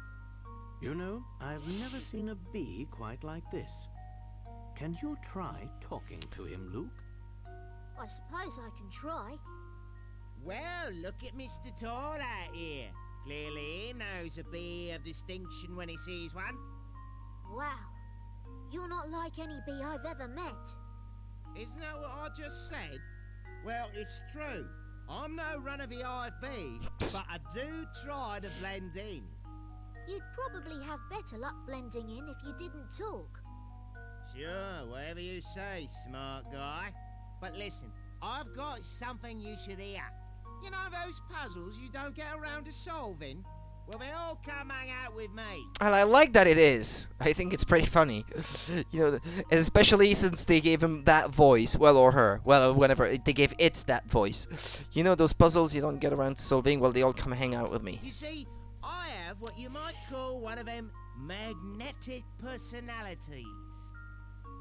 You know, I've never seen a bee quite like this. Can you try talking to him, Luke? I suppose I can try. Well, look at Mr. Tall out here. Clearly he knows a bee of distinction when he sees one. Wow. You're not like any bee I've ever met. Isn't that what I just said? Well, it's true. I'm no run of the IFB, but I do try to blend in. You'd probably have better luck blending in if you didn't talk. Sure, whatever you say, smart guy. But listen, I've got something you should hear. You know those puzzles you don't get around to solving? Well, they all come hang out with me. And I like that it is. I think it's pretty funny. You know, especially since they gave him that voice. Well, or her. Well, whenever they gave it that voice. You know, those puzzles you don't get around to solving? Well, they all come hang out with me. You see, I have what you might call one of them magnetic personalities.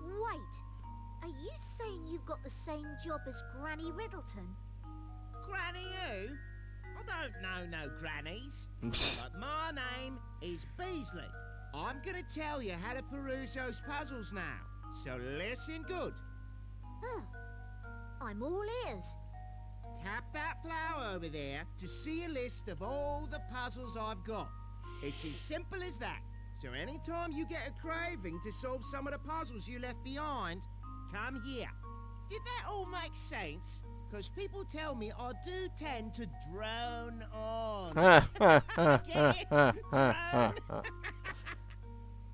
Wait, are you saying you've got the same job as Granny Riddleton? Granny who? I don't know no grannies. But my name is Beasley. I'm gonna tell you how to peruse those puzzles now. So listen good. Huh. I'm all ears. Tap that flower over there to see a list of all the puzzles I've got. It's as simple as that. So anytime you get a craving to solve some of the puzzles you left behind, come here. Did that all make sense? Because people tell me I do tend to drone on. Get it? Drone.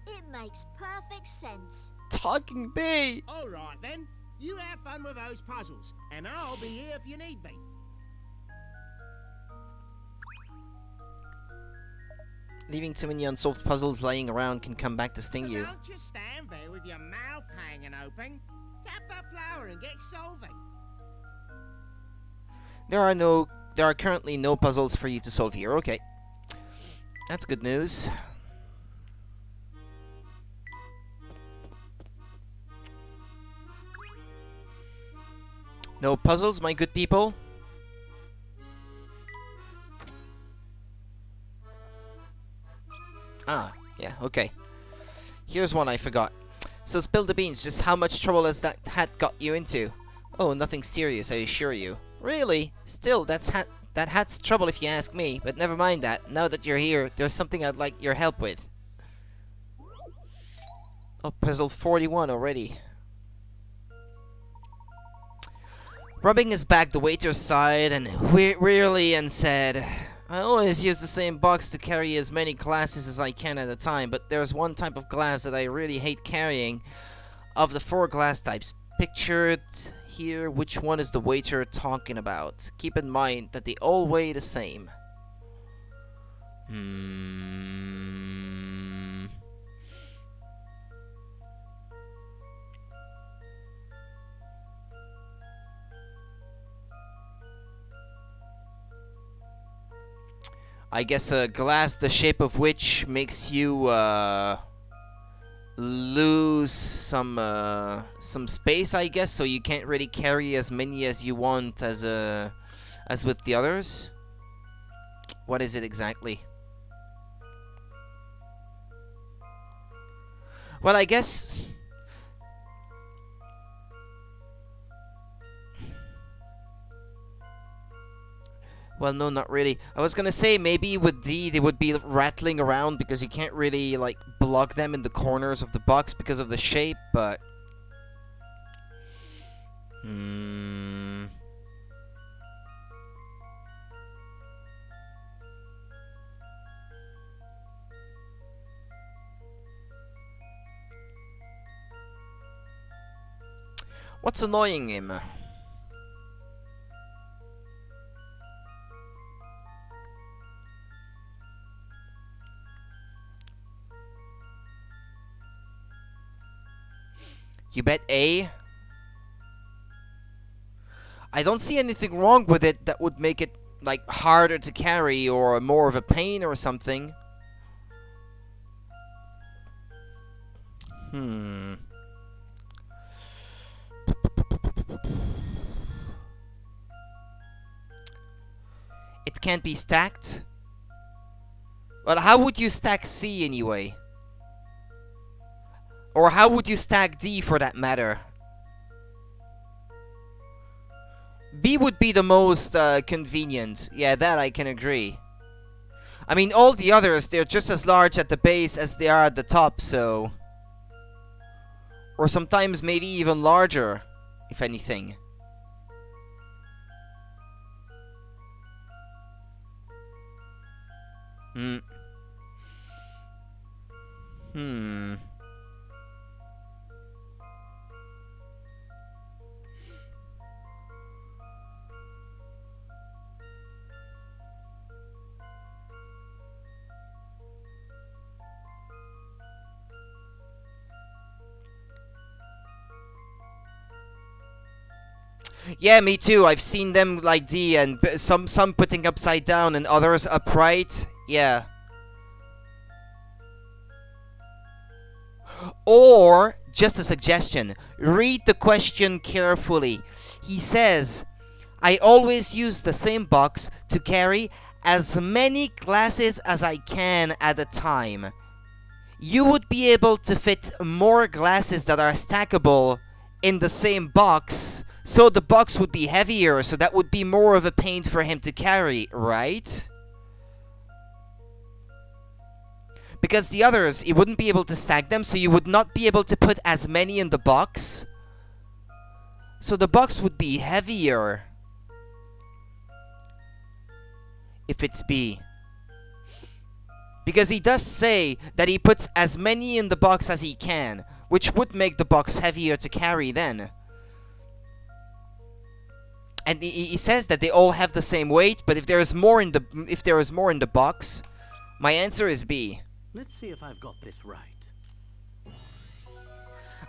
It makes perfect sense. Talking bee! All right then. You have fun with those puzzles, and I'll be here if you need me. Leaving too many unsolved puzzles lying around can come back to sting So you. don't just stand there with your mouth hanging open. Tap that flower and get solving. There are currently no puzzles for you to solve here. Okay. That's good news. No puzzles, my good people? Ah, yeah, okay. Here's one I forgot. So spill the beans, just how much trouble has that hat got you into? Oh, nothing serious, I assure you. Really? Still, that hat's trouble if you ask me, but never mind that. Now that you're here, there's something I'd like your help with. Oh, puzzle 41 already. Rubbing his back, the waiter sighed and wearily and said, I always use the same box to carry as many glasses as I can at a time, but there's one type of glass that I really hate carrying. Of the 4 glass types pictured here, which one is the waiter talking about? Keep in mind that they all weigh the same. I guess a glass the shape of which makes you lose some space, I guess, so you can't really carry as many as you want as with the others. What is it exactly? Well, I guess well, no, not really. I was gonna say maybe with D they would be rattling around because you can't really like block them in the corners of the box because of the shape, but what's annoying him? You bet A? I don't see anything wrong with it that would make it, like, harder to carry or more of a pain or something. It can't be stacked? Well, how would you stack C anyway? Or how would you stack D for that matter? B would be the most convenient. Yeah, that I can agree. I mean, all the others, they're just as large at the base as they are at the top, so... Or sometimes maybe even larger, if anything. Hmm. Hmm. Yeah, me too. I've seen them like D and some putting upside down and others upright. Yeah. Or, just a suggestion, read the question carefully. He says, I always use the same box to carry as many glasses as I can at a time. You would be able to fit more glasses that are stackable in the same box, so the box would be heavier, so that would be more of a pain for him to carry, right? Because the others, he wouldn't be able to stack them, so you would not be able to put as many in the box. So the box would be heavier if it's B. Because he does say that he puts as many in the box as he can, which would make the box heavier to carry then. And he says that they all have the same weight, but if there is more in the box, my answer is B. Let's see if I've got this right.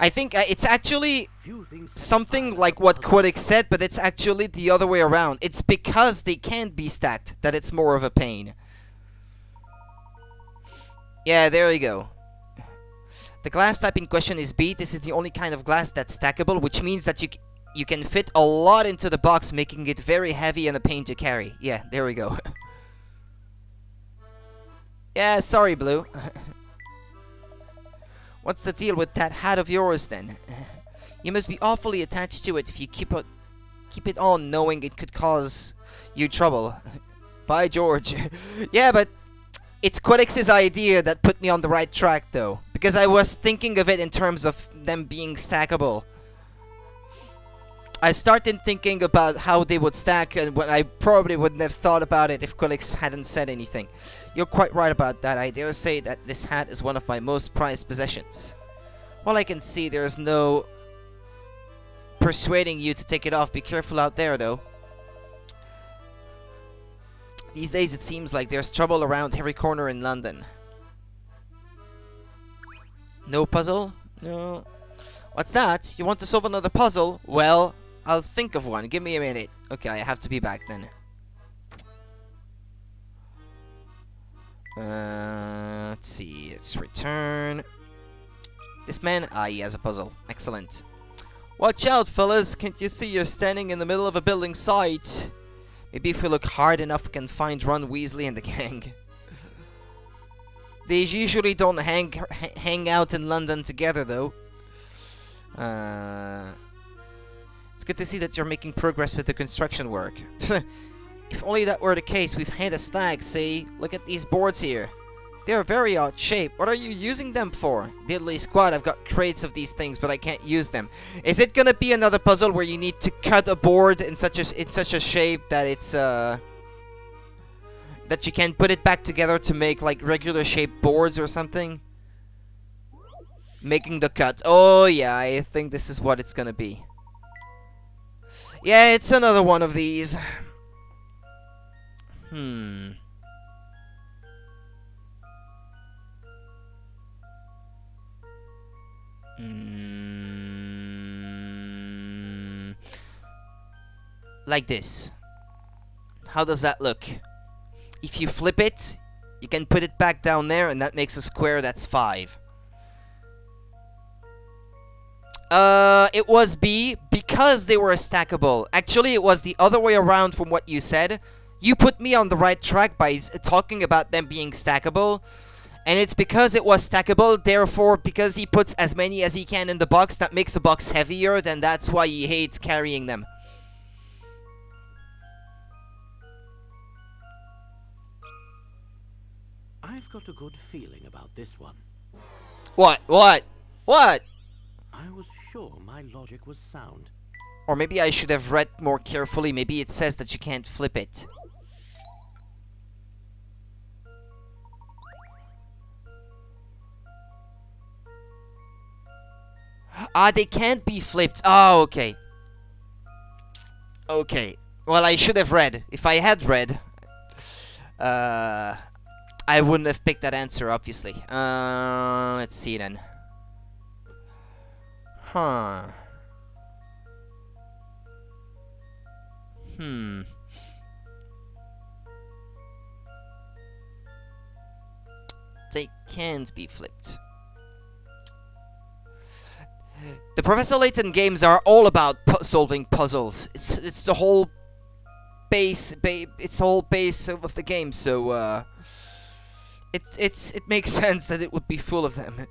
I think it's actually Few things something satisfy like the what puzzle. Quotic said, but it's actually the other way around. It's because they can't be stacked that it's more of a pain. Yeah, there you go. The glass type in question is B. This is the only kind of glass that's stackable, which means that you can fit a lot into the box, making it very heavy and a pain to carry. Yeah, there we go. Yeah, sorry, Blue. What's the deal with that hat of yours, then? You must be awfully attached to it if you keep it on knowing it could cause you trouble. By George. Yeah, but it's Quedix's idea that put me on the right track, though. Because I was thinking of it in terms of them being stackable. I started thinking about how they would stack, and I probably wouldn't have thought about it if Quillix hadn't said anything. You're quite right about that. I dare say that this hat is one of my most prized possessions. Well, I can see there's no persuading you to take it off. Be careful out there, though. These days it seems like there's trouble around every corner in London. No puzzle? No. What's that? You want to solve another puzzle? Well, I'll think of one. Give me a minute. Okay, I have to be back then. Let's see. Let's return. This man? Ah, he has a puzzle. Excellent. Watch out, fellas. Can't you see you're standing in the middle of a building site? Maybe if we look hard enough, we can find Ron Weasley and the gang. They usually don't hang out in London together, though. It's good to see that you're making progress with the construction work. If only that were the case, we've had a snag, see? Look at these boards here. They're very odd shape. What are you using them for? Diddly squad, I've got crates of these things, but I can't use them. Is it gonna be another puzzle where you need to cut a board in such a shape that it's that you can put it back together to make like regular shaped boards or something? Making the cut. Oh yeah, I think this is what it's gonna be. Yeah, it's another one of these. Like this. How does that look? If you flip it, you can put it back down there, and that makes a square that's 5. It was B because they were stackable. Actually, it was the other way around from what you said. You put me on the right track by talking about them being stackable. And it's because it was stackable, therefore, because he puts as many as he can in the box, that makes the box heavier, then that's why he hates carrying them. I've got a good feeling about this one. What? What? What? I was sure my logic was sound. Or maybe I should have read more carefully. Maybe it says that you can't flip it. Ah, they can't be flipped. Oh, okay. Okay. Well, I should have read. If I had read, I wouldn't have picked that answer, obviously. Let's see then. Huh. They can't be flipped. The Professor Layton games are all about solving puzzles. It's the whole base of the game. So it makes sense that it would be full of them.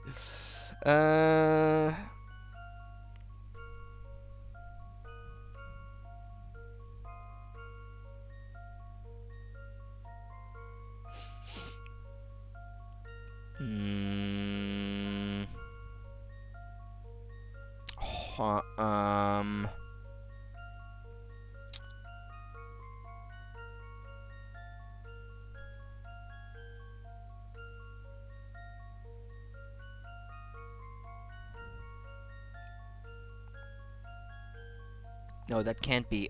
No, that can't be.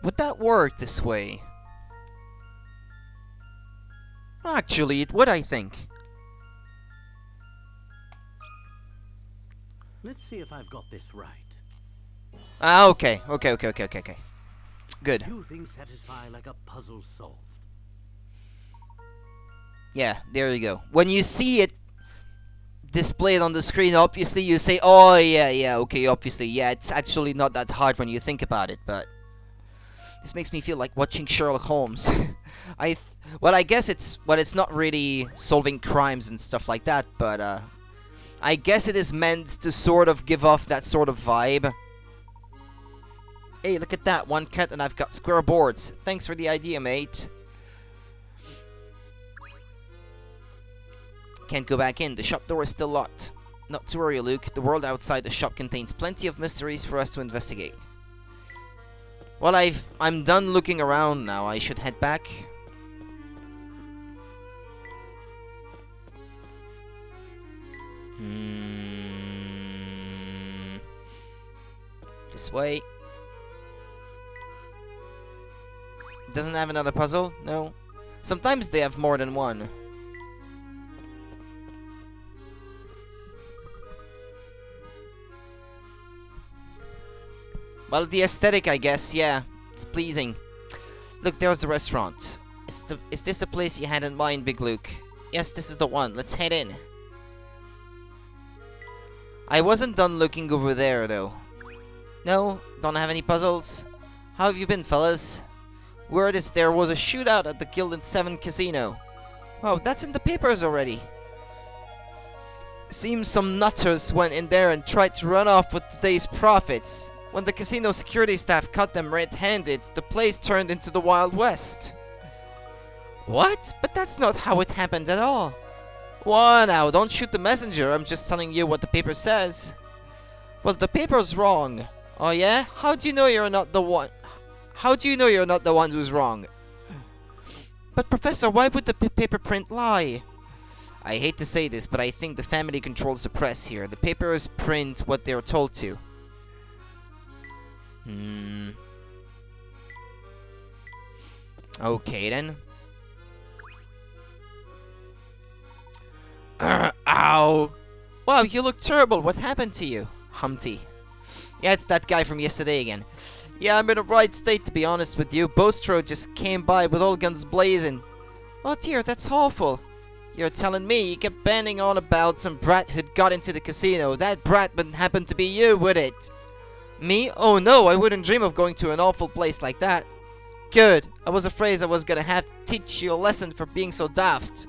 Would that work this way? Actually, it would, I think. Let's see if I've got this right. Ah, okay. Good. Few things satisfy like a puzzle solved. Yeah, there you go. When you see it displayed on the screen, obviously you say, oh, yeah, okay, obviously, yeah, it's actually not that hard when you think about it, but this makes me feel like watching Sherlock Holmes. I guess it's not really solving crimes and stuff like that, but I guess it is meant to sort of give off that sort of vibe. Hey, look at that, one cut and I've got square boards. Thanks for the idea, mate. Can't go back in. The shop door is still locked. Not to worry, Luke. The world outside the shop contains plenty of mysteries for us to investigate. Well, I'm done looking around now. I should head back. This way. Doesn't have another puzzle? No. Sometimes they have more than one. Well, the aesthetic, I guess, yeah. It's pleasing. Look, there's the restaurant. Is this the place you had in mind, Big Luke? Yes, this is the one. Let's head in. I wasn't done looking over there, though. No? Don't have any puzzles? How have you been, fellas? Word is there was a shootout at the Gilded 7 casino. Wow, that's in the papers already. Seems some nutters went in there and tried to run off with the day's profits. When the casino security staff caught them red-handed, the place turned into the Wild West. What? But that's not how it happened at all. Whoa, now, don't shoot the messenger. I'm just telling you what the paper says. Well, the paper's wrong. Oh yeah? How do you know you're not the one? How do you know you're not the one who's wrong? But Professor, why would the paper print lie? I hate to say this, but I think the family controls the press here. The papers print what they're told to. Okay then. Ow! Wow, you look terrible. What happened to you? Humpty. Yeah, it's that guy from yesterday again. Yeah, I'm in a right state, to be honest with you. Bostro just came by with all guns blazing. Oh dear, that's awful. You're telling me you kept banging on about some brat who'd got into the casino. That brat wouldn't happen to be you, would it? Me? Oh no, I wouldn't dream of going to an awful place like that. Good. I was afraid I was gonna have to teach you a lesson for being so daft.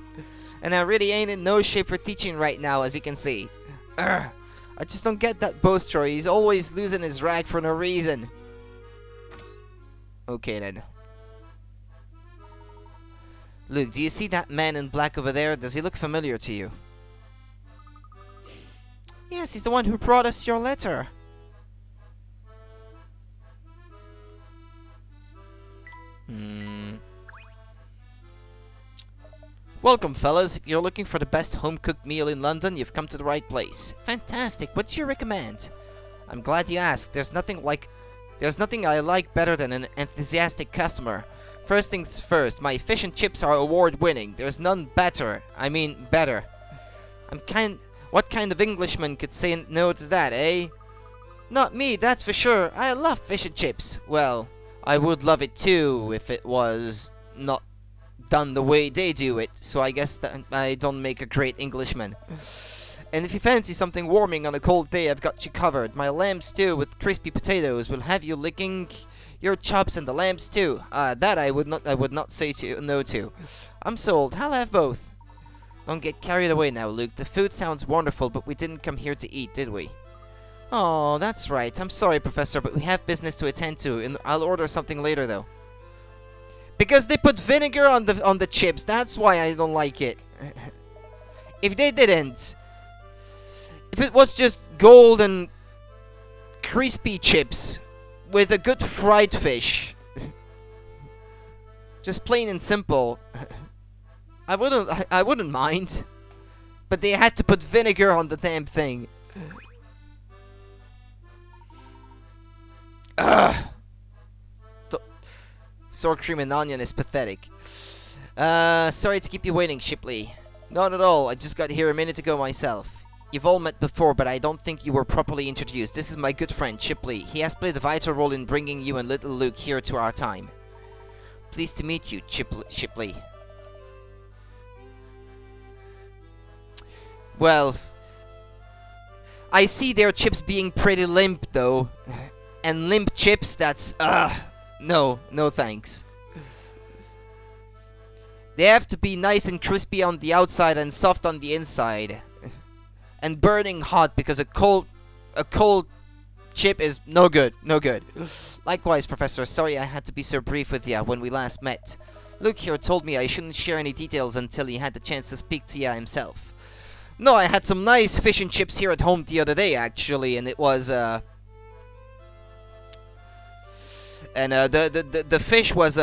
And I really ain't in no shape for teaching right now, as you can see. I just don't get that Bostro. He's always losing his rag for no reason. Okay then. Luke, do you see that man in black over there? Does he look familiar to you? Yes, he's the one who brought us your letter. Welcome, fellas. If you're looking for the best home-cooked meal in London, you've come to the right place. Fantastic. What do you recommend? I'm glad you asked. There's nothing I like better than an enthusiastic customer. First things first, my fish and chips are award-winning. There's none better. I mean, better. What kind of Englishman could say no to that, eh? Not me, that's for sure. I love fish and chips. Well, I would love it too if it was not done the way they do it. So I guess that I don't make a great Englishman. And if you fancy something warming on a cold day, I've got you covered. My lamb stew with crispy potatoes will have you licking your chops, and the lamb stew. That I would not say no to. I'm sold. I'll have both. Don't get carried away now, Luke. The food sounds wonderful, but we didn't come here to eat, did we? Oh, that's right. I'm sorry, Professor, but we have business to attend to, and I'll order something later, though. Because they put vinegar on the chips. That's why I don't like it. If they didn't, if it was just golden, crispy chips with a good fried fish, just plain and simple, I wouldn't mind. But they had to put vinegar on the damn thing. Ugh. Sour cream and onion is pathetic. Sorry to keep you waiting, Shipley. Not at all. I just got here a minute ago myself. You've all met before, but I don't think you were properly introduced. This is my good friend, Shipley. He has played a vital role in bringing you and little Luke here to our time. Pleased to meet you, Shipley. Well, I see their chips being pretty limp, though. And limp chips, that's, no thanks. They have to be nice and crispy on the outside and soft on the inside. And burning hot, because a cold chip is no good. Likewise, Professor, sorry I had to be so brief with you when we last met. Luke here told me I shouldn't share any details until he had the chance to speak to you himself. No, I had some nice fish and chips here at home the other day, actually, and it was, the fish was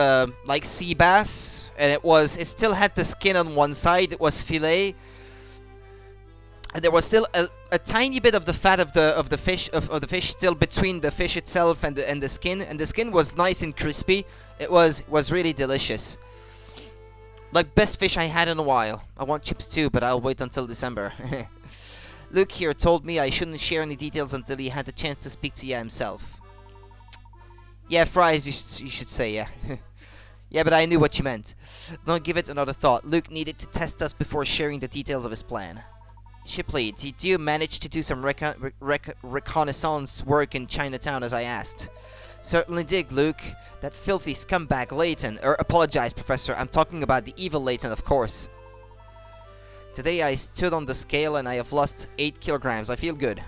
like sea bass, and it still had the skin on one side. It was fillet, and there was still a tiny bit of the fat of the fish still between the fish itself and the skin, and the skin was nice and crispy. It was really delicious. Like best fish I had in a while. I want chips too, but I'll wait until December. Luke here told me I shouldn't share any details until he had the chance to speak to you himself. Yeah, fries, you should say, yeah. Yeah, but I knew what you meant. Don't give it another thought. Luke needed to test us before sharing the details of his plan. Shipley, did you manage to do some reconnaissance work in Chinatown as I asked? Certainly did, Luke. That filthy scumbag Layton. Apologize, Professor. I'm talking about the evil Layton, of course. Today I stood on the scale and I have lost 8 kilograms. I feel good.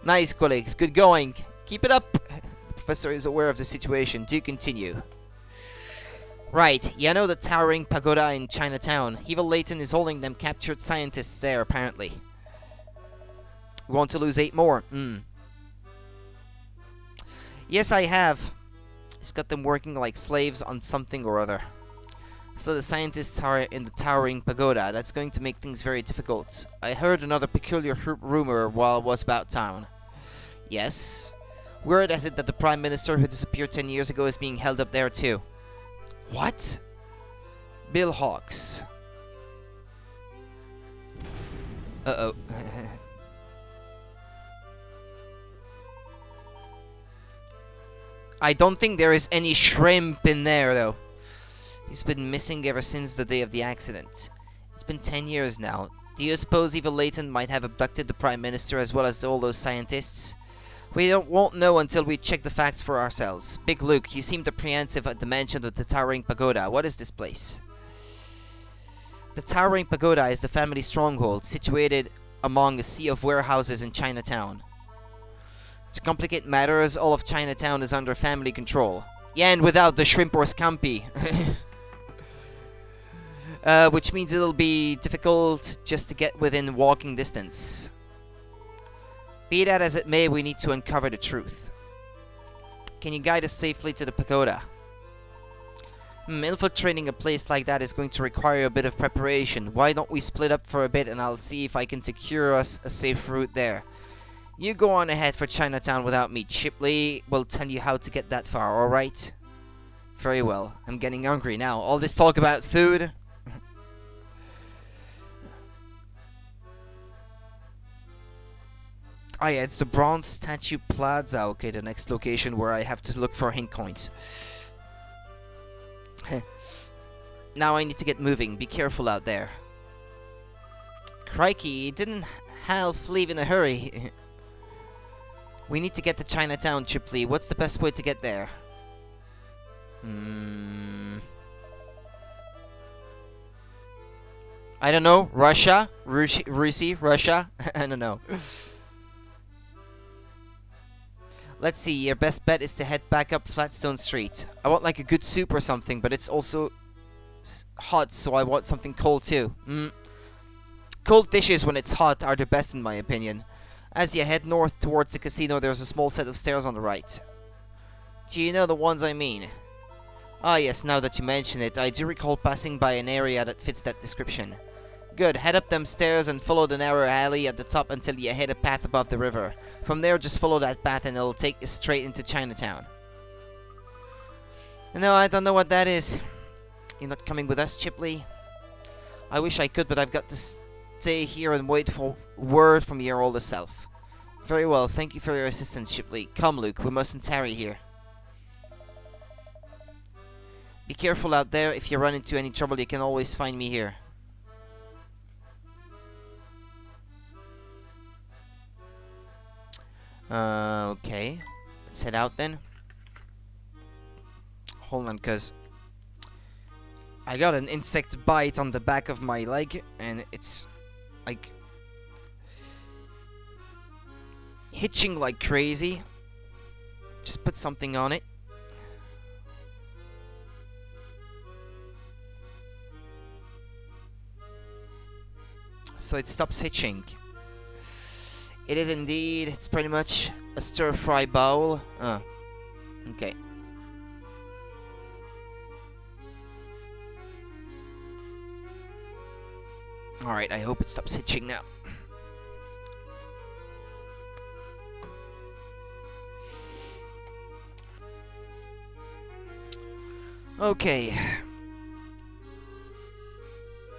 Nice, colleagues. Good going. Keep it up. The Professor is aware of the situation. Do continue. Right. You know the towering pagoda in Chinatown. Evil Layton is holding them captured scientists there, apparently. We want to lose 8 more. Yes, I have. He's got them working like slaves on something or other. So the scientists are in the towering pagoda. That's going to make things very difficult. I heard another peculiar rumor while I was about town. Yes? Word has it that the Prime Minister who disappeared 10 years ago is being held up there too. What? Bill Hawks. Uh-oh. I don't think there is any shrimp in there, though. He's been missing ever since the day of the accident. It's been 10 years now. Do you suppose Evil Layton might have abducted the Prime Minister as well as all those scientists? We won't know until we check the facts for ourselves. Big Luke, you seemed apprehensive at the mention of the Towering Pagoda. What is this place? The Towering Pagoda is the family stronghold, situated among a sea of warehouses in Chinatown. To complicate matters, all of Chinatown is under family control. Yeah, and without the shrimp or scampi. Which means it'll be difficult just to get within walking distance. Be that as it may, we need to uncover the truth. Can you guide us safely to the pagoda? Infiltrating a place like that is going to require a bit of preparation. Why don't we split up for a bit and I'll see if I can secure us a safe route there. You go on ahead for Chinatown without me. Chipley will tell you how to get that far, alright? Very well. I'm getting hungry now. All this talk about food. Oh yeah, it's the Bronze Statue Plaza. Okay, the next location where I have to look for hint coins. Now I need to get moving. Be careful out there. Crikey, didn't half leave in a hurry. We need to get to Chinatown, Chipley. What's the best way to get there? I don't know. Russia? Russia? I don't know. Let's see. Your best bet is to head back up Flatstone Street. I want like a good soup or something, but it's also hot, so I want something cold too. Cold dishes when it's hot are the best in my opinion. As you head north towards the casino, there's a small set of stairs on the right. Do you know the ones I mean? Ah yes, now that you mention it, I do recall passing by an area that fits that description. Good, head up them stairs and follow the narrow alley at the top until you hit a path above the river. From there, just follow that path and it'll take you straight into Chinatown. No, I don't know what that is. You're not coming with us, Chipley? I wish I could, but I've got to stay here and wait for word from your older self. Very well, thank you for your assistance, Chipley. Come, Luke, we mustn't tarry here. Be careful out there. If you run into any trouble, you can always find me here. Okay. Let's head out then. Hold on, cause I got an insect bite on the back of my leg, and it's like hitching like crazy. Just put something on it. So it stops hitching. It is indeed. It's pretty much a stir-fry bowl. Okay. Alright, I hope it stops hitching now. Okay.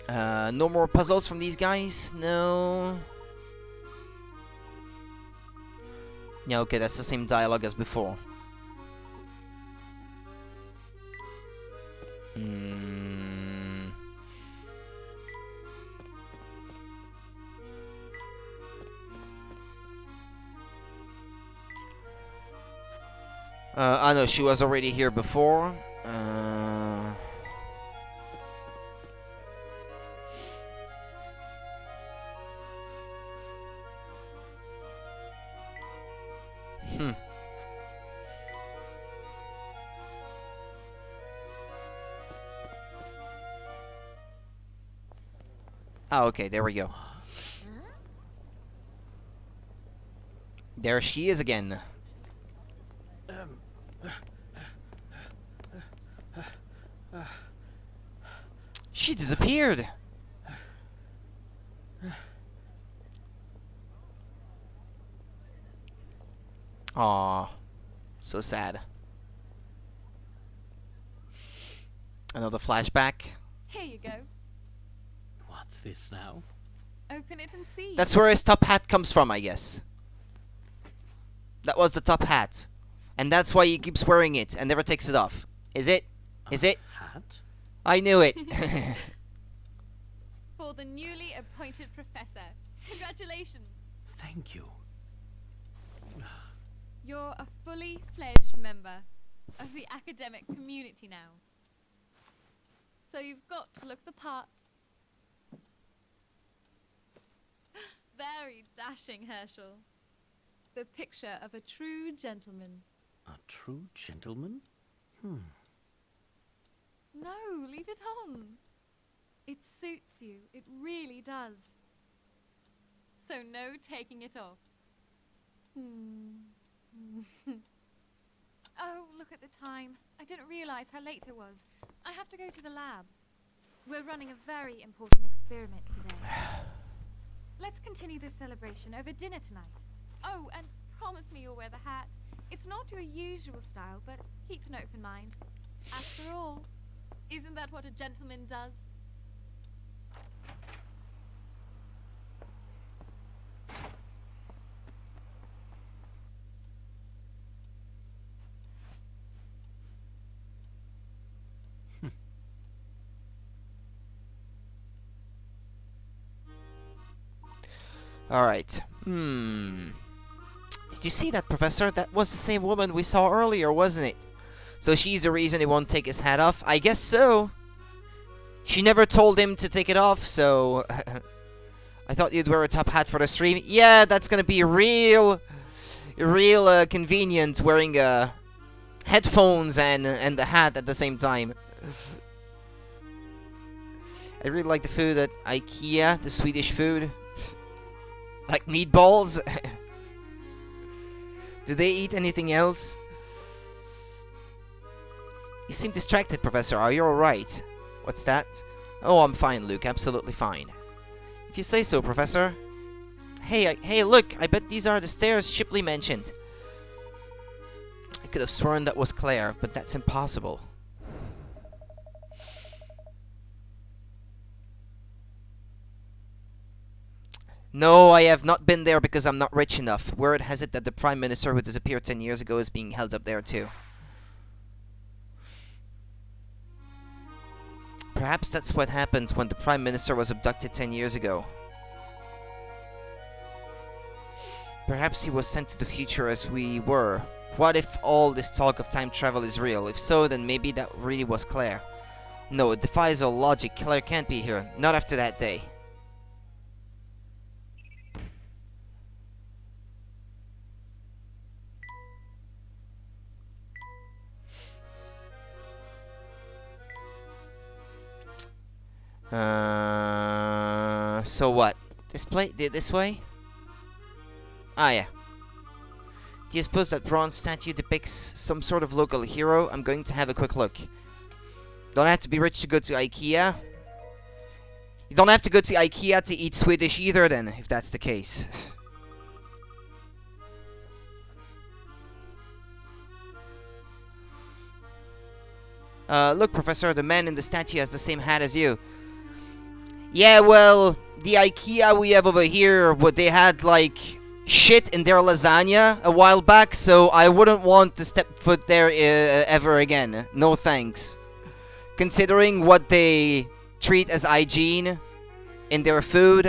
No more puzzles from these guys? No. Yeah, okay, that's the same dialogue as before. I know she was already here before. Oh, okay, there we go. There she is again. She disappeared. Aw, so sad. Another flashback. Here you go. What's this now? Open it and see. That's where his top hat comes from, I guess. That was the top hat. And that's why he keeps wearing it and never takes it off. Is it? Is it? Hat? I knew it. For the newly appointed professor. Congratulations. Thank you. You're a fully fledged member of the academic community now. So you've got to look the part. Very dashing, Herschel. The picture of a true gentleman. A true gentleman? No, leave it on. It suits you. It really does. So no taking it off. Oh, look at the time. I didn't realize how late it was. I have to go to the lab. We're running a very important experiment today. Let's continue this celebration over dinner tonight. Oh, and promise me you'll wear the hat. It's not your usual style, but keep an open mind. After all, isn't that what a gentleman does? Alright. Did you see that, Professor? That was the same woman we saw earlier, wasn't it? So she's the reason he won't take his hat off? I guess so. She never told him to take it off, so... I thought you'd wear a top hat for the stream. Yeah, that's gonna be real convenient, wearing headphones and the hat at the same time. I really like the food at IKEA, the Swedish food. Like meatballs. Do they eat anything else? You seem distracted, Professor. Are you alright? What's that? Oh, I'm fine, Luke. Absolutely fine. If you say so, Professor. Hey, look! I bet these are the stairs Shipley mentioned. I could have sworn that was Claire, but that's impossible. No, I have not been there because I'm not rich enough. Word has it that the Prime Minister who disappeared 10 years ago is being held up there too. Perhaps that's what happened when the Prime Minister was abducted 10 years ago. Perhaps he was sent to the future as we were. What if all this talk of time travel is real? If so, then maybe that really was Claire. No, it defies all logic. Claire can't be here. Not after that day. So what? This way? Ah, yeah. Do you suppose that bronze statue depicts some sort of local hero? I'm going to have a quick look. Don't have to be rich to go to IKEA. You don't have to go to IKEA to eat Swedish either, then, if that's the case. Look, Professor, the man in the statue has the same hat as you. Yeah, well, the IKEA we have over here, they had, like, shit in their lasagna a while back, so I wouldn't want to step foot there ever again. No thanks. Considering what they treat as hygiene in their food,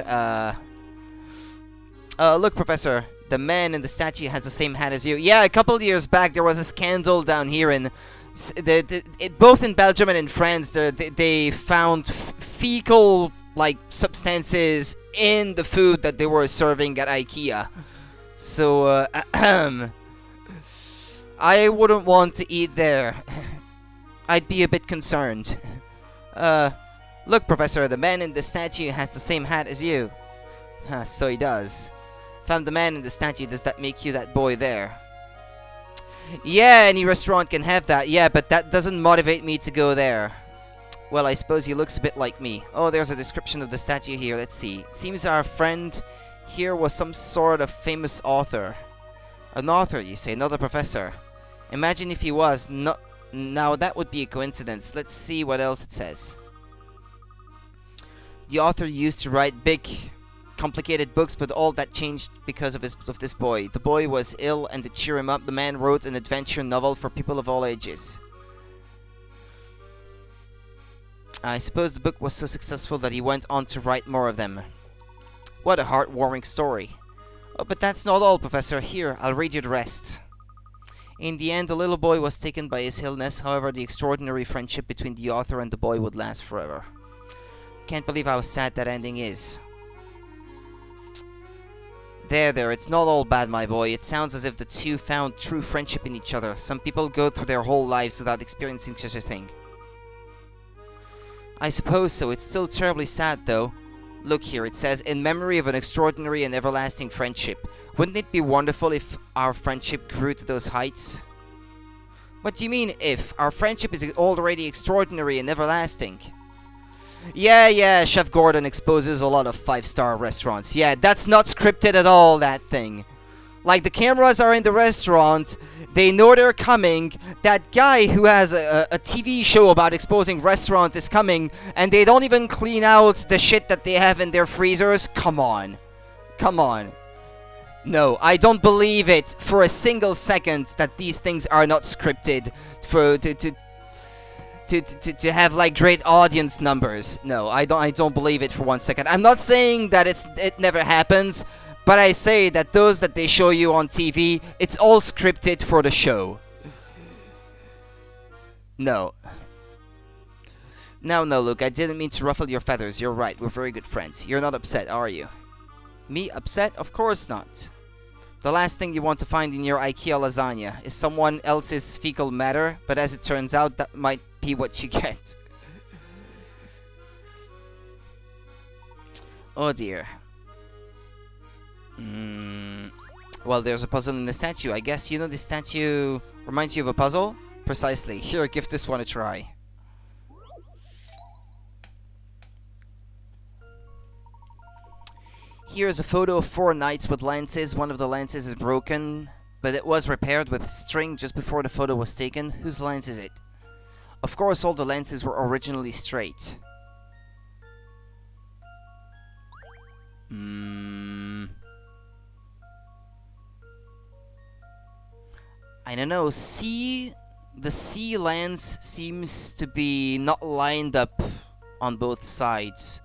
look, Professor, the man in the statue has the same hat as you. Yeah, a couple of years back, there was a scandal down here in... both in Belgium and in France, they found fecal, like, substances in the food that they were serving at IKEA. So, I wouldn't want to eat there. I'd be a bit concerned. Look, Professor, the man in the statue has the same hat as you. So he does. If I'm the man in the statue, does that make you that boy there? Yeah, any restaurant can have that. Yeah, but that doesn't motivate me to go there. Well, I suppose he looks a bit like me. Oh, there's a description of the statue here. Let's see. It seems our friend here was some sort of famous author. An author, you say, not a professor. Imagine if he was. Now, that would be a coincidence. Let's see what else it says. The author used to write big, complicated books, but all that changed because of this boy. The boy was ill, and to cheer him up, the man wrote an adventure novel for people of all ages. I suppose the book was so successful that he went on to write more of them. What a heartwarming story. Oh, but that's not all, Professor. Here, I'll read you the rest. In the end, the little boy was taken by his illness. However, the extraordinary friendship between the author and the boy would last forever. Can't believe how sad that ending is. There, it's not all bad, my boy. It sounds as if the two found true friendship in each other. Some people go through their whole lives without experiencing such a thing. I suppose so. It's still terribly sad, though. Look here, it says, in memory of an extraordinary and everlasting friendship. Wouldn't it be wonderful if our friendship grew to those heights? What do you mean, if? Our friendship is already extraordinary and everlasting. Yeah, Chef Gordon exposes a lot of five-star restaurants. Yeah, that's not scripted at all, that thing. Like, the cameras are in the restaurant, they know they're coming, that guy who has a TV show about exposing restaurants is coming, and they don't even clean out the shit that they have in their freezers? Come on. Come on. No, I don't believe it for a single second that these things are not scripted for to have like great audience numbers. No, I don't believe it for 1 second. I'm not saying that it never happens, but I say that those that they show you on TV, it's all scripted for the show. No. No, Luke, I didn't mean to ruffle your feathers. You're right, we're very good friends. You're not upset, are you? Me upset? Of course not. The last thing you want to find in your IKEA lasagna is someone else's fecal matter, but as it turns out, that might be what you get. Oh dear. Well, there's a puzzle in the statue. I guess you know the statue reminds you of a puzzle? Precisely. Here, give this one a try. Here is a photo of 4 knights with lances. One of the lances is broken, but it was repaired with string just before the photo was taken. Whose lance is it? Of course, all the lances were originally straight. I don't know. The C lance seems to be not lined up on both sides.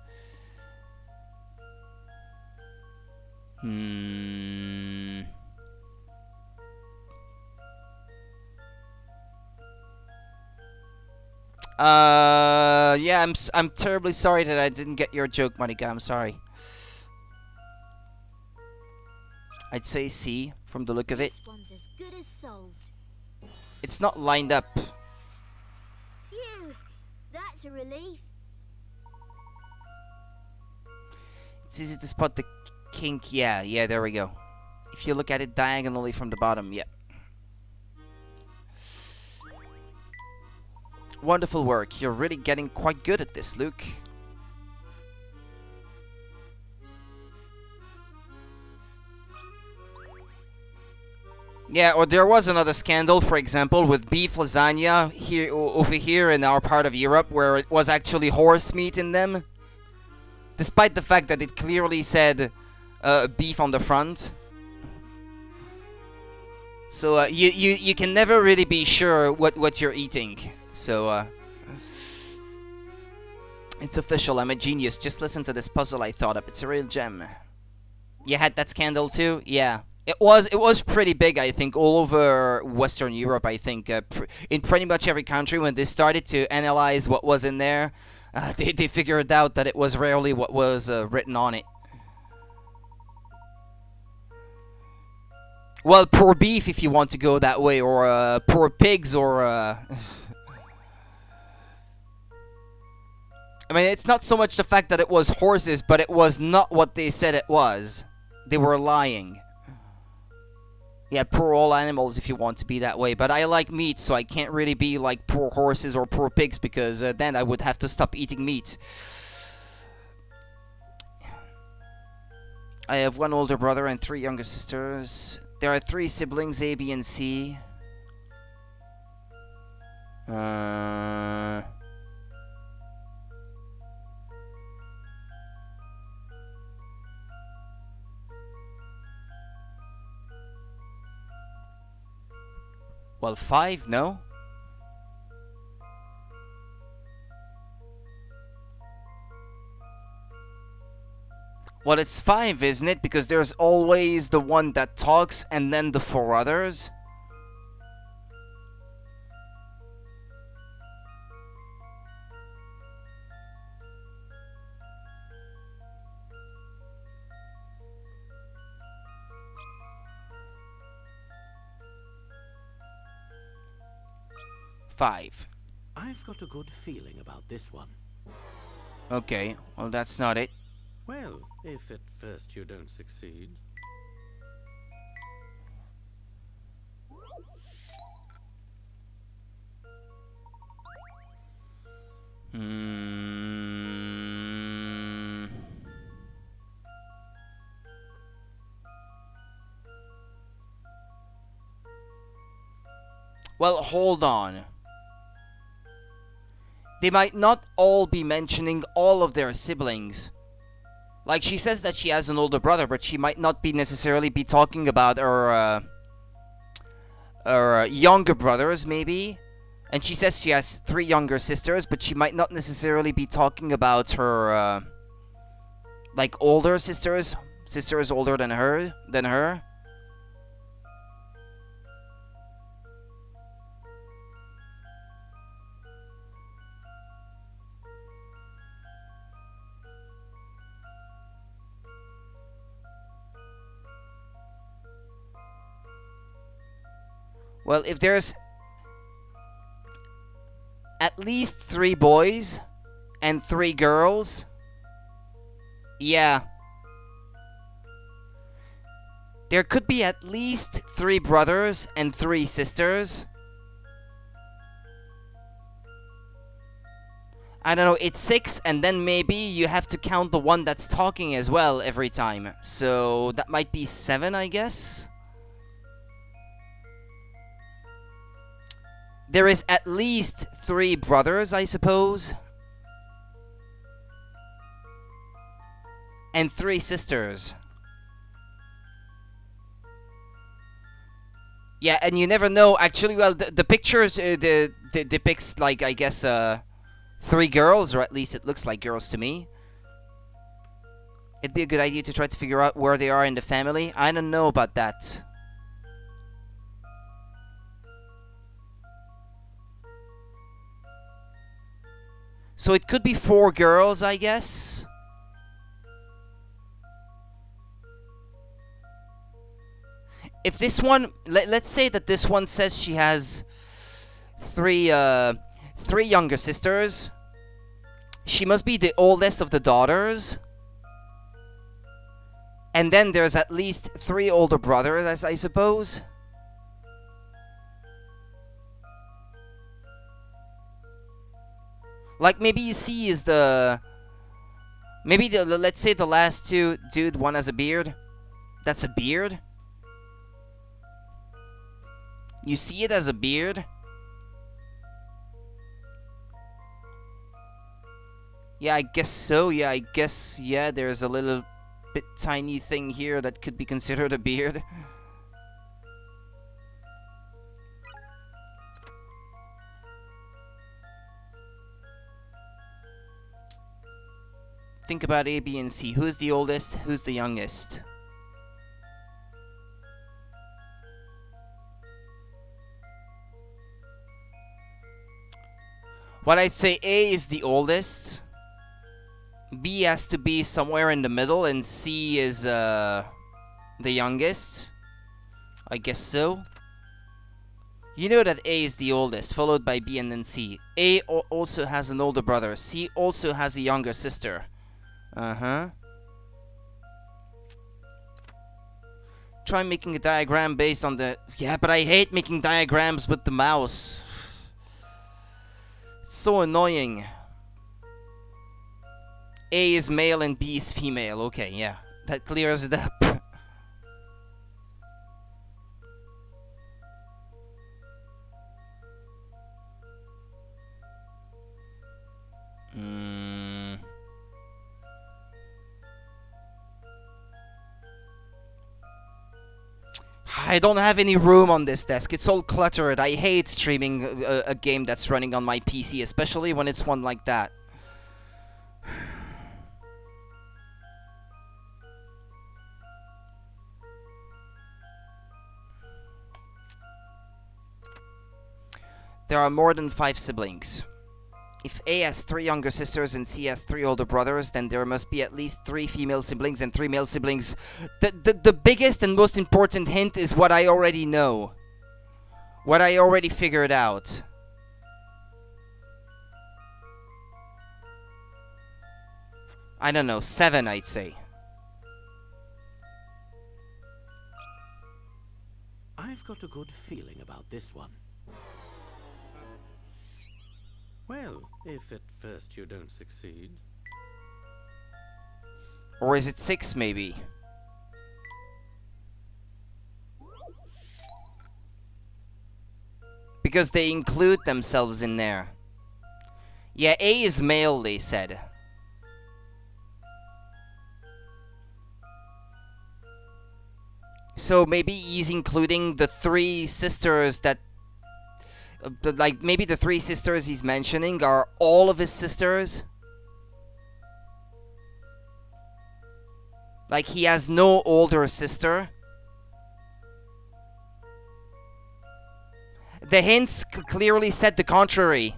Yeah, I'm terribly sorry that I didn't get your joke, Monica. I'm sorry. I'd say C from the look of it. This one's as good as solved. It's not lined up. Phew, that's a relief. It's easy to spot the kink. Yeah, there we go. If you look at it diagonally from the bottom, yeah. Wonderful work. You're really getting quite good at this, Luke. Yeah, or there was another scandal, for example, with beef lasagna here over here in our part of Europe, where it was actually horse meat in them, despite the fact that it clearly said beef on the front. So you can never really be sure what you're eating. So it's official. I'm a genius. Just listen to this puzzle I thought up. It's a real gem. You had that scandal too? Yeah. It was pretty big, I think, all over Western Europe, I think. In pretty much every country, when they started to analyze what was in there, they figured out that it was rarely what was written on it. Well, poor beef, if you want to go that way, or poor pigs, or... I mean, it's not so much the fact that it was horses, but it was not what they said it was. They were lying. Yeah, poor all animals if you want to be that way. But I like meat, so I can't really be like poor horses or poor pigs, because then I would have to stop eating meat. I have one older brother and 3 younger sisters. There are 3 siblings, A, B, and C. Well, 5, no? Well, it's 5, isn't it? Because there's always the one that talks and then the 4 others. Five. I've got a good feeling about this one. Okay, well that's not it. Well, if at first you don't succeed. Hmm. Well, hold on. They might not all be mentioning all of their siblings. Like, she says that she has an older brother, but she might not be necessarily be talking about her younger brothers, maybe. And she says she has 3 younger sisters, but she might not necessarily be talking about her, like, older sisters. Sisters older than her. Well, if there's at least 3 boys and 3 girls, yeah. There could be at least 3 brothers and 3 sisters. I don't know, it's 6, and then maybe you have to count the one that's talking as well every time. So that might be 7, I guess. There is at least 3 brothers, I suppose. And 3 sisters. Yeah, and you never know. Actually, well, the pictures depicts, like, I guess, 3 girls, or at least it looks like girls to me. It'd be a good idea to try to figure out where they are in the family. I don't know about that. So it could be 4 girls, I guess. If this one, let's say that this one says she has 3 younger sisters. She must be the oldest of the daughters. And then there's at least 3 older brothers, I suppose. Like, maybe you see is the... Maybe, let's say the last 2... Dude, one has a beard. That's a beard? You see it as a beard? Yeah, I guess so. Yeah, I guess, yeah, there's a little bit tiny thing here that could be considered a beard. Think about A, B, and C. Who's the oldest? Who's the youngest? What I'd say, A is the oldest. B has to be somewhere in the middle, and C is the youngest. I guess so. You know that A is the oldest, followed by B and then C. A also has an older brother. C also has a younger sister. Uh-huh. Try making a diagram based on the... Yeah, but I hate making diagrams with the mouse. It's so annoying. A is male and B is female. Okay, yeah. That clears it up. I don't have any room on this desk. It's all cluttered. I hate streaming a game that's running on my PC, especially when it's one like that. There are more than 5 siblings. If A has 3 younger sisters and C has 3 older brothers, then there must be at least 3 female siblings and 3 male siblings. The biggest and most important hint is what I already know. What I already figured out. I don't know, 7 I'd say. I've got a good feeling about this one. Well, if at first you don't succeed. Or is it 6 maybe? Because they include themselves in there. Yeah, A is male, they said. So maybe he's including the 3 sisters that... like, maybe the 3 sisters he's mentioning are all of his sisters? Like, he has no older sister? The hints clearly said the contrary.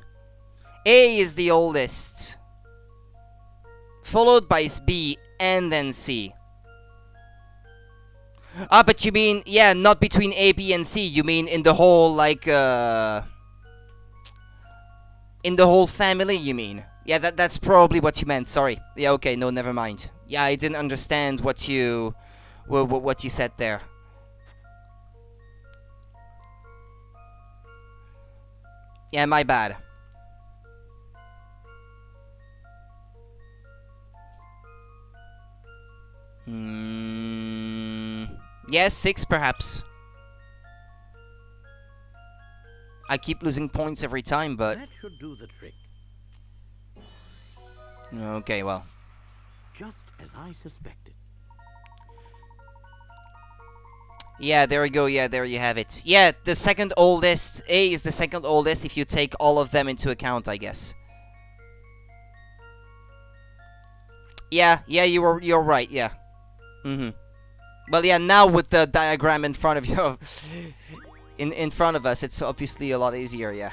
A is the oldest. Followed by B and then C. Ah, but you mean, yeah, not between A, B, and C. You mean in the whole, like, in the whole family, you mean? Yeah, that's probably what you meant, sorry. Yeah, okay, no, never mind. Yeah, I didn't understand what you said there. Yeah, my bad. Yes, 6 perhaps. I keep losing points every time, but... That should do the trick. Okay, well. Just as I suspected. Yeah, there we go. Yeah, there you have it. Yeah, the second oldest. A is the second oldest if you take all of them into account, I guess. Yeah, you're right, yeah. Well, yeah, now with the diagram in front of you, in front of us, it's obviously a lot easier, yeah.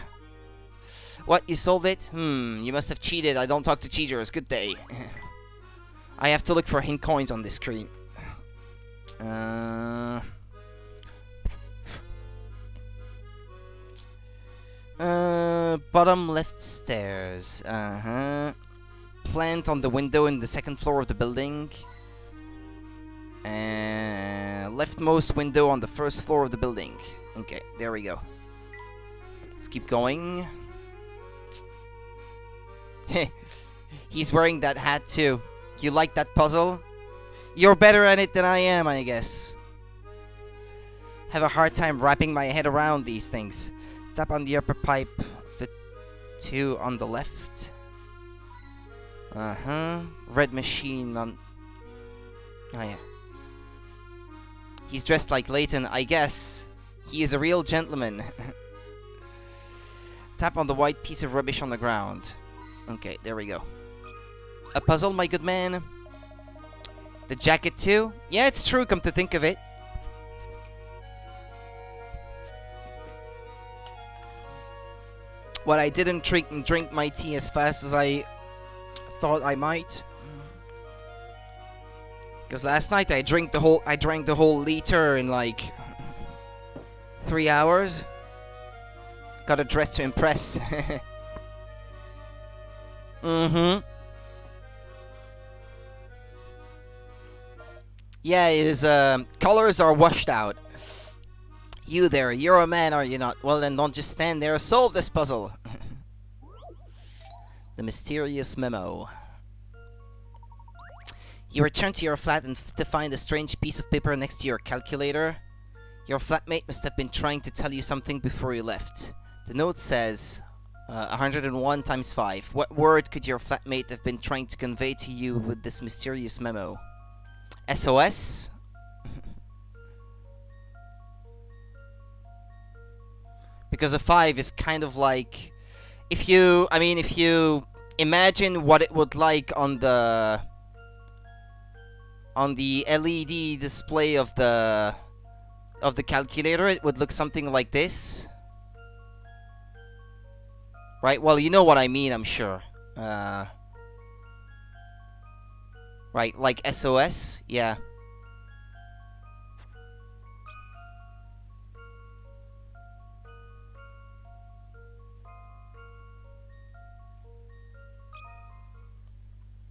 What, you solved it? You must have cheated. I don't talk to cheaters. Good day. I have to look for hint coins on this screen. Bottom left stairs. Plant on the window in the second floor of the building. Leftmost window on the first floor of the building. Okay, there we go. Let's keep going. He's wearing that hat too. You like that puzzle? You're better at it than I am, I guess. Have a hard time wrapping my head around these things. Tap on the upper pipe of the 2 on the left. Red machine on... Oh yeah. He's dressed like Layton, I guess. He is a real gentleman. Tap on the white piece of rubbish on the ground. Okay, there we go. A puzzle, my good man. The jacket too? Yeah, it's true, come to think of it. What, I didn't drink my tea as fast as I thought I might. Because last night I drank the whole liter in like 3 hours. Got a dress to impress. Yeah, his colors are washed out. You there, you're a man, are you not? Well then, don't just stand there. Solve this puzzle. The mysterious memo. You return to your flat and to find a strange piece of paper next to your calculator. Your flatmate must have been trying to tell you something before you left. The note says 101 times 5. What word could your flatmate have been trying to convey to you with this mysterious memo? SOS? Because a 5 is kind of like... If you imagine what it would like on the LED display of the calculator, it would look something like this. Right? Well, you know what I mean, I'm sure. Right, like SOS? Yeah.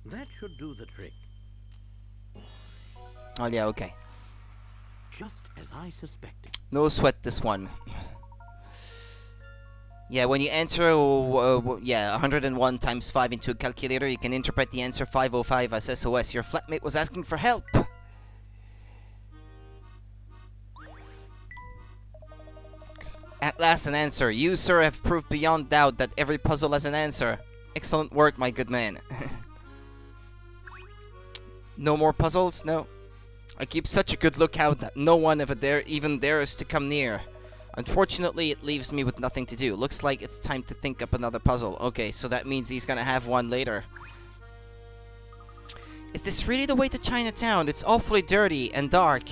That should do the trick. Oh, yeah, okay. Just as I suspected. No sweat, this one. Yeah, when you enter, yeah, 101 times 5 into a calculator, you can interpret the answer 505 as SOS. Your flatmate was asking for help. At last, an answer. You, sir, have proved beyond doubt that every puzzle has an answer. Excellent work, my good man. No more puzzles? No. I keep such a good lookout that no one ever even dares to come near. Unfortunately, it leaves me with nothing to do. Looks like it's time to think up another puzzle. Okay, so that means he's gonna have one later. Is this really the way to Chinatown? It's awfully dirty and dark.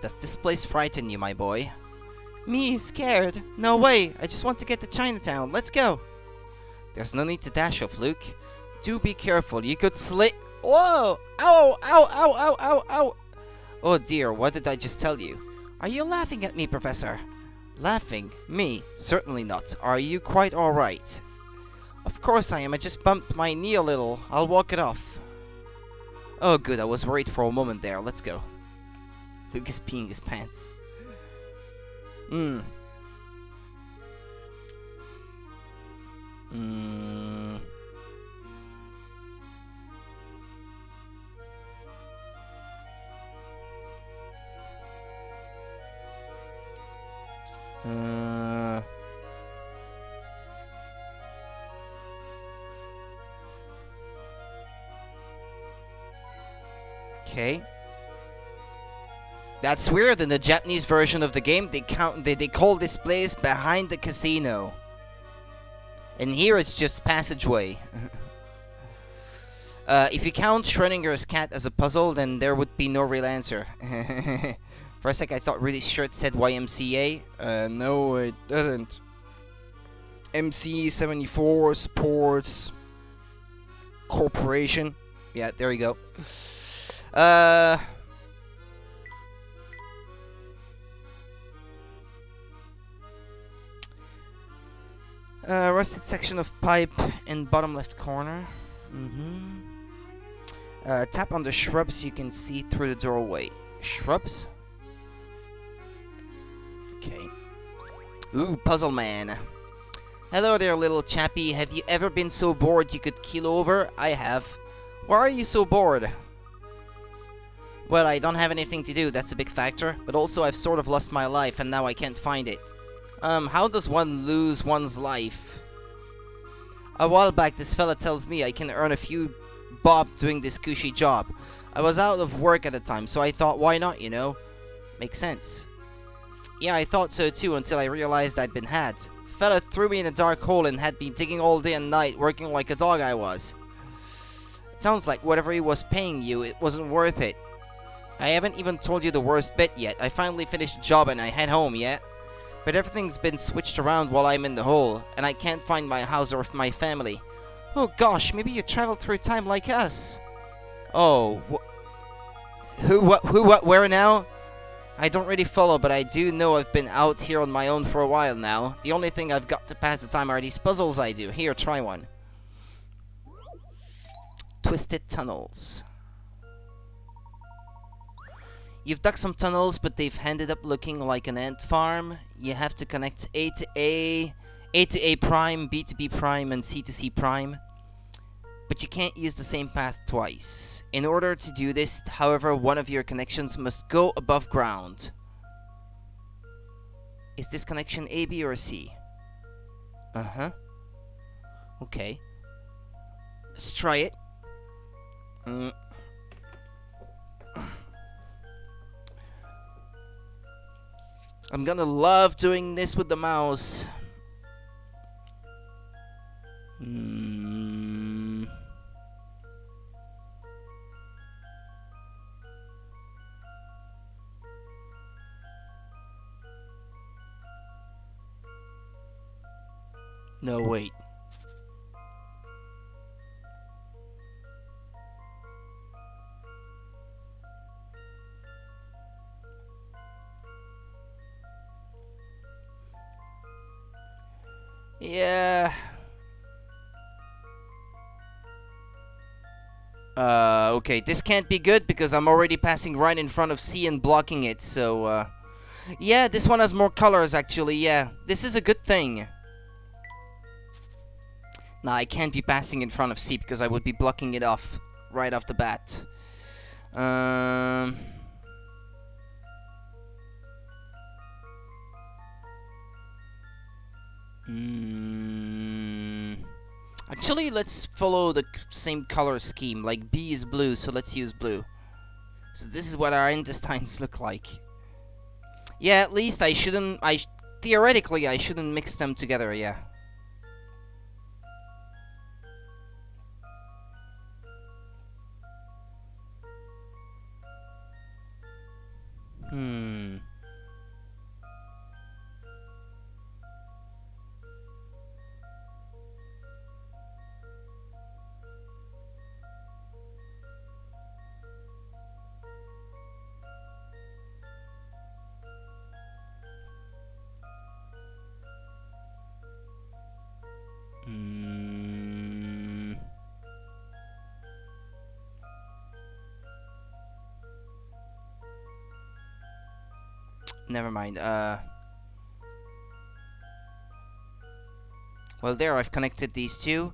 Does this place frighten you, my boy? Me? Scared? No way! I just want to get to Chinatown. Let's go! There's no need to dash off, Luke. Do be careful. You could slip. Whoa! Ow! Ow! Ow! Ow! Ow! Ow! Oh dear, what did I just tell you? Are you laughing at me, Professor? Laughing? Me? Certainly not. Are you quite alright? Of course I am. I just bumped my knee a little. I'll walk it off. Oh good, I was worried for a moment there. Let's go. Luke is peeing his pants. Okay. That's weird. In the Japanese version of the game, they call this place behind the casino. And here it's just passageway. If you count Schrodinger's cat as a puzzle, then there would be no real answer. For a sec, I thought really sure it said YMCA. No, it doesn't. MC74 Sports Corporation. Yeah, there you go. Rusted section of pipe in bottom left corner. Tap on the shrubs you can see through the doorway. Shrubs? Okay. Ooh, puzzle man. Hello there, little chappie. Have you ever been so bored you could keel over? I have. Why are you so bored? Well, I don't have anything to do, that's a big factor. But also, I've sort of lost my life, and now I can't find it. How does one lose one's life? A while back, this fella tells me I can earn a few bob doing this cushy job. I was out of work at the time, so I thought, why not, you know? Makes sense. Yeah, I thought so too, until I realized I'd been had. Fella threw me in a dark hole and had me digging all day and night, working like a dog I was. It sounds like whatever he was paying you, it wasn't worth it. I haven't even told you the worst bit yet. I finally finished the job and I head home, yeah? But everything's been switched around while I'm in the hole, and I can't find my house or my family. Oh gosh, maybe you traveled through time like us. Oh, who, what, where now? I don't really follow, but I do know I've been out here on my own for a while now. The only thing I've got to pass the time are these puzzles I do. Here, try one. Twisted tunnels. You've dug some tunnels, but they've ended up looking like an ant farm. You have to connect A to A, A to A prime, B to B prime, and C to C prime. But you can't use the same path twice. In order to do this, however, one of your connections must go above ground. Is this connection A, B, or C? Uh-huh. Okay. Let's try it. I'm gonna love doing this with the mouse. No, wait. Yeah. Okay, this can't be good because I'm already passing right in front of C and blocking it, so, yeah, this one has more colors, actually, yeah. This is a good thing. Nah, I can't be passing in front of C because I would be blocking it off right off the bat. Actually, let's follow the same color scheme. Like B is blue, so let's use blue. So this is what our intestines look like. Yeah, at least I shouldn't. Theoretically, I shouldn't mix them together. Yeah. Never mind. Well, there, I've connected these two.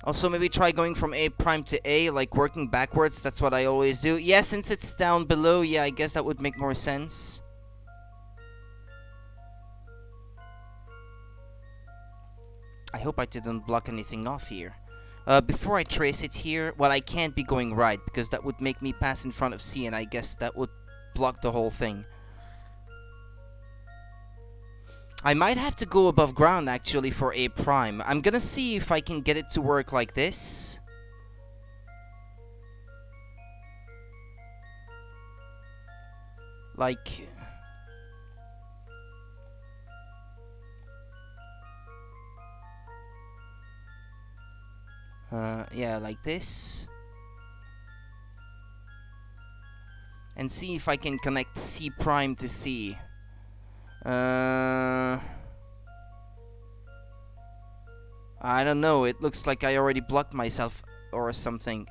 Also, maybe try going from A prime to A, like working backwards. That's what I always do. Yeah, since it's down below, yeah, I guess that would make more sense. I hope I didn't block anything off here. Before I trace it here, well, I can't be going right, because that would make me pass in front of C, and I guess that would block the whole thing. I might have to go above ground, actually, for A prime. I'm gonna see if I can get it to work like this. Like... yeah, like this. And see if I can connect C prime to C. I don't know, it looks like I already blocked myself or something.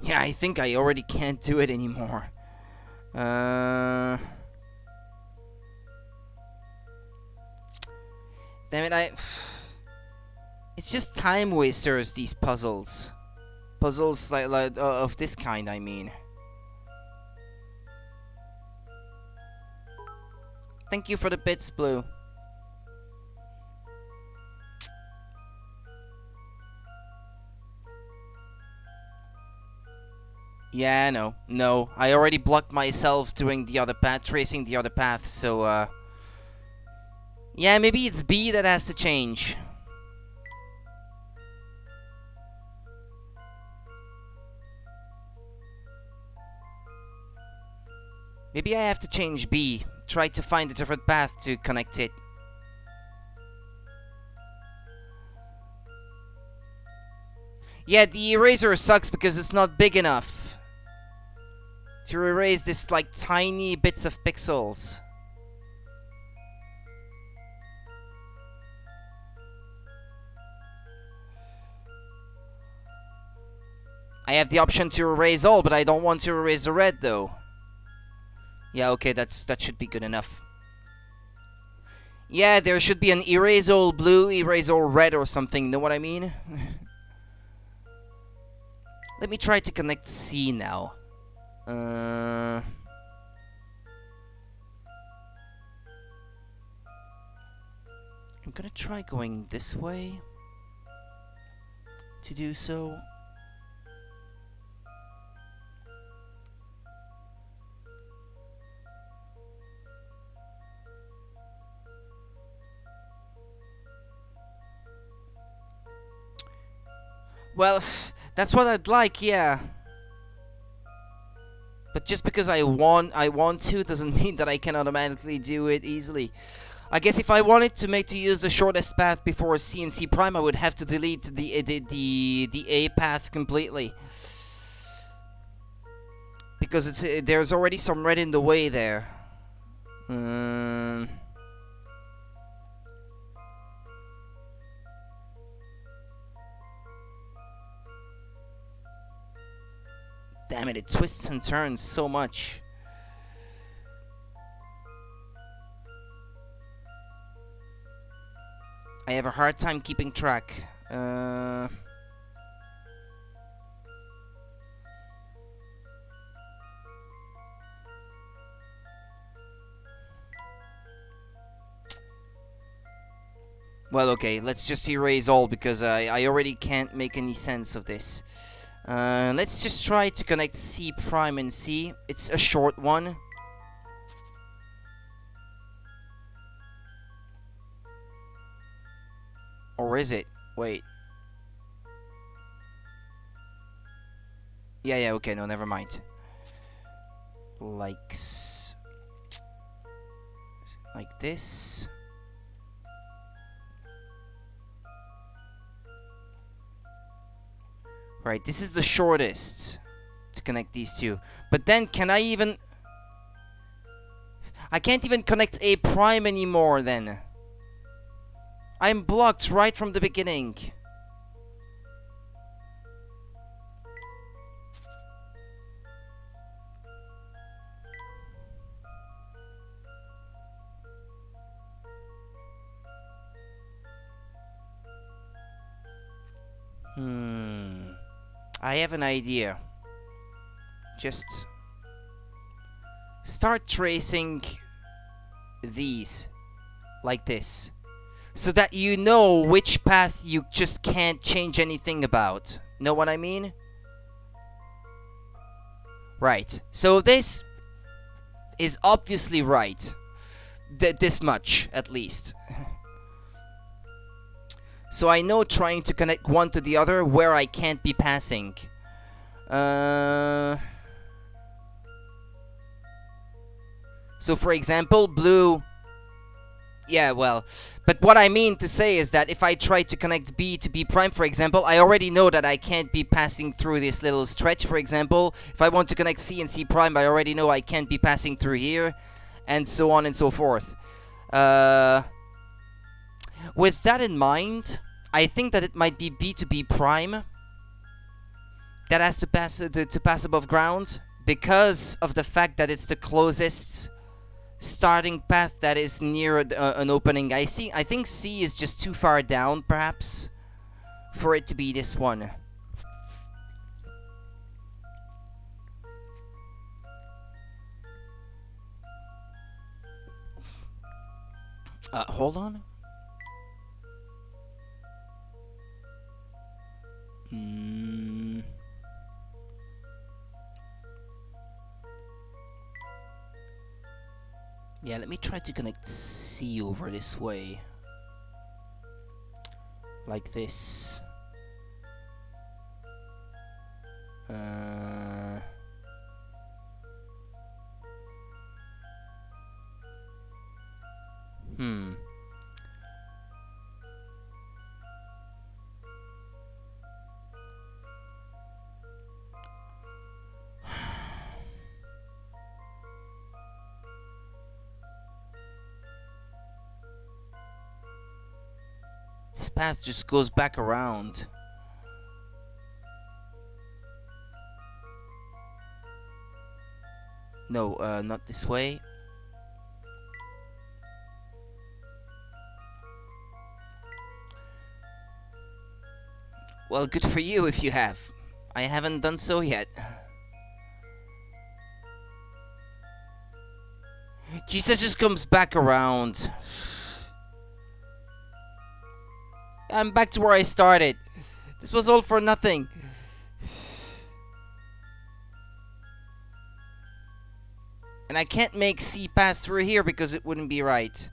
Yeah, I think I already can't do it anymore. Damn it, it's just time wasters, these puzzles. Puzzles like of this kind, I mean. Thank you for the bits, Blue. Yeah, no, I already blocked myself doing the other path, tracing the other path, so, yeah, maybe it's B that has to change. Maybe I have to change B, try to find a different path to connect it. Yeah, the eraser sucks because it's not big enough to erase this, like, tiny bits of pixels. I have the option to erase all, but I don't want to erase the red, though. Yeah, okay, that should be good enough. Yeah, there should be an erase all blue, erase all red or something, know what I mean? Let me try to connect C now. I'm gonna try going this way to do so. Well, that's what I'd like, yeah. But just because I want to doesn't mean that I can automatically do it easily. I guess if I wanted to use the shortest path before C and C prime, I would have to delete the A path completely. Because there's already some red in the way there. Damn it, it twists and turns so much. I have a hard time keeping track. Well, okay, let's just erase all, because I already can't make any sense of this. Let's just try to connect C prime and C. It's a short one. Or is it? Wait. Yeah, okay, no, never mind. Like this. Right, this is the shortest to connect these two. But then, can I even... I can't even connect A prime anymore, then. I'm blocked right from the beginning. I have an idea. Just start tracing these like this, so that you know which path you just can't change anything about. Know what I mean? Right. So this is obviously right. This much, at least. So I know trying to connect one to the other where I can't be passing. So for example, blue... Yeah, well... But what I mean to say is that if I try to connect B to B prime, for example, I already know that I can't be passing through this little stretch, for example. If I want to connect C and C prime, I already know I can't be passing through here. And so on and so forth. With that in mind, I think that it might be B to B prime that has to pass above ground, because of the fact that it's the closest starting path that is near an opening. I think C is just too far down, perhaps, for it to be this one. Hold on. Yeah, let me try to connect C over this way. Like this. This path just goes back around. No, not this way. Well, good for you if you have. I haven't done so yet. Jesus just comes back around. I'm back to where I started. This was all for nothing. And I can't make C pass through here because it wouldn't be right.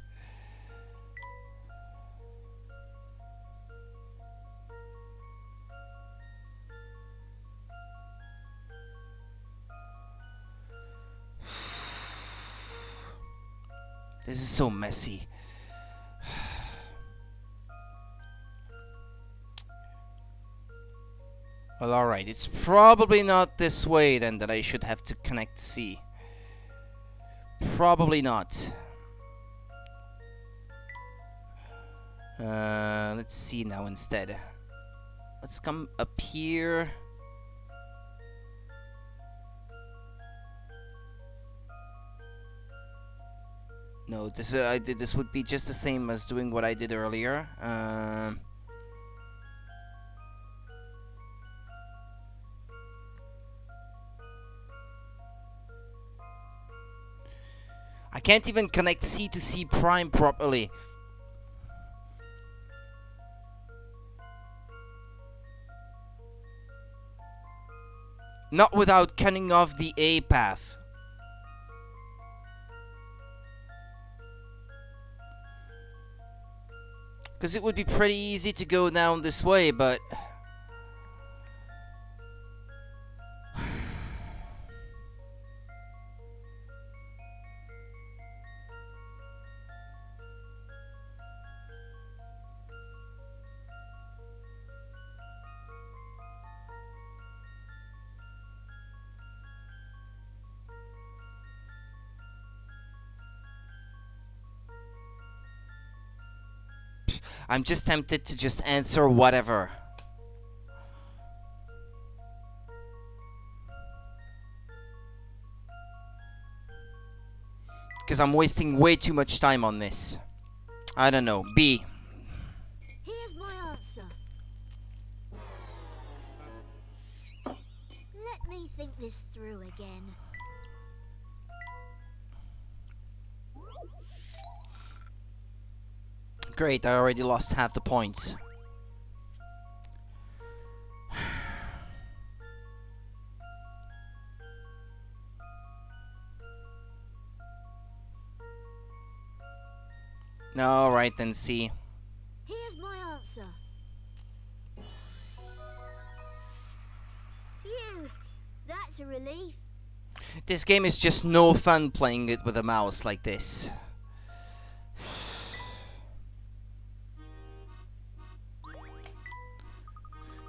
This is so messy. Well, alright, it's probably not this way then that I should have to connect C. Probably not. Let's see now instead. Let's come up here. No, this would be just the same as doing what I did earlier. I can't even connect C to C prime properly. Not without cutting off the A path. Because it would be pretty easy to go down this way, but... I'm just tempted to just answer whatever. Because I'm wasting way too much time on this. I don't know. B. Here's my answer. Let me think this through again. Great, I already lost half the points. Alright then, C. Here's my answer. Phew, that's a relief. This game is just no fun playing it with a mouse like this.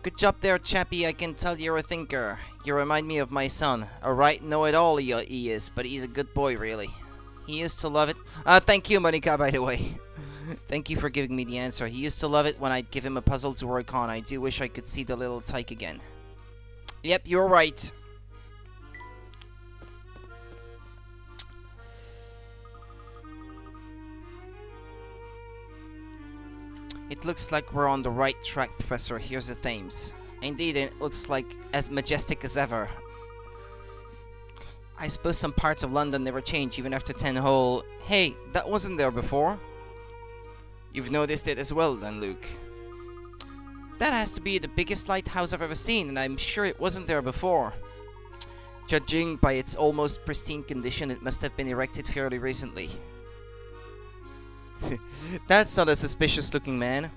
Good job there, chappie. I can tell you're a thinker. You remind me of my son. A right know-it-all he is, but he's a good boy, really. He used to love it. Thank you, Monica, by the way. Thank you for giving me the answer. He used to love it when I'd give him a puzzle to work on. I do wish I could see the little tyke again. Yep, you're right. It looks like we're on the right track, Professor. Here's the Thames. Indeed, it looks like as majestic as ever. I suppose some parts of London never change, even after 10 whole... Hey, that wasn't there before. You've noticed it as well, then, Luke. That has to be the biggest lighthouse I've ever seen, and I'm sure it wasn't there before. Judging by its almost pristine condition, it must have been erected fairly recently. That's not a suspicious looking man.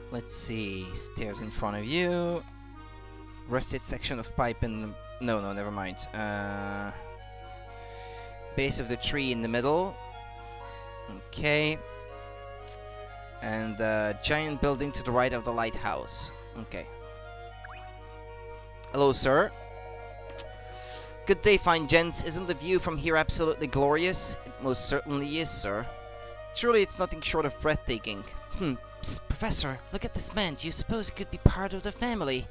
Let's see. Stairs in front of you. Rusted section of pipe in... No, never mind. Base of the tree in the middle. Okay. And giant building to the right of the lighthouse. Okay. Hello, sir. Good day, fine gents. Isn't the view from here absolutely glorious? It most certainly is, sir. Truly, it's nothing short of breathtaking. Psst, Professor, look at this man. Do you suppose he could be part of the family?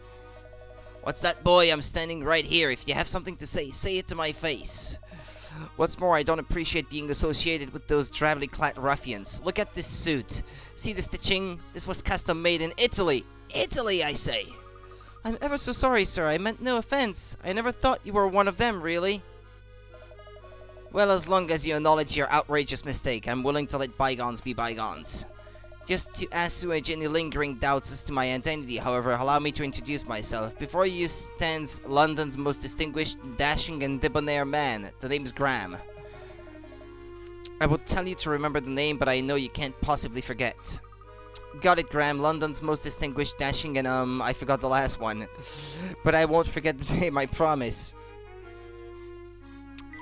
What's that, boy? I'm standing right here. If you have something to say it to my face. What's more, I don't appreciate being associated with those drably clad ruffians. Look at this suit. See the stitching? This was custom made in Italy. Italy, I say. I'm ever so sorry, sir. I meant no offense. I never thought you were one of them, really. Well, as long as you acknowledge your outrageous mistake, I'm willing to let bygones be bygones. Just to assuage any lingering doubts as to my identity, however, allow me to introduce myself. Before you stands London's most distinguished, dashing, and debonair man. The name's Graham. I will tell you to remember the name, but I know you can't possibly forget. Got it, Graham. London's most distinguished, dashing, and I forgot the last one. But I won't forget the name, I promise.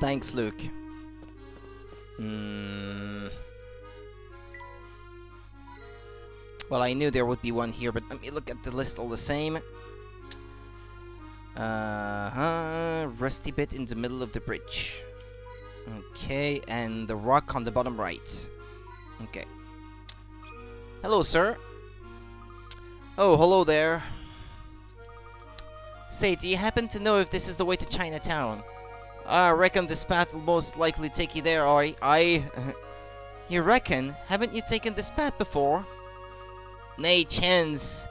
Thanks, Luke. Well, I knew there would be one here, but let me look at the list all the same. Rusty bit in the middle of the bridge. Okay, and the rock on the bottom right. Okay. Hello, sir. Oh, hello there. Say, do you happen to know if this is the way to Chinatown? I reckon this path will most likely take you there, You reckon? Haven't you taken this path before? Nay, chance.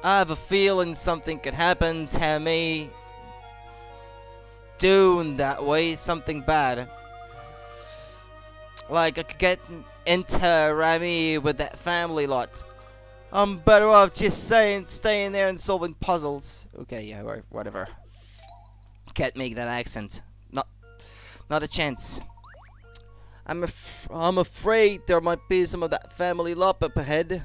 I have a feeling something could happen to me. Doing that way, something bad. Like I could get into Rami with that family lot. I'm better off just staying there and solving puzzles. Okay, yeah, whatever. Can't make that accent. Not a chance. I'm afraid there might be some of that family lot up ahead.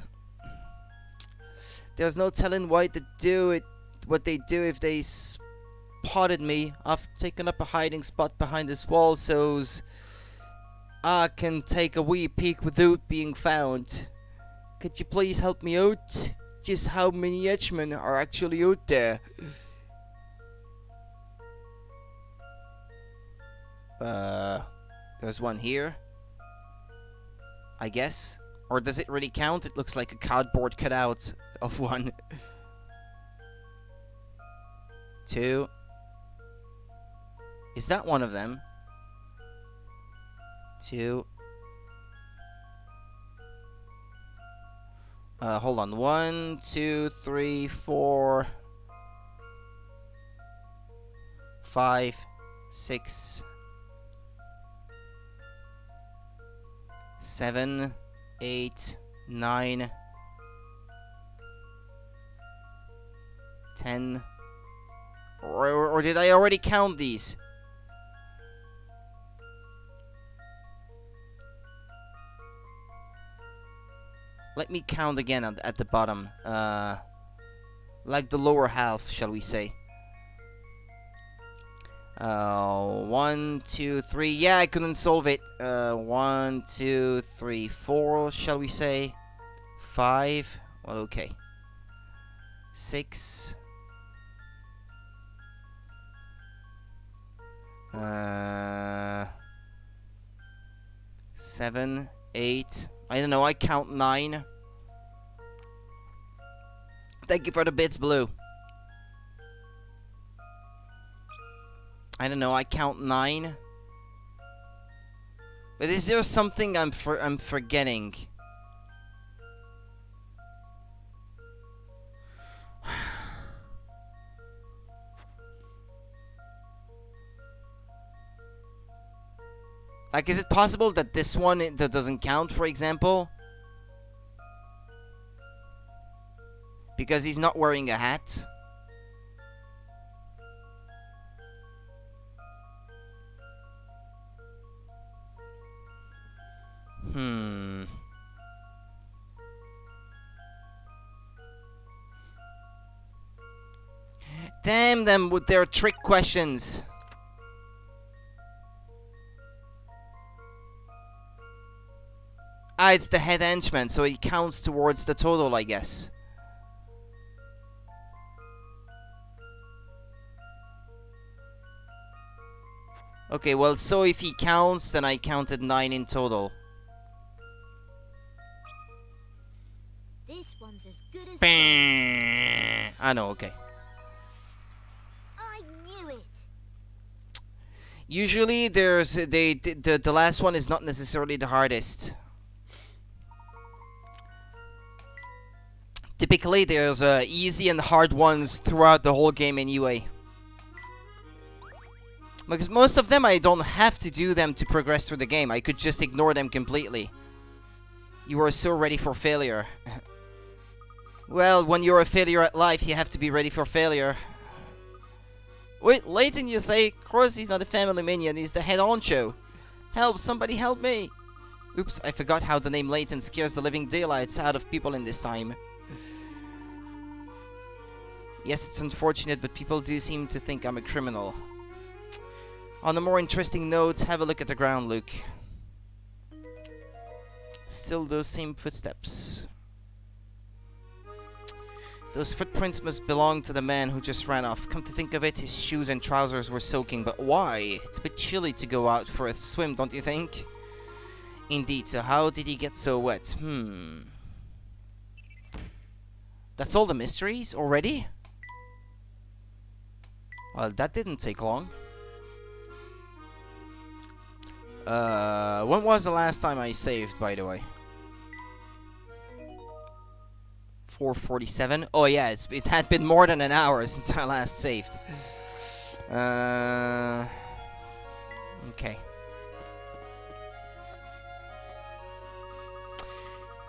There's no telling what they do if they spotted me. I've taken up a hiding spot behind this wall so's I can take a wee peek without being found. Could you please help me out? Just how many Etchmen are actually out there? There's one here, I guess. Or does it really count? It looks like a cardboard cutout of one. 2. Is that one of them? 2. Hold on. 1, 2, 3, 4, 5, 6, 7, 8, 9, 10. Or did I already count these? Let me count again at the bottom. Like the lower half, shall we say. 1, 2, 3. Yeah, I couldn't solve it. 1, 2, 3, 4, shall we say. 5. Well, okay. 6. 7, 8. I don't know, I count 9. Thank you for the bits, Blue. I don't know, I count 9. But is there something I'm forgetting? Like, is it possible that this one that doesn't count, for example? Because he's not wearing a hat? Damn them with their trick questions. Ah, it's the head henchman, so it counts towards the total, I guess. Okay, well, so if he counts, then I counted 9 in total. This one's as good as I know, okay. I knew it. Usually, the last one is not necessarily the hardest. Typically, there's easy and hard ones throughout the whole game anyway. Because most of them, I don't have to do them to progress through the game. I could just ignore them completely. You are so ready for failure. Well, when you're a failure at life, you have to be ready for failure. Wait, Layton, you say? Of course he's not a family minion, he's the head honcho. Help, somebody help me. Oops, I forgot how the name Layton scares the living daylights out of people in this time. Yes, it's unfortunate, but people do seem to think I'm a criminal. On a more interesting note, have a look at the ground, Luke. Still those same footsteps. Those footprints must belong to the man who just ran off. Come to think of it, his shoes and trousers were soaking, but why? It's a bit chilly to go out for a swim, don't you think? Indeed, so how did he get so wet? That's all the mysteries already? Well, that didn't take long. When was the last time I saved, by the way? 4:47. Oh yeah, it had been more than an hour since I last saved. Okay.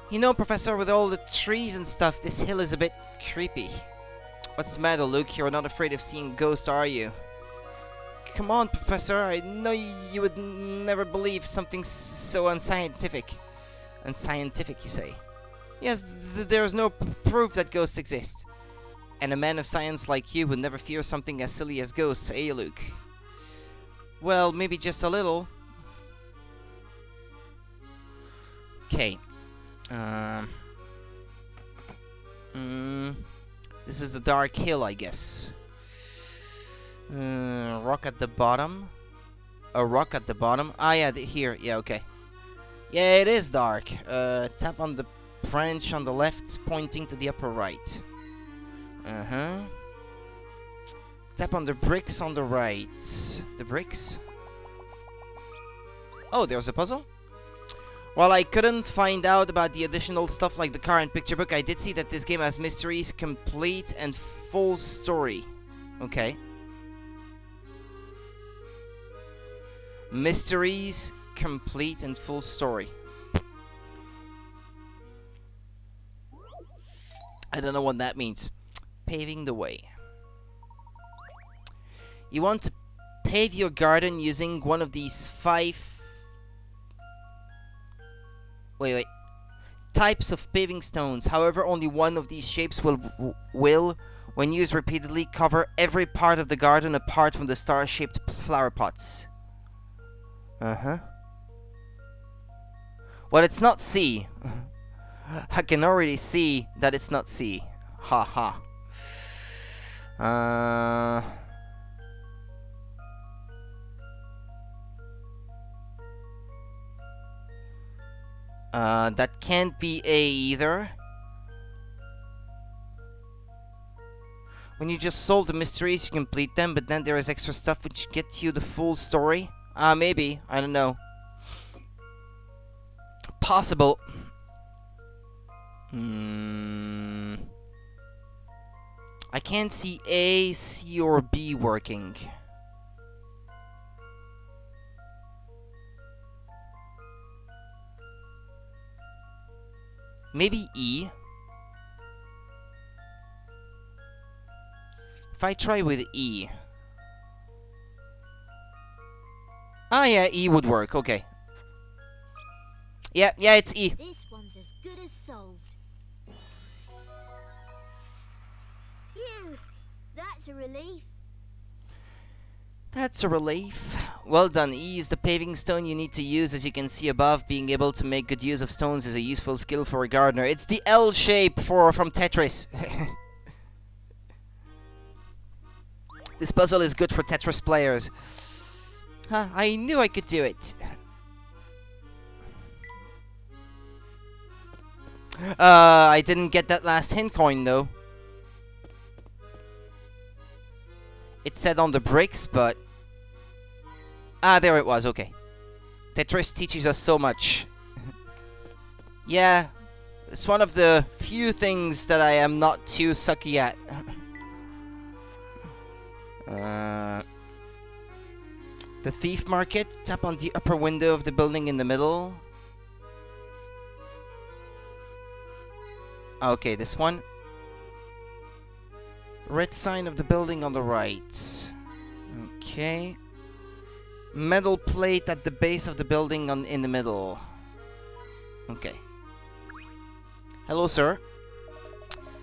You know, Professor, with all the trees and stuff, this hill is a bit creepy. What's the matter, Luke? You're not afraid of seeing ghosts, are you? Come on, Professor. I know you would never believe something so unscientific. Unscientific, you say? Yes, there's no proof that ghosts exist. And a man of science like you would never fear something as silly as ghosts, eh, Luke? Well, maybe just a little. Okay. This is the dark hill, I guess. Rock at the bottom. A rock at the bottom. Ah, yeah, here. Yeah, okay. Yeah, it is dark. Tap on the branch on the left, pointing to the upper right. Tap on the bricks on the right. The bricks? Oh, there's a puzzle? While I couldn't find out about the additional stuff like the car and picture book, I did see that this game has mysteries, complete and full story. Okay. Mysteries, complete and full story. I don't know what that means. Paving the way. You want to pave your garden using one of these 5... Wait. Types of paving stones. However, only one of these shapes will, when used repeatedly, cover every part of the garden apart from the star-shaped flower pots. Well, it's not C. I can already see that it's not C. Ha. That can't be A either. When you just solve the mysteries, you complete them, but then there is extra stuff which gets you the full story. Maybe. I don't know. Possible. I can't see A, C, or B working. Maybe E. If I try with E. Yeah, E would work. Okay. Yeah, it's E. This one's as good as solved. Phew, that's a relief. That's a relief. Well done. E is the paving stone you need to use. As you can see above, being able to make good use of stones is a useful skill for a gardener. It's the L shape from Tetris. This puzzle is good for Tetris players. I knew I could do it. I didn't get that last hint coin though. It said on the bricks, but... there it was, okay. Tetris teaches us so much. Yeah, it's one of the few things that I am not too sucky at. The thief market. Tap on the upper window of the building in the middle. Okay, this one. Red sign of the building on the right. Okay. Metal plate at the base of the building in the middle. Okay. Hello, sir.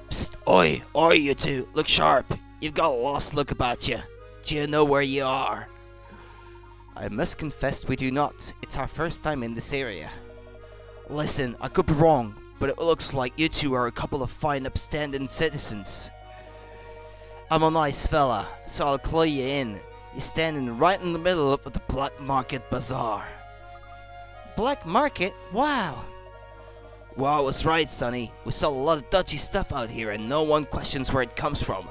Psst, oi, you two. Look sharp. You've got a lost look about you. Do you know where you are? I must confess we do not. It's our first time in this area. Listen, I could be wrong, but it looks like you two are a couple of fine upstanding citizens. I'm a nice fella, so I'll clue you in. You're standing right in the middle of the Black Market Bazaar. Black Market? Wow! Well, I was right, Sonny. We sell a lot of dodgy stuff out here and no one questions where it comes from.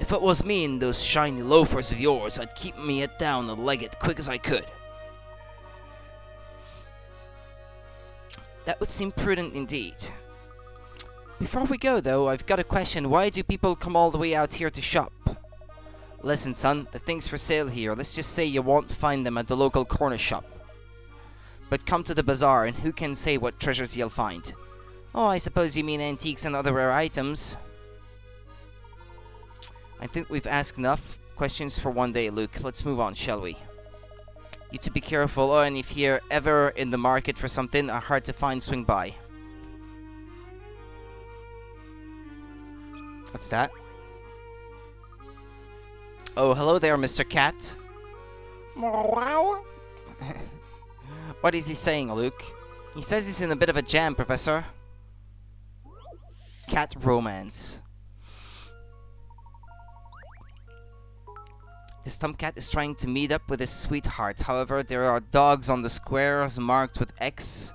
If it was me and those shiny loafers of yours, I'd keep me head down and leg it quick as I could. That would seem prudent indeed. Before we go though, I've got a question. Why do people come all the way out here to shop? Listen son, the things for sale here, let's just say you won't find them at the local corner shop. But come to the bazaar and who can say what treasures you'll find? Oh, I suppose you mean antiques and other rare items. I think we've asked enough questions for one day, Luke. Let's move on, shall we? You two be careful. Oh, and if you're ever in the market for something hard to find, swing by. What's that? Oh, hello there, Mr. Cat. What is he saying, Luke? He says he's in a bit of a jam, Professor. Cat romance. This tomcat is trying to meet up with his sweetheart. However, there are dogs on the squares marked with X.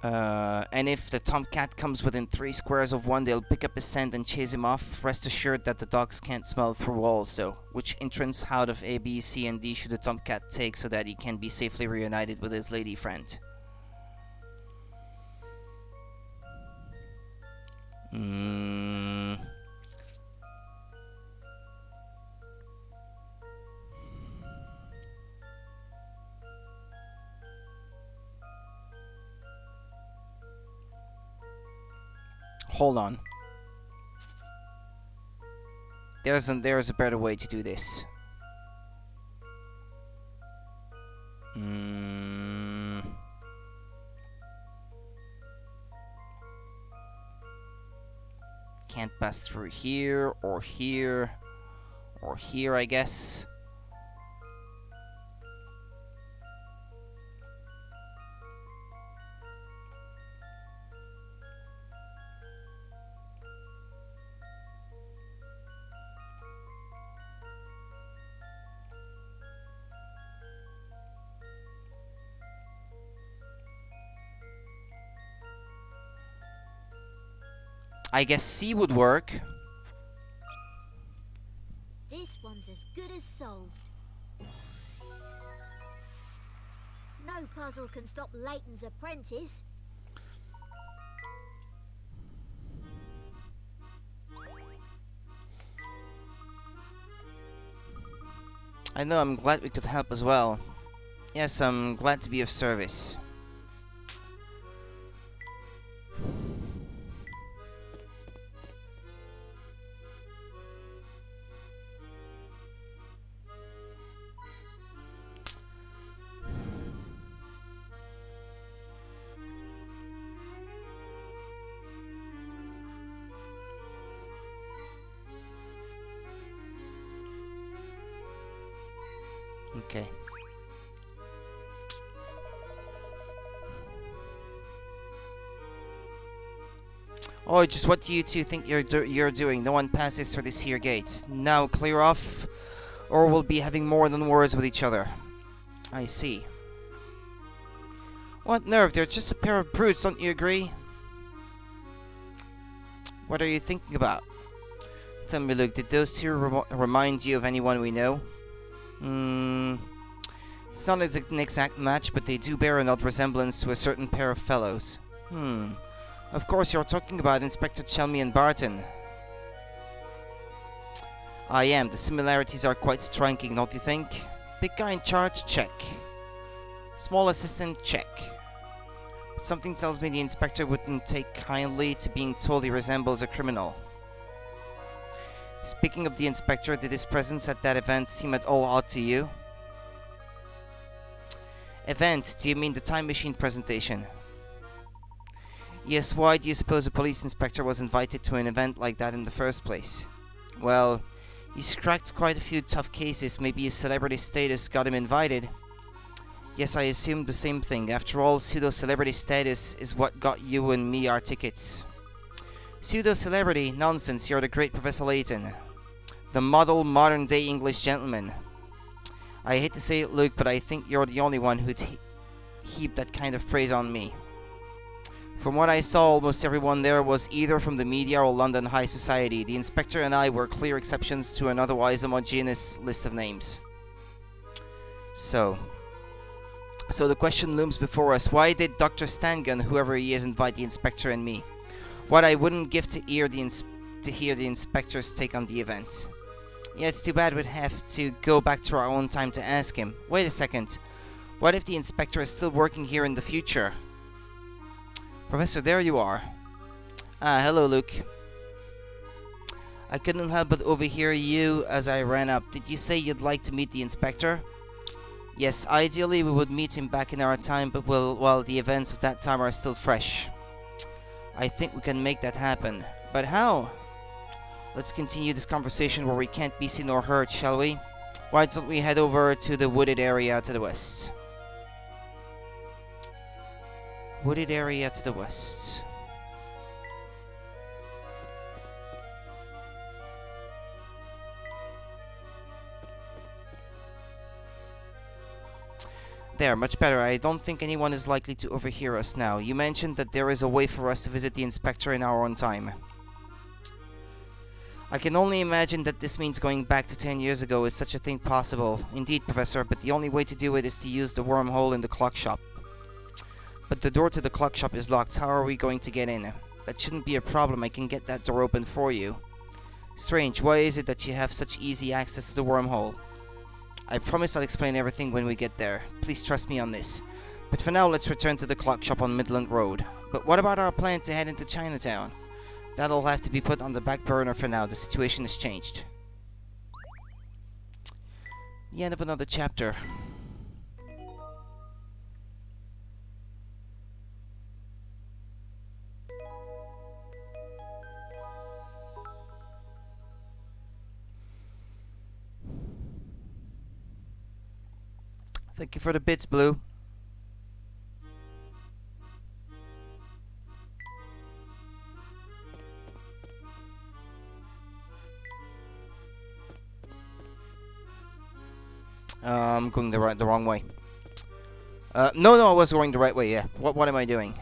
And if the tomcat comes within 3 squares of one, they'll pick up his scent and chase him off. Rest assured that the dogs can't smell through walls, though. Which entrance out of A, B, C, and D should the tomcat take so that he can be safely reunited with his lady friend? Hold on. There's a better way to do this. Can't pass through here, or here, or here, I guess. I guess C would work. This one's as good as solved. No puzzle can stop Layton's apprentice. I know, I'm glad we could help as well. Yes, I'm glad to be of service. Okay. Oh, just what do you two think you're doing? No one passes through this here gate. Now clear off, or we'll be having more than words with each other. I see. What nerve? They're just a pair of brutes, don't you agree? What are you thinking about? Tell me, Luke, did those two remind you of anyone we know? It's not an exact match, but they do bear an odd resemblance to a certain pair of fellows. Of course, you're talking about Inspector Chelmy and Barton. I am. The similarities are quite striking, don't you think? Big guy in charge? Check. Small assistant? Check. But something tells me the Inspector wouldn't take kindly to being told he resembles a criminal. Speaking of the Inspector, did his presence at that event seem at all odd to you? Event? Do you mean the time machine presentation? Yes, why do you suppose a police inspector was invited to an event like that in the first place? Well, he's cracked quite a few tough cases. Maybe his celebrity status got him invited. Yes, I assumed the same thing. After all, pseudo-celebrity status is what got you and me our tickets. Pseudo-celebrity? Nonsense, you're the great Professor Layton. The model, modern-day English gentleman. I hate to say it, Luke, but I think you're the only one who'd heap that kind of praise on me. From what I saw, almost everyone there was either from the media or London high society. The inspector and I were clear exceptions to an otherwise homogeneous list of names. So the question looms before us. Why did Dr. Stangun, whoever he is, invite the inspector and me? What I wouldn't give to hear the inspector's take on the event. Yeah, it's too bad we'd have to go back to our own time to ask him. Wait a second. What if the inspector is still working here in the future? Professor, there you are. Ah, hello, Luke. I couldn't help but overhear you as I ran up. Did you say you'd like to meet the inspector? Yes, ideally we would meet him back in our time, but while the events of that time are still fresh. I think we can make that happen. But how? Let's continue this conversation where we can't be seen or heard, shall we? Why don't we head over to the wooded area to the west? Wooded area to the west. There, much better. I don't think anyone is likely to overhear us now. You mentioned that there is a way for us to visit the inspector in our own time. I can only imagine that this means going back to 10 years ago. Is such a thing possible? Indeed, Professor, but the only way to do it is to use the wormhole in the clock shop. But the door to the clock shop is locked. How are we going to get in? That shouldn't be a problem. I can get that door open for you. Strange. Why is it that you have such easy access to the wormhole? I promise I'll explain everything when we get there. Please trust me on this. But for now, let's return to the clock shop on Midland Road. But what about our plan to head into Chinatown? That'll have to be put on the back burner for now. The situation has changed. The end of another chapter. Thank you for the bits, Blue. I'm going the wrong way. No, I was going the right way. Yeah. What am I doing?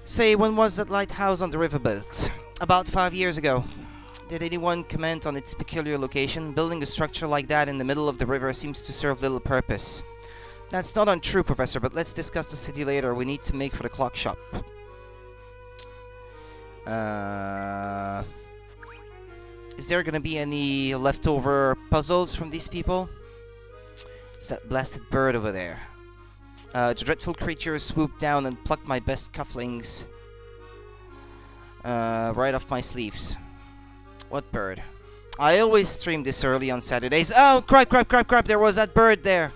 Say, when was that lighthouse on the river built? About 5 years ago. Did anyone comment on its peculiar location? Building a structure like that in the middle of the river seems to serve little purpose. That's not untrue, Professor, but let's discuss the city later. We need to make for the clock shop. Is there gonna be any leftover puzzles from these people? It's that blasted bird over there. The dreadful creature swooped down and plucked my best cufflinks right off my sleeves. What bird? I always stream this early on Saturdays. Oh, crap! There was that bird there.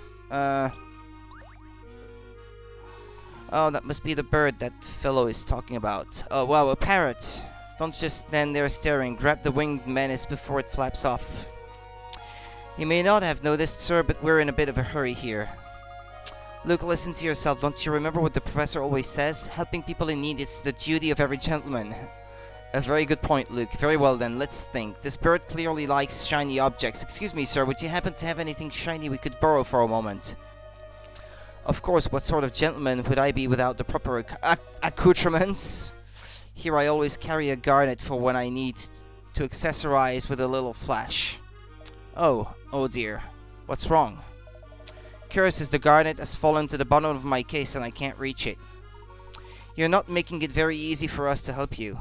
Oh, that must be the bird that fellow is talking about. Oh, wow, a parrot. Don't just stand there staring. Grab the winged menace before it flaps off. You may not have noticed, sir, but we're in a bit of a hurry here. Luke, listen to yourself. Don't you remember what the professor always says? Helping people in need is the duty of every gentleman. A very good point, Luke. Very well then, let's think. This bird clearly likes shiny objects. Excuse me, sir, would you happen to have anything shiny we could borrow for a moment? Of course, what sort of gentleman would I be without the proper accoutrements? Here I always carry a garnet for when I need to accessorize with a little flash. Oh dear. What's wrong? Curses, the garnet has fallen to the bottom of my case and I can't reach it. You're not making it very easy for us to help you.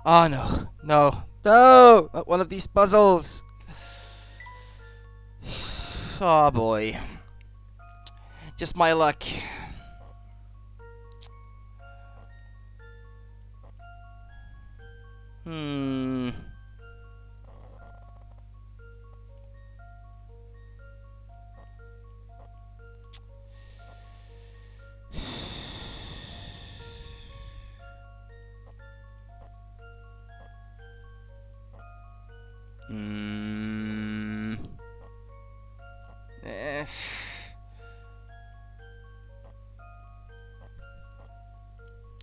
Oh no, not one of these puzzles. Oh boy. Just my luck.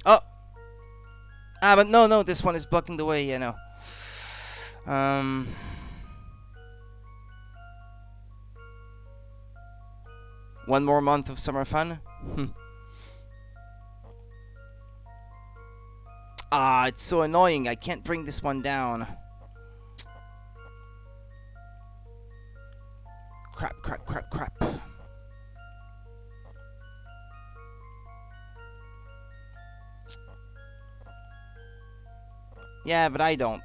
Oh! Ah, but no, this one is blocking the way, you know. One more month of summer fun? Ah, it's so annoying. I can't bring this one down. Crap. Yeah, but I don't.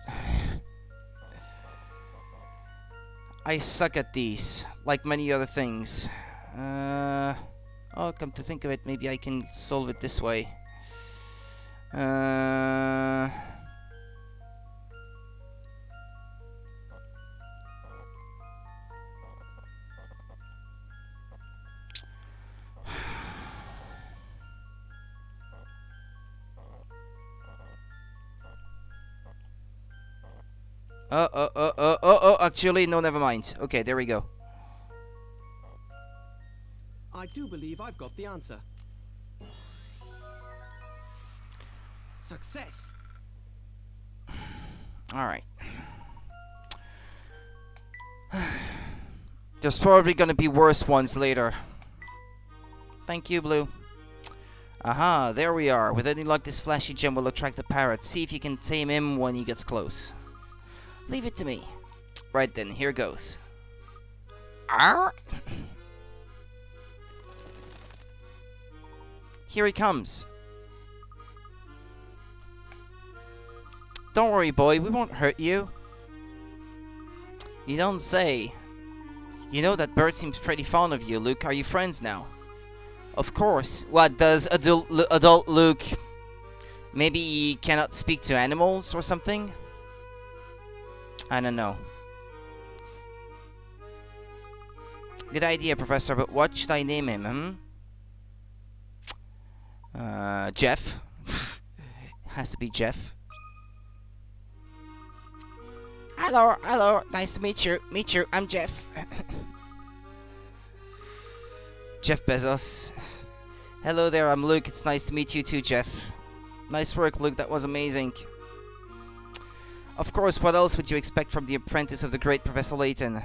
I suck at these, like many other things. Oh, come to think of it, maybe I can solve it this way. Actually, no, never mind. Okay, there we go. I do believe I've got the answer. Success! Alright. There's probably gonna be worse ones later. Thank you, Blue. Aha, there we are. With any luck, this flashy gem will attract the parrot. See if you can tame him when he gets close. Leave it to me. Right then, here goes. Arr! Here he comes. Don't worry, boy. We won't hurt you. You don't say. You know that bird seems pretty fond of you, Luke. Are you friends now? Of course. What, does adult Luke maybe he cannot speak to animals or something? I don't know. Good idea, Professor, but what should I name him, Jeff. Has to be Jeff. Hello, nice to meet you. I'm Jeff. Jeff Bezos. Hello there, I'm Luke. It's nice to meet you too, Jeff. Nice work, Luke. That was amazing. Of course, what else would you expect from the apprentice of the great Professor Layton?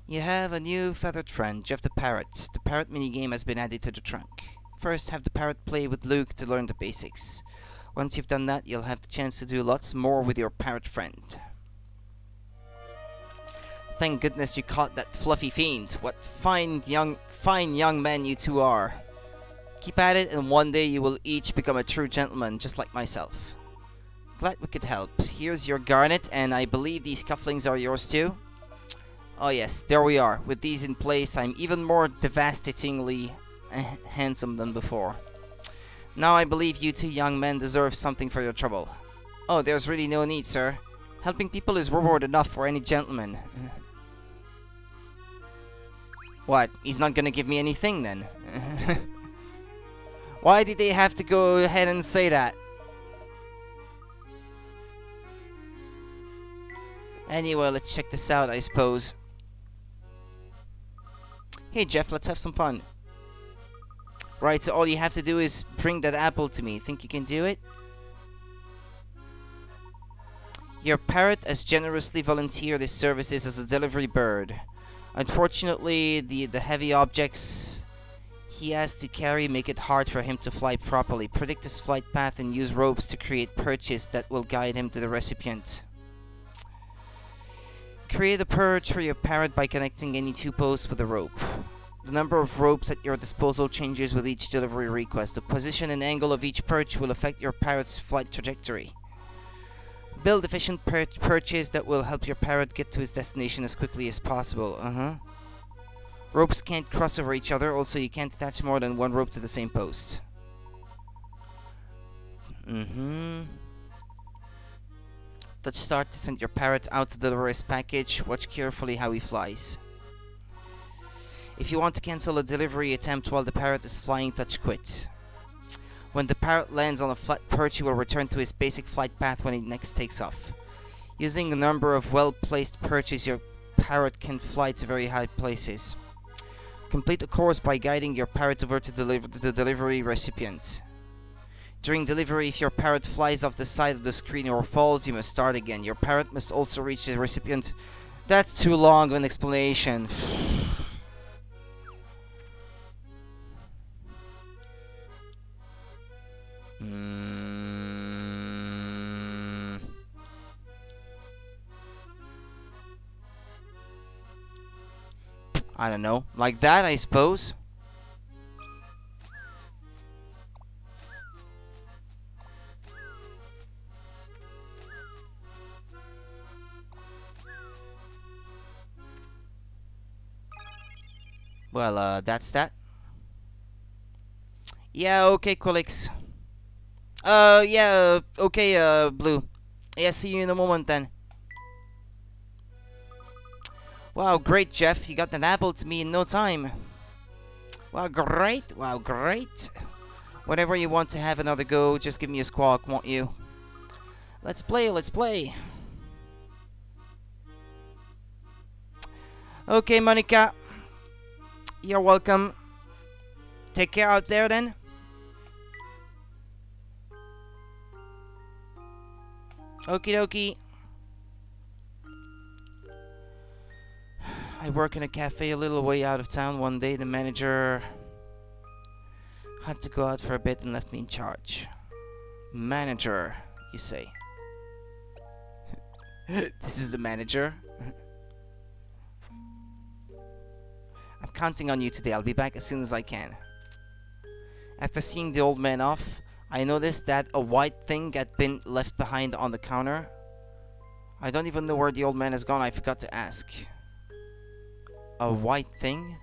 You have a new feathered friend, Jeff the Parrot. The parrot minigame has been added to the trunk. First, have the parrot play with Luke to learn the basics. Once you've done that, you'll have the chance to do lots more with your parrot friend. Thank goodness you caught that fluffy fiend. What fine young men you two are. Keep at it, and one day you will each become a true gentleman, just like myself. Glad we could help. Here's your garnet, and I believe these cufflinks are yours too? Oh yes, there we are. With these in place, I'm even more devastatingly handsome than before. Now I believe you two young men deserve something for your trouble. Oh, there's really no need, sir. Helping people is reward enough for any gentleman. What? He's not gonna give me anything then? Why did they have to go ahead and say that? Anyway, let's check this out, I suppose. Hey Jeff, let's have some fun. Right, so all you have to do is bring that apple to me. Think you can do it? Your parrot has generously volunteered his services as a delivery bird. Unfortunately, the heavy objects he has to carry make it hard for him to fly properly. Predict his flight path and use ropes to create perches that will guide him to the recipient. Create a perch for your parrot by connecting any two posts with a rope. The number of ropes at your disposal changes with each delivery request. The position and angle of each perch will affect your parrot's flight trajectory. Build efficient perches that will help your parrot get to his destination as quickly as possible. Ropes can't cross over each other, also you can't attach more than one rope to the same post. Touch start to send your parrot out to deliver his package. Watch carefully how he flies. If you want to cancel a delivery attempt while the parrot is flying, touch quit. When the parrot lands on a flat perch, he will return to his basic flight path when he next takes off. Using a number of well-placed perches, your parrot can fly to very high places. Complete the course by guiding your parrot over to the delivery recipient. During delivery, if your parrot flies off the side of the screen or falls, you must start again. Your parrot must also reach the recipient. That's too long of an explanation. I don't know. Like that, I suppose. Well, that's that. Yeah, okay, Quillix. Yeah, okay, Blue. Yeah, see you in a moment then. Wow, great, Jeff. You got that apple to me in no time. Wow, great. Wow, great. Whenever you want to have another go, just give me a squawk, won't you? Let's play, let's play. Okay, Monica. You're welcome. Take care out there then. Okie dokie. I work in a cafe a little way out of town. One day the manager had to go out for a bit and left me in charge. Manager, you say? This is the manager? I'm counting on you today. I'll be back as soon as I can. After seeing the old man off, I noticed that a white thing had been left behind on the counter. I don't even know where the old man has gone. I forgot to ask. A white thing?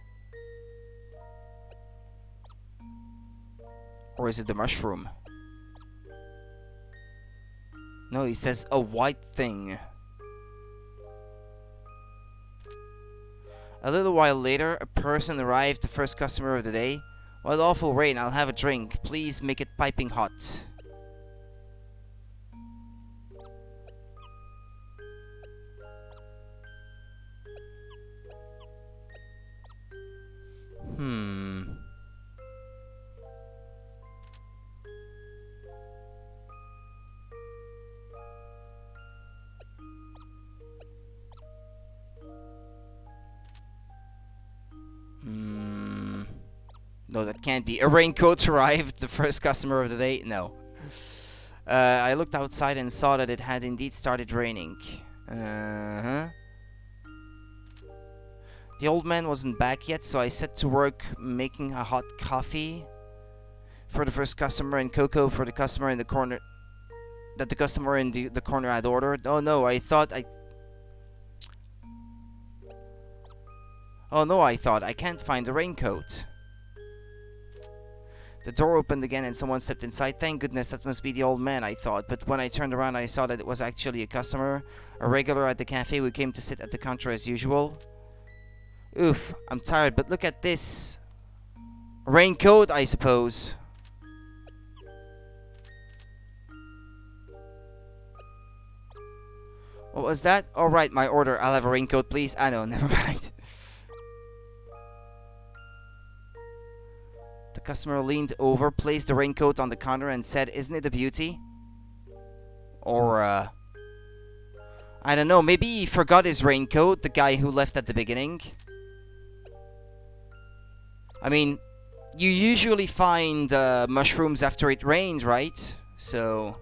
Or is it the mushroom? No, he says a white thing. A little while later, a person arrived, the first customer of the day. What awful rain, I'll have a drink. Please make it piping hot. No, that can't be. A raincoat arrived, the first customer of the day. No. I looked outside and saw that it had indeed started raining. The old man wasn't back yet, so I set to work making a hot coffee for the first customer and cocoa for the customer in the corner that the customer in the corner had ordered. Oh no, I thought I can't find the raincoat. The door opened again and someone stepped inside. Thank goodness, that must be the old man, I thought. But when I turned around, I saw that it was actually a customer, a regular at the cafe who came to sit at the counter as usual. Oof, I'm tired, but look at this. Raincoat, I suppose. What was that? Alright, my order. I'll have a raincoat, please. I know, never mind. The customer leaned over, placed the raincoat on the counter and said, "Isn't it a beauty?" Or, I don't know, maybe he forgot his raincoat, the guy who left at the beginning. I mean, you usually find mushrooms after it rains, right? So...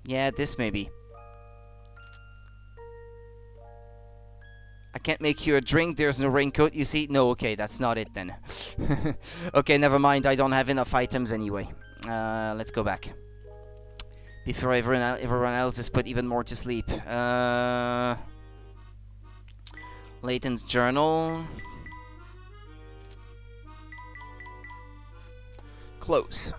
Yeah, this maybe. I can't make you a drink, there's no raincoat, you see? No, okay, that's not it then. Okay, never mind, I don't have enough items anyway. Let's go back. Before everyone else is put even more to sleep. Layton's journal. Close.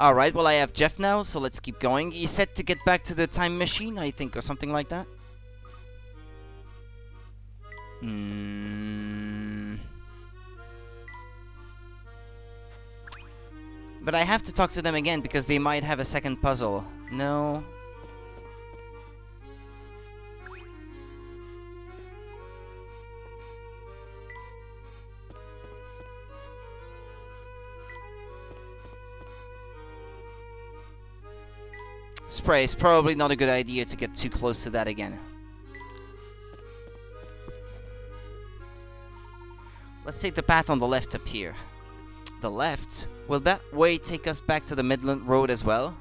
Alright, well I have Jeff now, so let's keep going. He's set to get back to the time machine, I think, or something like that. But I have to talk to them again because they might have a second puzzle. No. Spray is probably not a good idea to get too close to that again. Let's take the path on the left up here. The left? Will that way take us back to the Midland Road as well?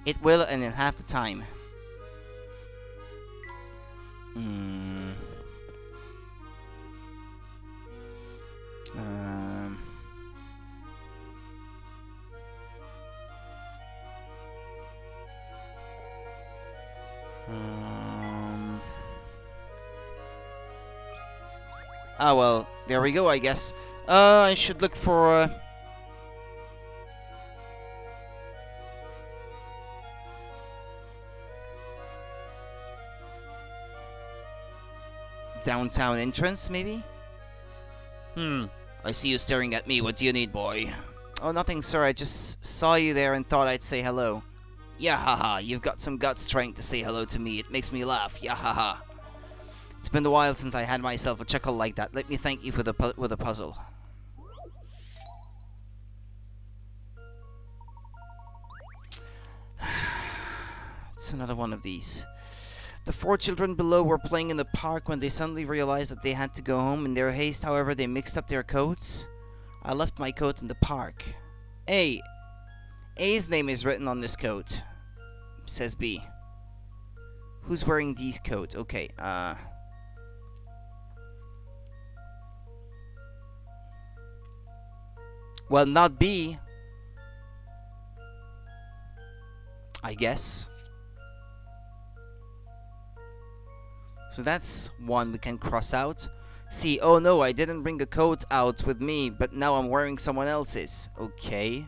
It will, and in half the time. Ah, well, there we go, I guess. I should look for... downtown entrance, maybe? I see you staring at me. What do you need, boy? Oh, nothing, sir. I just saw you there and thought I'd say hello. Yeah, haha. You've got some guts trying to say hello to me. It makes me laugh. Yeah, haha. It's been a while since I had myself a chuckle like that. Let me thank you for the with a puzzle. It's another one of these. The 4 children below were playing in the park when they suddenly realized that they had to go home. In their haste, however, they mixed up their coats. I left my coat in the park. A. A's name is written on this coat, says B. Who's wearing D's coat? Okay, well, not B, I guess. So that's one we can cross out. C. Oh no, I didn't bring a coat out with me, but now I'm wearing someone else's. Okay.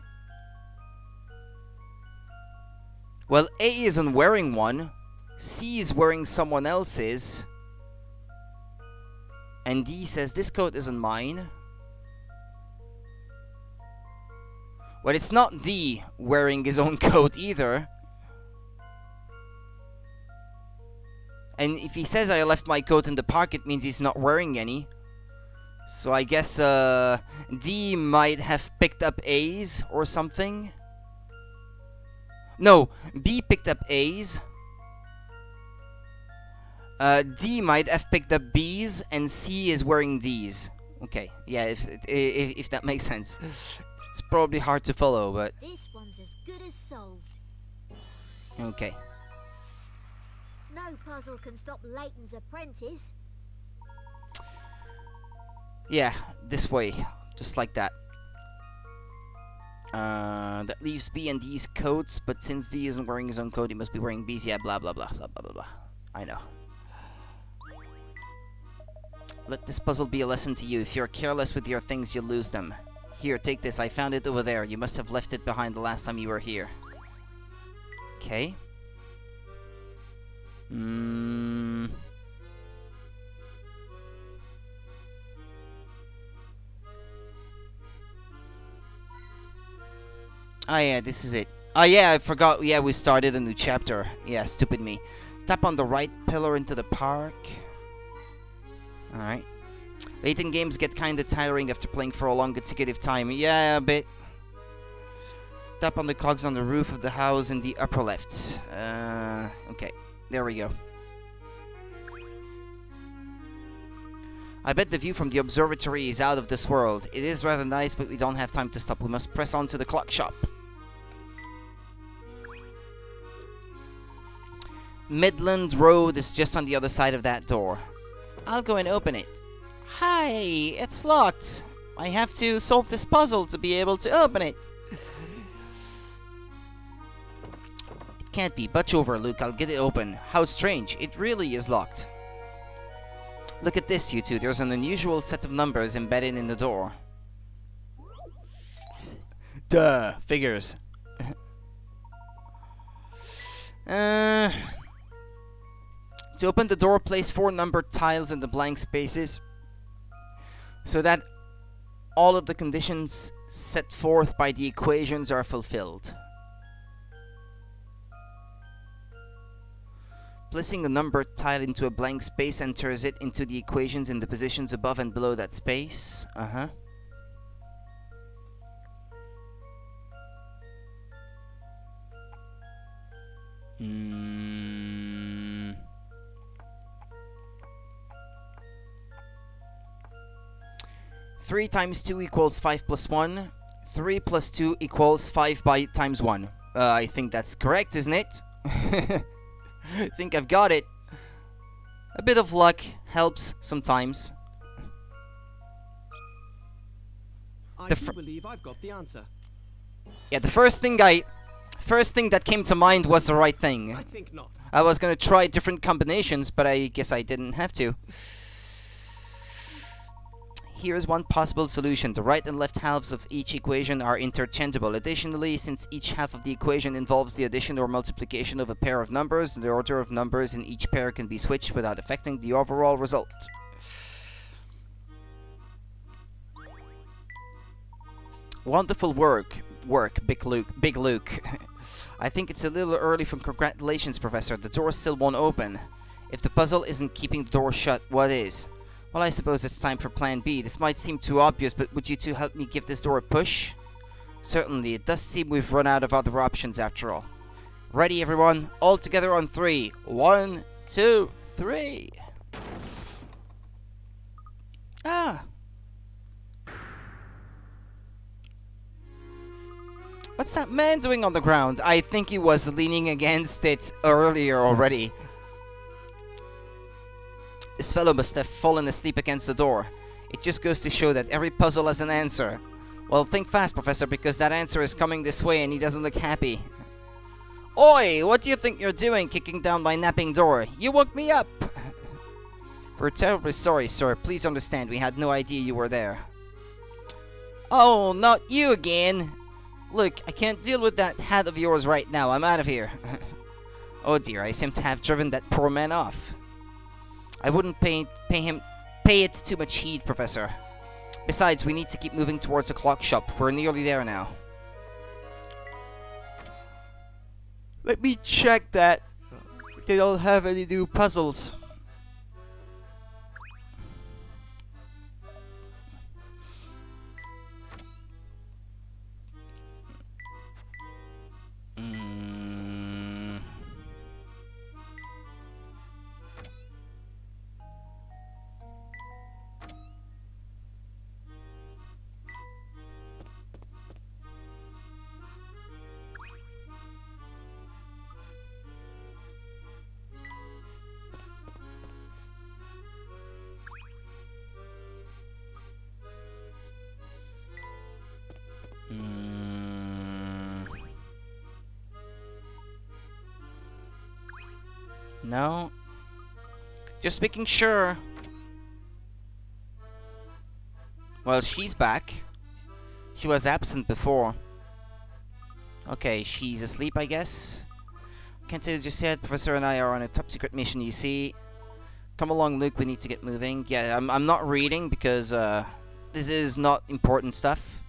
Well, A isn't wearing one. C is wearing someone else's. And D says, this coat isn't mine. Well, it's not D wearing his own coat either. And if he says I left my coat in the park, it means he's not wearing any. So I guess D might have picked up A's or something. No, B picked up A's. D might have picked up B's, and C is wearing D's. Okay, yeah, if that makes sense. It's probably hard to follow, but... This one's as good as solved. Okay. No puzzle can stop Layton's apprentice. Yeah, this way. Just like that. That leaves B and D's coats, but since D isn't wearing his own coat, he must be wearing B's. Yeah, blah, blah, blah, blah, blah, blah, blah. I know. Let this puzzle be a lesson to you. If you're careless with your things, you'll lose them. Here, take this. I found it over there. You must have left it behind the last time you were here. Okay. Oh yeah, this is it. Oh yeah, I forgot. Yeah, we started a new chapter. Yeah, stupid me. Tap on the right pillar into the park. Alright. Layton games get kinda tiring after playing for a long consecutive time. Yeah, a bit. Tap on the cogs on the roof of the house in the upper left. Okay. There we go. I bet the view from the observatory is out of this world. It is rather nice, but we don't have time to stop. We must press on to the clock shop. Midland Road is just on the other side of that door. I'll go and open it. Hi, it's locked. I have to solve this puzzle to be able to open it. It can't be. Butch over, Luke. I'll get it open. How strange. It really is locked. Look at this, you two. There's an unusual set of numbers embedded in the door. Duh. Figures. To open the door, place 4 numbered tiles in the blank spaces so that all of the conditions set forth by the equations are fulfilled. Placing a numbered tile into a blank space enters it into the equations in the positions above and below that space. Three times 2 equals 5 plus 1. 3 plus 2 equals 5 times 1. I think that's correct, isn't it? I think I've got it. A bit of luck helps sometimes. I do believe I've got the answer. Yeah, the first thing that came to mind was the right thing. I think not. I was gonna try different combinations, but I guess I didn't have to. Here is one possible solution. The right and left halves of each equation are interchangeable. Additionally, since each half of the equation involves the addition or multiplication of a pair of numbers, the order of numbers in each pair can be switched without affecting the overall result. Wonderful work, Big Luke. I think it's a little early for congratulations, Professor. The door still won't open. If the puzzle isn't keeping the door shut, what is? Well, I suppose it's time for Plan B. This might seem too obvious, but would you two help me give this door a push? Certainly, it does seem we've run out of other options after all. Ready, everyone? All together on 3. 1, 2, 3. Ah. What's that man doing on the ground? I think he was leaning against it earlier already. This fellow must have fallen asleep against the door. It just goes to show that every puzzle has an answer. Well, think fast, Professor, because that answer is coming this way and he doesn't look happy. Oi! What do you think you're doing, kicking down my napping door? You woke me up! We're terribly sorry, sir. Please understand, we had no idea you were there. Oh, not you again! Look, I can't deal with that hat of yours right now. I'm out of here. Oh dear, I seem to have driven that poor man off. I wouldn't pay it too much heed, Professor. Besides, we need to keep moving towards the clock shop. We're nearly there now. Let me check that they don't have any new puzzles. No. Just making sure. Well, she's back. She was absent before. Okay, she's asleep, I guess. Can't tell you just yet. Professor and I are on a top secret mission, you see. Come along, Luke. We need to get moving. Yeah, I'm not reading because this is not important stuff.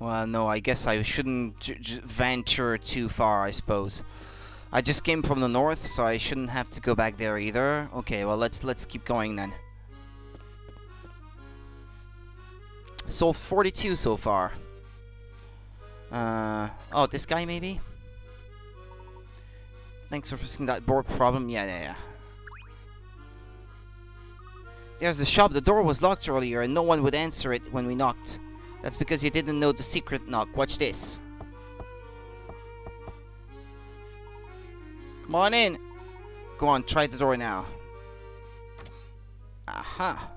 Well, no, I guess I shouldn't venture too far, I suppose. I just came from the north, so I shouldn't have to go back there either. Okay, well, let's keep going then. Solved 42 so far. Oh, this guy maybe? Thanks for fixing that board problem. Yeah. There's the shop. The door was locked earlier and no one would answer it when we knocked. That's because you didn't know the secret knock. Watch this. Come on in. Go on, try the door now. Aha.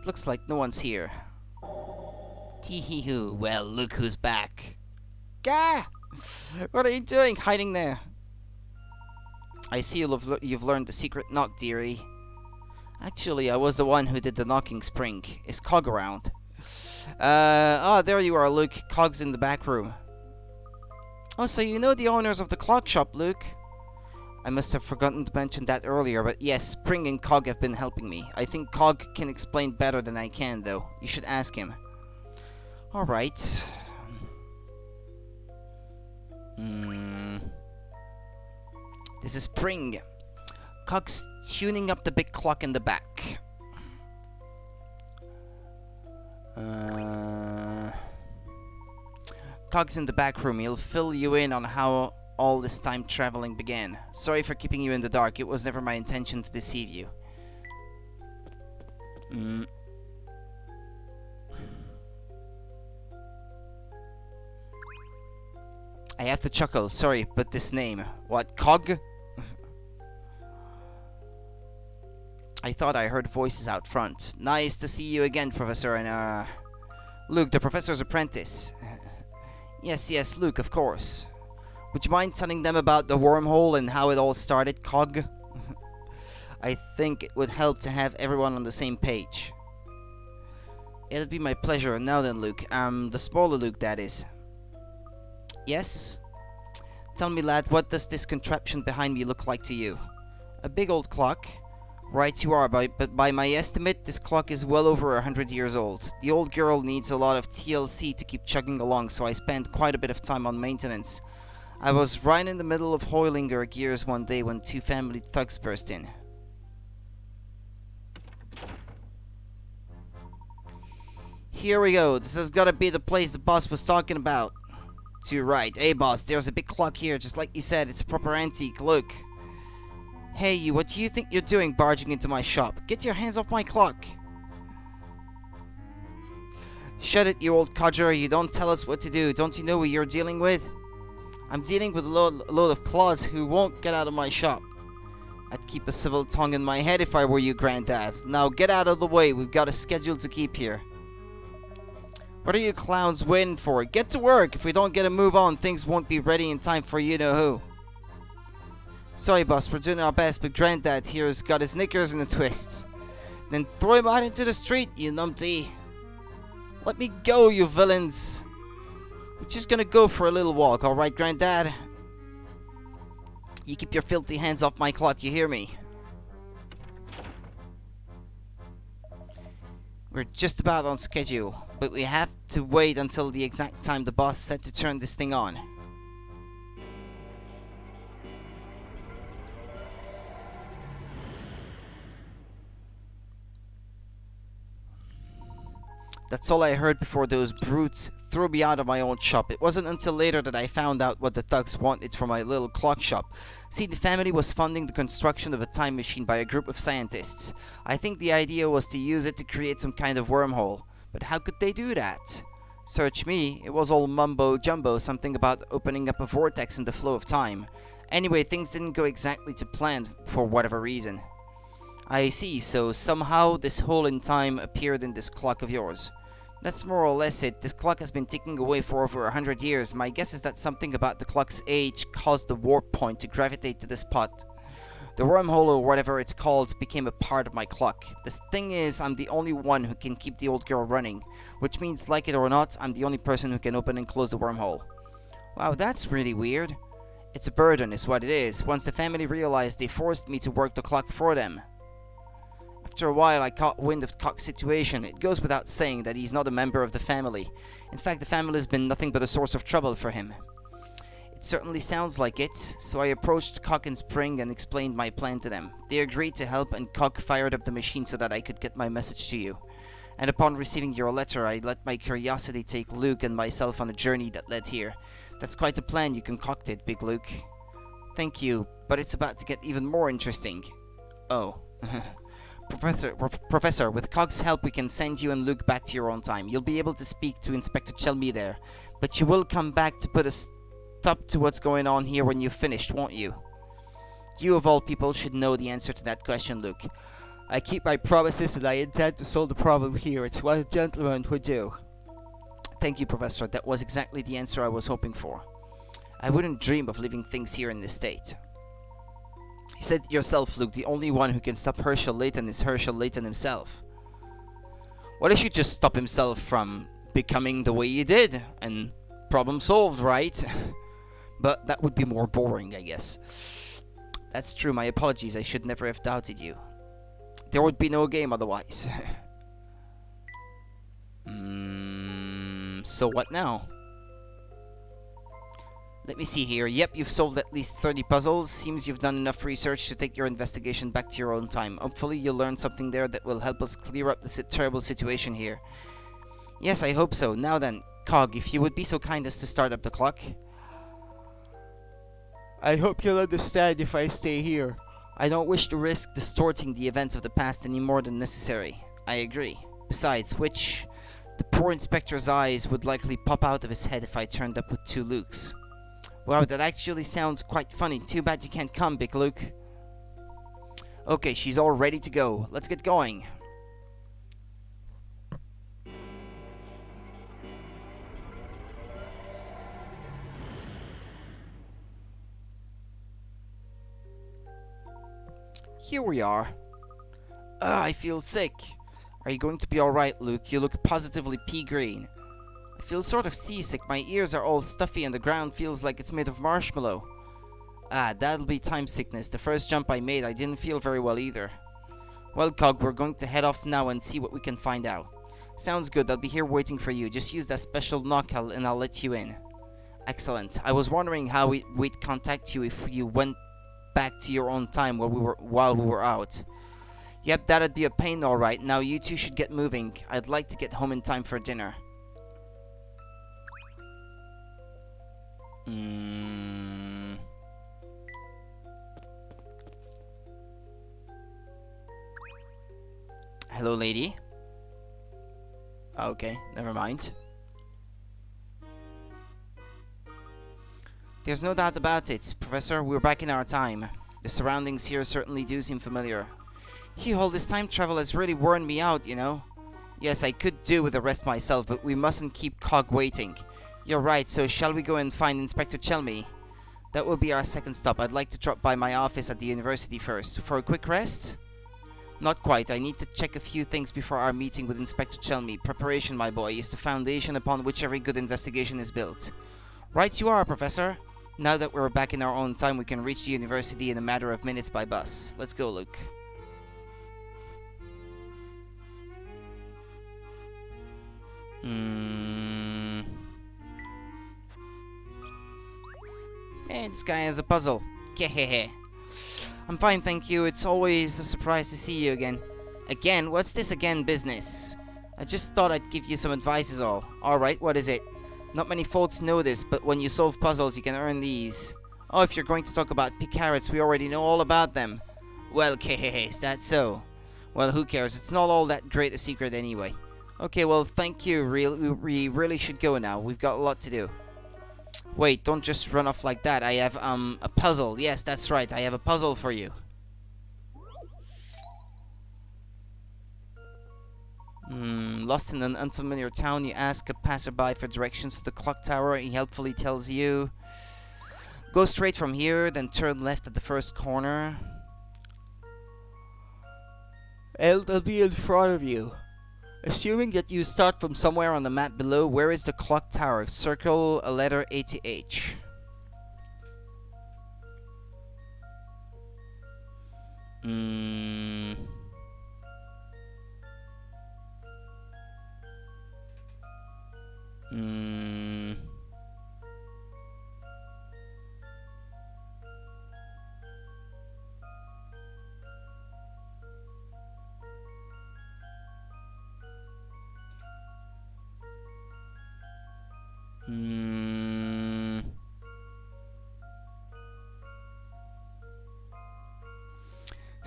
Looks like no one's here. Tee-hee-hoo. Well, look who's back. Gah! What are you doing hiding there? I see you've learned the secret knock, dearie. Actually, I was the one who did the knocking spring. Is Cog around? There you are, Luke. Cog's in the back room. Oh, so you know the owners of the clock shop, Luke? I must have forgotten to mention that earlier, but yes, Spring and Cog have been helping me. I think Cog can explain better than I can, though. You should ask him. Alright. This is Spring. Cog's tuning up the big clock in the back. Cog's in the back room. He'll fill you in on how all this time traveling began. Sorry for keeping you in the dark. It was never my intention to deceive you. I have to chuckle. Sorry, but this name. What, Cog? I thought I heard voices out front. Nice to see you again, Professor, and Luke, the Professor's apprentice. Yes, Luke, of course. Would you mind telling them about the wormhole and how it all started, Cog? I think it would help to have everyone on the same page. It'd be my pleasure. Now then, Luke. The smaller Luke, that is. Yes? Tell me, lad, what does this contraption behind me look like to you? A big old clock? Right you are, but by my estimate, this clock is well over 100 years old. The old girl needs a lot of TLC to keep chugging along, so I spent quite a bit of time on maintenance. I was right in the middle of oiling her gears one day when two family thugs burst in. Here we go. This has got to be the place the boss was talking about. To your right. Hey, boss, there's a big clock here, just like you said. It's a proper antique. Look. Hey, you, what do you think you're doing barging into my shop? Get your hands off my clock. Shut it, you old codger. You don't tell us what to do. Don't you know who you're dealing with? I'm dealing with a load of clods who won't get out of my shop. I'd keep a civil tongue in my head if I were you, Granddad. Now get out of the way. We've got a schedule to keep here. What are you clowns waiting for? Get to work. If we don't get a move on, things won't be ready in time for you-know-who. Sorry, boss. We're doing our best, but Granddad here has got his knickers in a twist. Then throw him out into the street, you numpty. Let me go, you villains. We're just gonna go for a little walk, alright, Granddad? You keep your filthy hands off my clock, you hear me? We're just about on schedule, but we have to wait until the exact time the boss said to turn this thing on. That's all I heard before those brutes threw me out of my own shop. It wasn't until later that I found out what the thugs wanted from my little clock shop. See, the family was funding the construction of a time machine by a group of scientists. I think the idea was to use it to create some kind of wormhole. But how could they do that? Search me, it was all mumbo-jumbo, something about opening up a vortex in the flow of time. Anyway, things didn't go exactly to plan for whatever reason. I see, so somehow this hole in time appeared in this clock of yours. That's more or less it. This clock has been ticking away for over 100 years. My guess is that something about the clock's age caused the warp point to gravitate to this spot. The wormhole, or whatever it's called, became a part of my clock. The thing is, I'm the only one who can keep the old girl running, which means, like it or not, I'm the only person who can open and close the wormhole. Wow, that's really weird. It's a burden, is what it is. Once the family realized, they forced me to work the clock for them. After a while, I caught wind of Cog's situation. It goes without saying that he's not a member of the family. In fact, the family has been nothing but a source of trouble for him. It certainly sounds like it, so I approached Cog and Spring and explained my plan to them. They agreed to help, and Cog fired up the machine so that I could get my message to you. And upon receiving your letter, I let my curiosity take Luke and myself on a journey that led here. That's quite a plan you concocted, Big Luke. Thank you, but it's about to get even more interesting. Oh. Professor, with Cog's help we can send you and Luke back to your own time. You'll be able to speak to Inspector Chelmy there. But you will come back to put a stop to what's going on here when you've finished, won't you? You of all people should know the answer to that question, Luke. I keep my promises and I intend to solve the problem here. It's what a gentleman would do. Thank you, Professor. That was exactly the answer I was hoping for. I wouldn't dream of leaving things here in this state. You said yourself, Luke, the only one who can stop Herschel Layton is Herschel Layton himself. What if you just stop himself from becoming the way he did? And problem solved, right? But that would be more boring, I guess. That's true, my apologies, I should never have doubted you. There would be no game otherwise. So what now? Let me see here. Yep, you've solved at least 30 puzzles. Seems you've done enough research to take your investigation back to your own time. Hopefully you'll learn something there that will help us clear up this terrible situation here. Yes, I hope so. Now then, Cog, if you would be so kind as to start up the clock. I hope you'll understand if I stay here. I don't wish to risk distorting the events of the past any more than necessary. I agree. Besides which, the poor inspector's eyes would likely pop out of his head if I turned up with 2 Lukes. Wow, that actually sounds quite funny. Too bad you can't come, Big Luke. Okay, she's all ready to go. Let's get going. Here we are. I feel sick. Are you going to be alright, Luke? You look positively pea-green. I feel sort of seasick. My ears are all stuffy and the ground feels like it's made of marshmallow. Ah, that'll be time sickness. The first jump I made, I didn't feel very well either. Well, Cog, we're going to head off now and see what we can find out. Sounds good. I'll be here waiting for you. Just use that special knock and I'll let you in. Excellent. I was wondering how we'd contact you if you went back to your own time while we were out. Yep, that'd be a pain, alright. Now you two should get moving. I'd like to get home in time for dinner. Hello, lady. Okay, never mind. There's no doubt about it, Professor. We're back in our time. The surroundings here certainly do seem familiar. All this time travel has really worn me out, you know. Yes, I could do with the rest myself, but we mustn't keep Cog waiting. You're right, so shall we go and find Inspector Chelmy? That will be our second stop. I'd like to drop by my office at the university first. For a quick rest? Not quite. I need to check a few things before our meeting with Inspector Chelmy. Preparation, my boy, is the foundation upon which every good investigation is built. Right you are, Professor. Now that we're back in our own time, we can reach the university in a matter of minutes by bus. Let's go, Luke. Hey, this guy has a puzzle. Kehehe. I'm fine, thank you. It's always a surprise to see you again. Again? What's this again business? I just thought I'd give you some advice is all. Alright, what is it? Not many folks know this, but when you solve puzzles, you can earn these. Oh, if you're going to talk about picarets, we already know all about them. Well, kehehe, is that so? Well, who cares? It's not all that great a secret anyway. Okay, well, thank you. We really should go now. We've got a lot to do. Wait, don't just run off like that. I have, a puzzle. Yes, that's right. I have a puzzle for you. Lost in an unfamiliar town, you ask a passerby for directions to the clock tower. He helpfully tells you, go straight from here, then turn left at the first corner. It'll be in front of you. Assuming that you start from somewhere on the map below, where is the clock tower? Circle a letter ATH.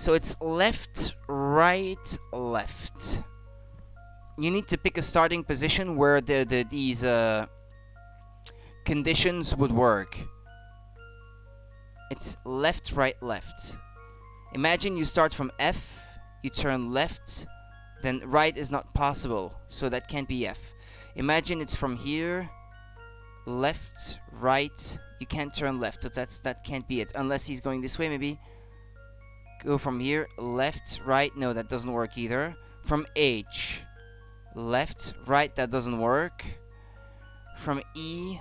So it's left, right, left. You need to pick a starting position where these conditions would work. It's left, right, left. Imagine you start from F, you turn left, then right is not possible, so that can't be F. Imagine it's from here, left, right, you can't turn left, so that can't be it, unless he's going this way maybe. Go from here, left, right, no, that doesn't work either. From H, left, right, that doesn't work. From E,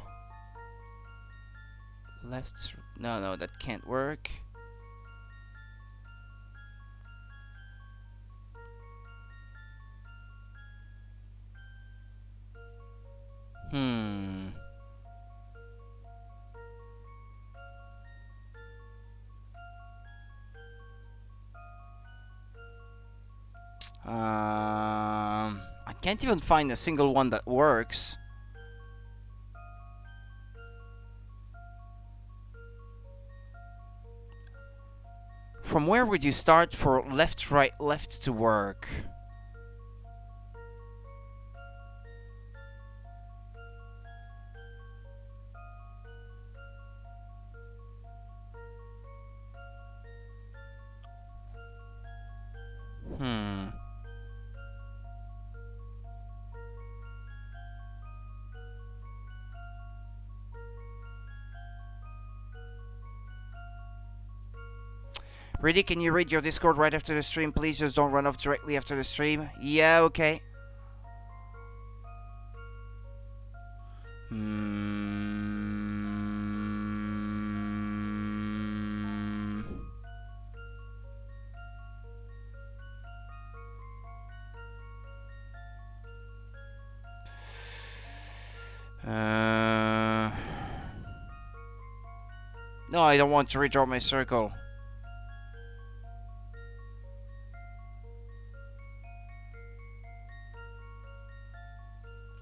left, no, that can't work. I can't even find a single one that works. From where would you start for left, right, left to work? Really, can you read your Discord right after the stream, please? Just don't run off directly after the stream. Yeah, okay. No, I don't want to redraw my circle.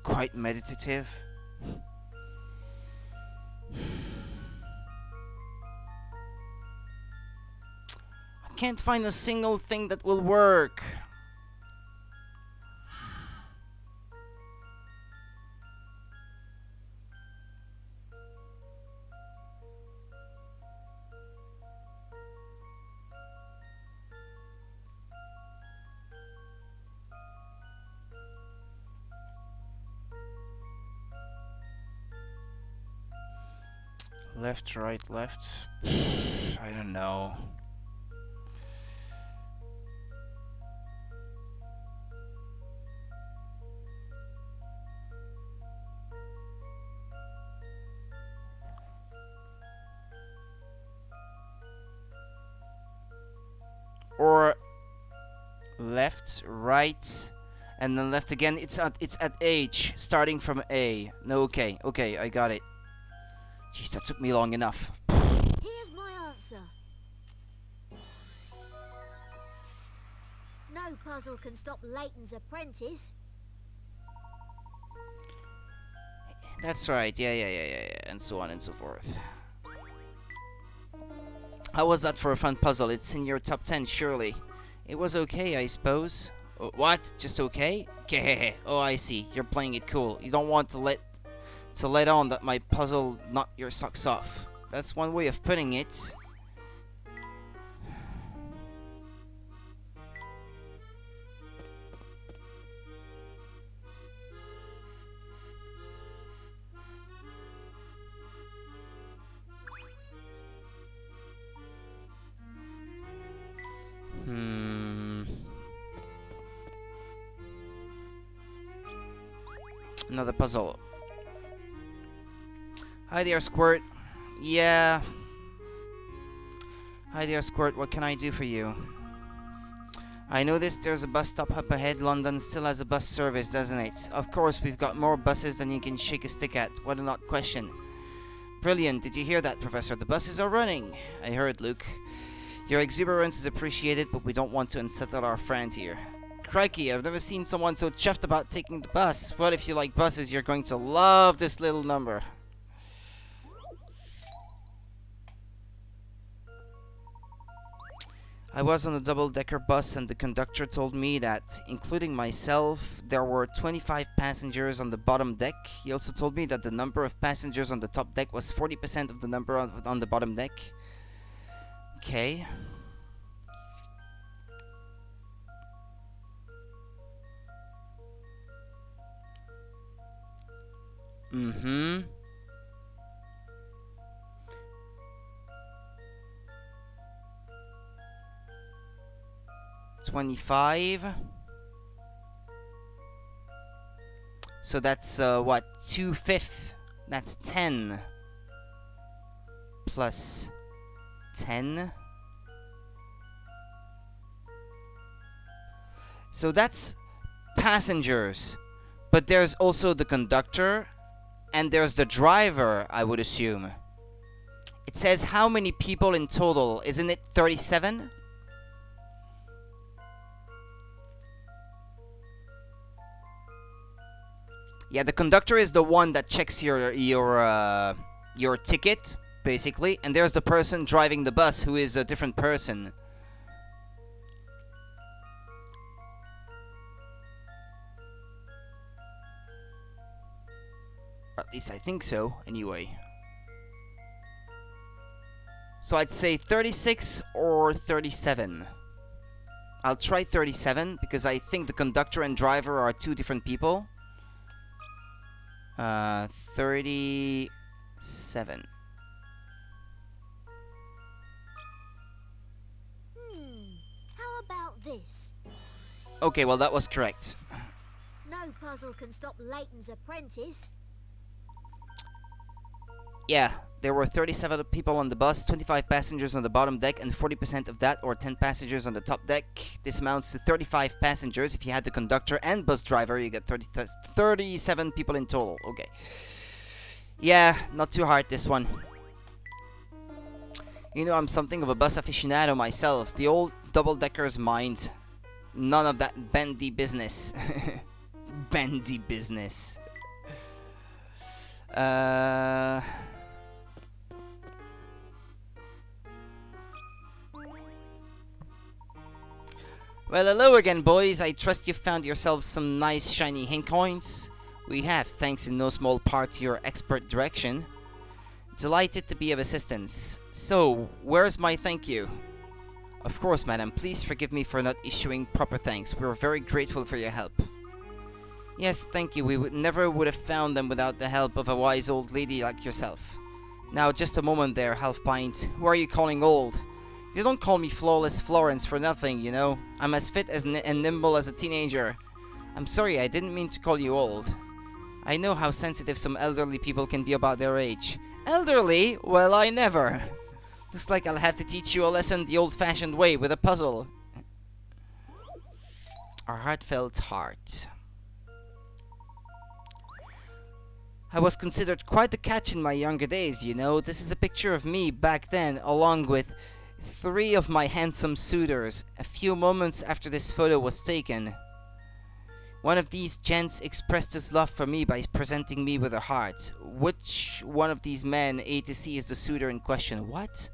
Quite meditative. I can't find a single thing that will work. Left, right, left. I don't know. Or left, right, and then left again. It's at H, starting from A. No, okay, I got it. Jeez, that took me long enough. Here's my answer. No puzzle can stop Layton's apprentice. That's right, yeah, and so on and so forth. How was that for a fun puzzle? It's in your top 10, surely. It was okay, I suppose. What? Just okay? Oh, I see. You're playing it cool. You don't want to let on that my puzzle knocked your socks off. That's one way of putting it. Another puzzle. Hi there, Squirt. Yeah. Hi there, Squirt. What can I do for you? I noticed there's a bus stop up ahead. London still has a bus service, doesn't it? Of course, we've got more buses than you can shake a stick at. What an odd question. Brilliant. Did you hear that, Professor? The buses are running. I heard, Luke. Your exuberance is appreciated, but we don't want to unsettle our friend here. Crikey, I've never seen someone so chuffed about taking the bus. Well, if you like buses, you're going to love this little number. I was on a double-decker bus and the conductor told me that, including myself, there were 25 passengers on the bottom deck. He also told me that the number of passengers on the top deck was 40% of the number on the bottom deck. Okay. Mm-hmm. $25. So that's what? 2/5. That's 10. Plus 10. So that's passengers. But there's also the conductor. And there's the driver, I would assume. It says how many people in total? Isn't it 37? Yeah, the conductor is the one that checks your ticket, basically. And there's the person driving the bus, who is a different person. At least I think so, anyway. So I'd say 36 or 37. I'll try 37, because I think the conductor and driver are two different people. 37. How about this? Okay, well that was correct. No puzzle can stop Layton's apprentice. Yeah, there were 37 people on the bus, 25 passengers on the bottom deck, and 40% of that, or 10 passengers on the top deck. This amounts to 35 passengers. If you had the conductor and bus driver, you get 37 people in total. Okay. Yeah, not too hard, this one. You know, I'm something of a bus aficionado myself. The old double-decker's mind. None of that bendy business. Bendy business. Well, hello again, boys. I trust you found yourselves some nice shiny hint coins. We have, thanks in no small part to your expert direction. Delighted to be of assistance. So, where's my thank you? Of course, madam. Please forgive me for not issuing proper thanks. We're very grateful for your help. Yes, thank you. We never would have found them without the help of a wise old lady like yourself. Now, just a moment there, Half Pint. Who are you calling old? They don't call me Flawless Florence for nothing, you know. I'm as fit and nimble as a teenager. I'm sorry, I didn't mean to call you old. I know how sensitive some elderly people can be about their age. Elderly? Well, I never. Looks like I'll have to teach you a lesson the old-fashioned way with a puzzle. Our heartfelt heart. I was considered quite a catch in my younger days, you know. This is a picture of me back then, along with 3 of my handsome suitors, a few moments after this photo was taken. One of these gents expressed his love for me by presenting me with a heart. Which one of these men, A to C, is the suitor in question? What?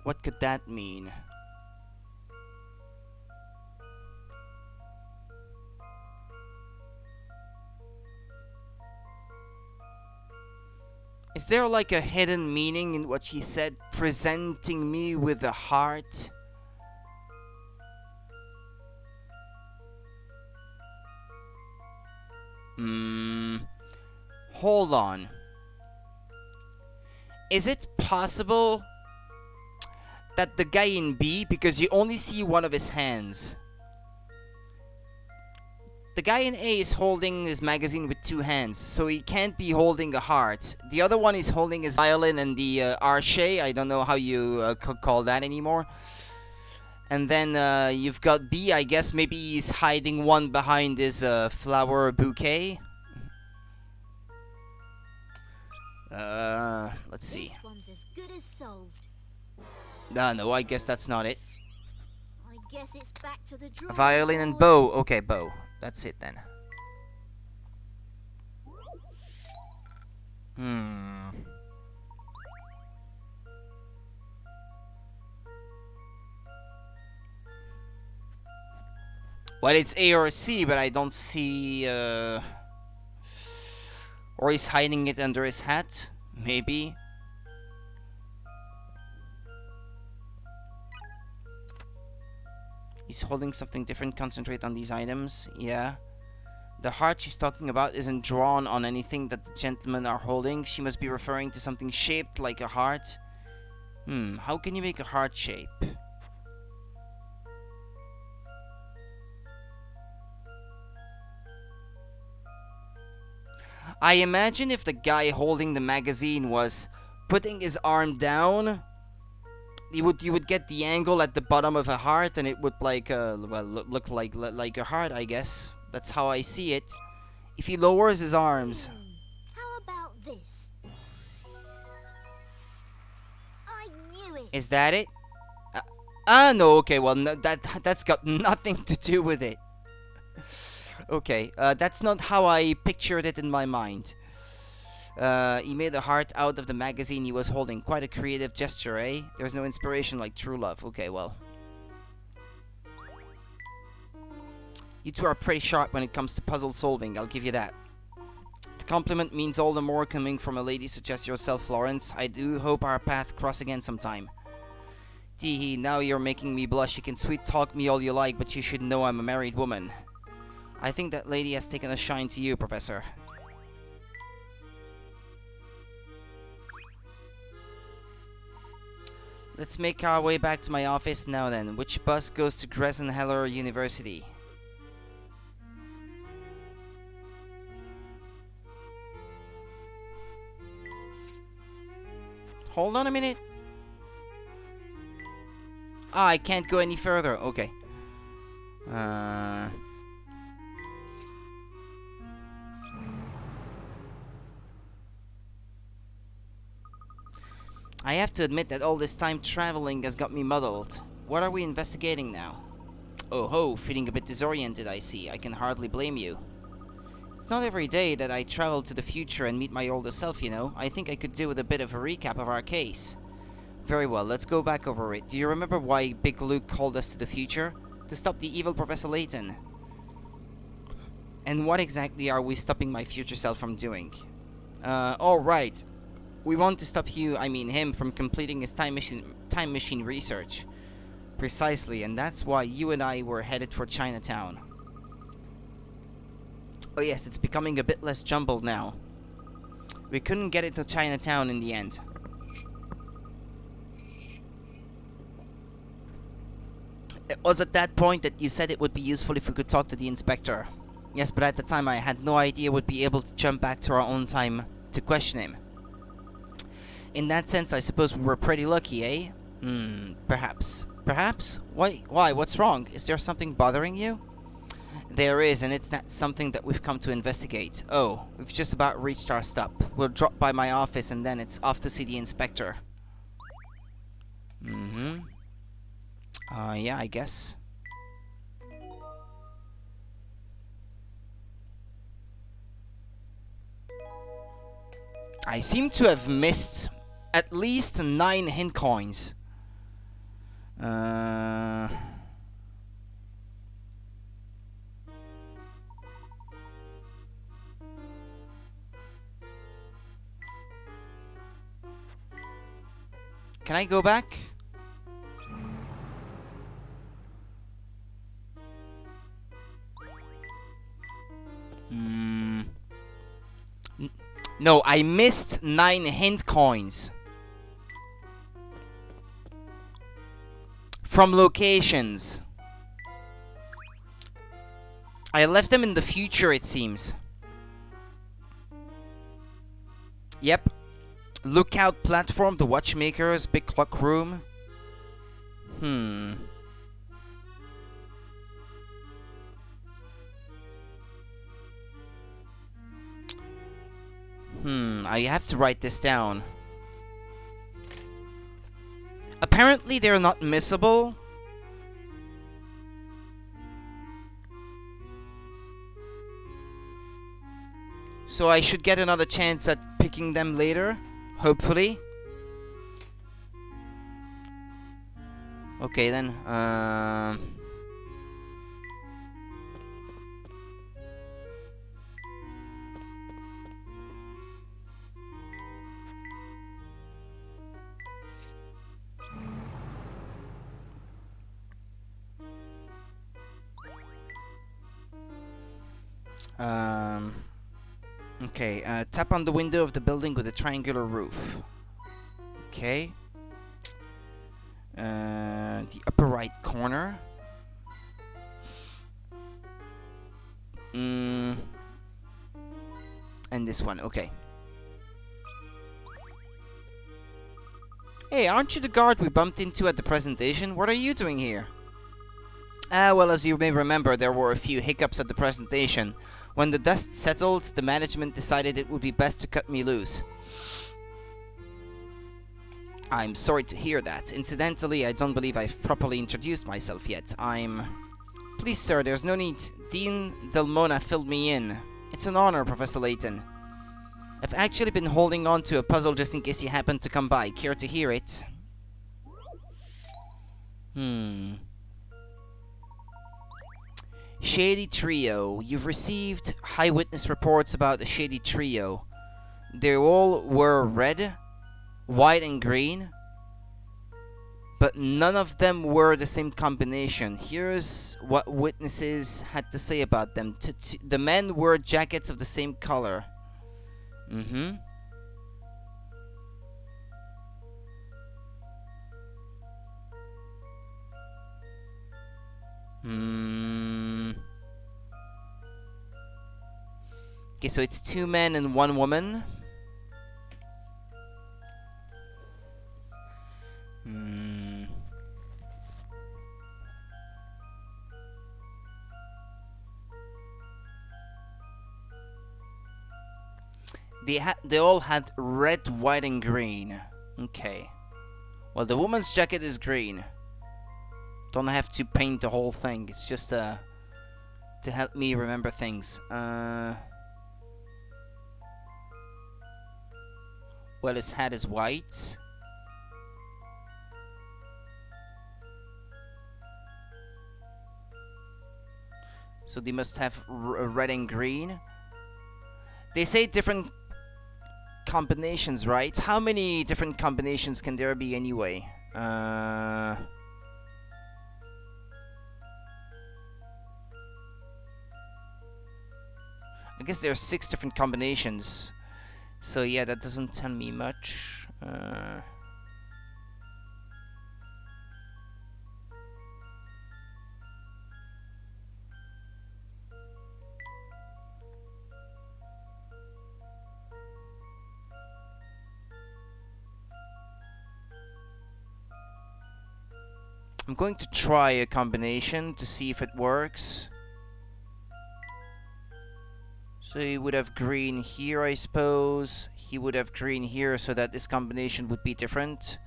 What could that mean? Is there like a hidden meaning in what she said, presenting me with a heart? Hold on. Is it possible that the guy in B, because you only see one of his hands, the guy in A is holding his magazine with 2 hands, so he can't be holding a heart. The other one is holding his violin and the arche. I don't know how you call that anymore. And then you've got B. I guess maybe he's hiding one behind his flower bouquet. Let's see. This one's as good as solved. No, I guess that's not it. I guess it's back to the drawing Violin and board. bow. Okay, bow. That's it then. Well, it's A or C, but I don't see... Or he's hiding it under his hat? Maybe. He's holding something different. Concentrate on these items. Yeah. The heart she's talking about isn't drawn on anything that the gentlemen are holding. She must be referring to something shaped like a heart. How can you make a heart shape? I imagine if the guy holding the magazine was putting his arm down, you would get the angle at the bottom of a heart, and it would like look like a heart. I guess that's how I see it. If he lowers his arms, How about this? I knew it. is that it? No. Okay, well, no, that's got nothing to do with it. Okay, that's not how I pictured it in my mind. He made a heart out of the magazine he was holding. Quite a creative gesture, eh? There's no inspiration like true love. Okay, well. You two are pretty sharp when it comes to puzzle solving, I'll give you that. The compliment means all the more coming from a lady such as yourself, Florence. I do hope our paths cross again sometime. Teehee, now you're making me blush. You can sweet talk me all you like, but you should know I'm a married woman. I think that lady has taken a shine to you, Professor. Let's make our way back to my office now then. Which bus goes to Gressenheller University? Hold on a minute. Ah, I can't go any further. Okay. I have to admit that all this time traveling has got me muddled. What are we investigating now? Oh ho, feeling a bit disoriented, I see. I can hardly blame you. It's not every day that I travel to the future and meet my older self, you know. I think I could do with a bit of a recap of our case. Very well, let's go back over it. Do you remember why Big Luke called us to the future? To stop the evil Professor Layton. And what exactly are we stopping my future self from doing? Alright. We want to stop him from completing his time machine research. Precisely, and that's why you and I were headed for Chinatown. Oh yes, it's becoming a bit less jumbled now. We couldn't get into Chinatown in the end. It was at that point that you said it would be useful if we could talk to the inspector. Yes, but at the time I had no idea we'd be able to jump back to our own time to question him. In that sense, I suppose we were pretty lucky, eh? Perhaps. Perhaps? Why? What's wrong? Is there something bothering you? There is, and it's not something that we've come to investigate. Oh, we've just about reached our stop. We'll drop by my office and then it's off to see the inspector. Yeah, I guess. I seem to have missed at least 9 hint coins. Can I go back? No, I missed 9 hint coins. From locations. I left them in the future, it seems. Yep. Lookout platform, the watchmakers, big clock room. I have to write this down. Apparently they're not missable. So I should get another chance at picking them later, hopefully. Okay then, okay, tap on the window of the building with a triangular roof. Okay. The upper right corner. And this one, okay. Hey, aren't you the guard we bumped into at the presentation? What are you doing here? Well, as you may remember, there were a few hiccups at the presentation. When the dust settled, the management decided it would be best to cut me loose. I'm sorry to hear that. Incidentally, I don't believe I've properly introduced myself yet. Please, sir, there's no need. Dean Delmona filled me in. It's an honor, Professor Layton. I've actually been holding on to a puzzle just in case you happen to come by. Care to hear it? Shady Trio. You've received high witness reports about the Shady Trio. They all were red, white and green, but none of them were the same combination. Here's what witnesses had to say about them. The men wore jackets of the same color. Okay, so it's 2 men and 1 woman. They all had red, white, and green. Okay. Well, the woman's jacket is green. Don't have to paint the whole thing. It's just to help me remember things. Well, his hat is white. So they must have red and green. They say different combinations, right? How many different combinations can there be anyway? I guess there are 6 different combinations. So yeah, that doesn't tell me much. I'm going to try a combination to see if it works. So he would have green here, I suppose. He would have green here, so that this combination would be different.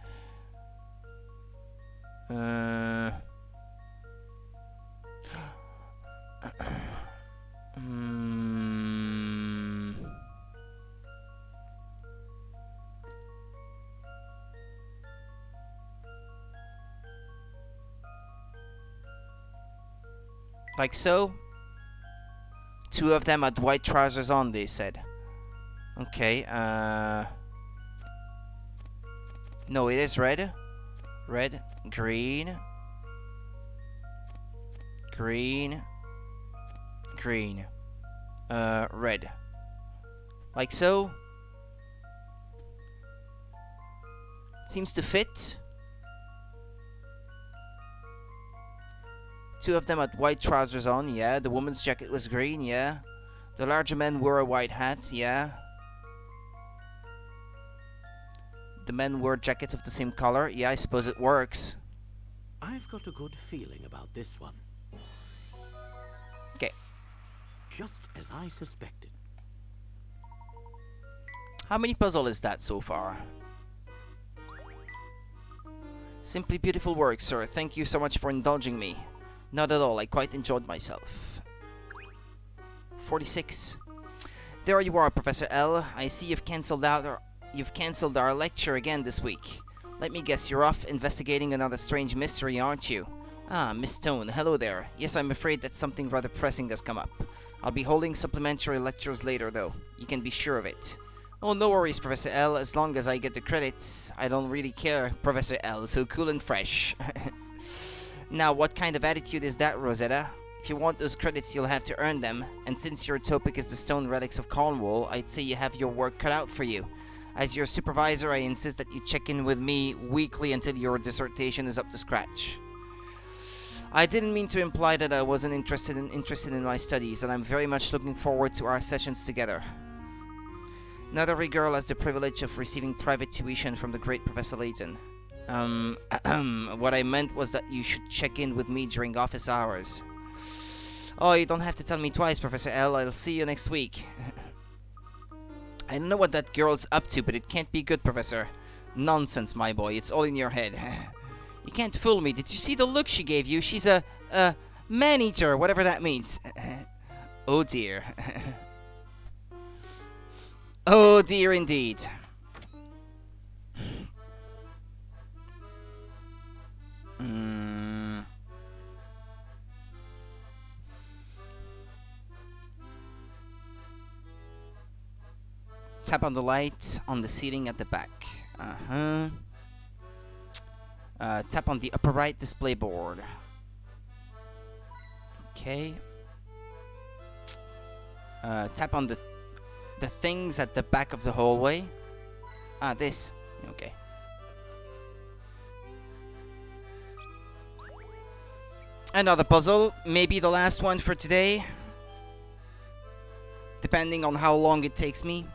Like so. 2 of them had white trousers on, they said. Okay, no, it is red. Red, green. Green. Green. Red. Like so. Seems to fit. 2 of them had white trousers on, yeah. The woman's jacket was green, yeah. The larger men wore a white hat, yeah. The men wore jackets of the same color, yeah, I suppose it works. I've got a good feeling about this one. Okay. Just as I suspected. How many puzzle is that so far? Simply beautiful work, sir. Thank you so much for indulging me. Not at all. I quite enjoyed myself. 46. There you are, Professor L. I see you've cancelled our lecture again this week. Let me guess, you're off investigating another strange mystery, aren't you? Ah, Miss Stone, hello there. Yes, I'm afraid that something rather pressing has come up. I'll be holding supplementary lectures later, though. You can be sure of it. Oh, no worries, Professor L. As long as I get the credits, I don't really care, Professor L. So cool and fresh. Now, what kind of attitude is that, Rosetta? If you want those credits, you'll have to earn them. And since your topic is the stone relics of Cornwall, I'd say you have your work cut out for you. As your supervisor, I insist that you check in with me weekly until your dissertation is up to scratch. I didn't mean to imply that I wasn't interested in my studies, and I'm very much looking forward to our sessions together. Not every girl has the privilege of receiving private tuition from the great Professor Layton. What I meant was that you should check in with me during office hours. Oh, you don't have to tell me twice, Professor L. I'll see you next week. I don't know what that girl's up to, but it can't be good, Professor. Nonsense, my boy. It's all in your head. You can't fool me. Did you see the look she gave you? She's a man-eater, whatever that means. Oh, dear. Oh, dear indeed. Tap on the light on the ceiling at the back. Tap on the upper right display board. Okay. Tap on the things at the back of the hallway. Ah, this. Okay. Another puzzle. Maybe the last one for today. Depending on how long it takes me.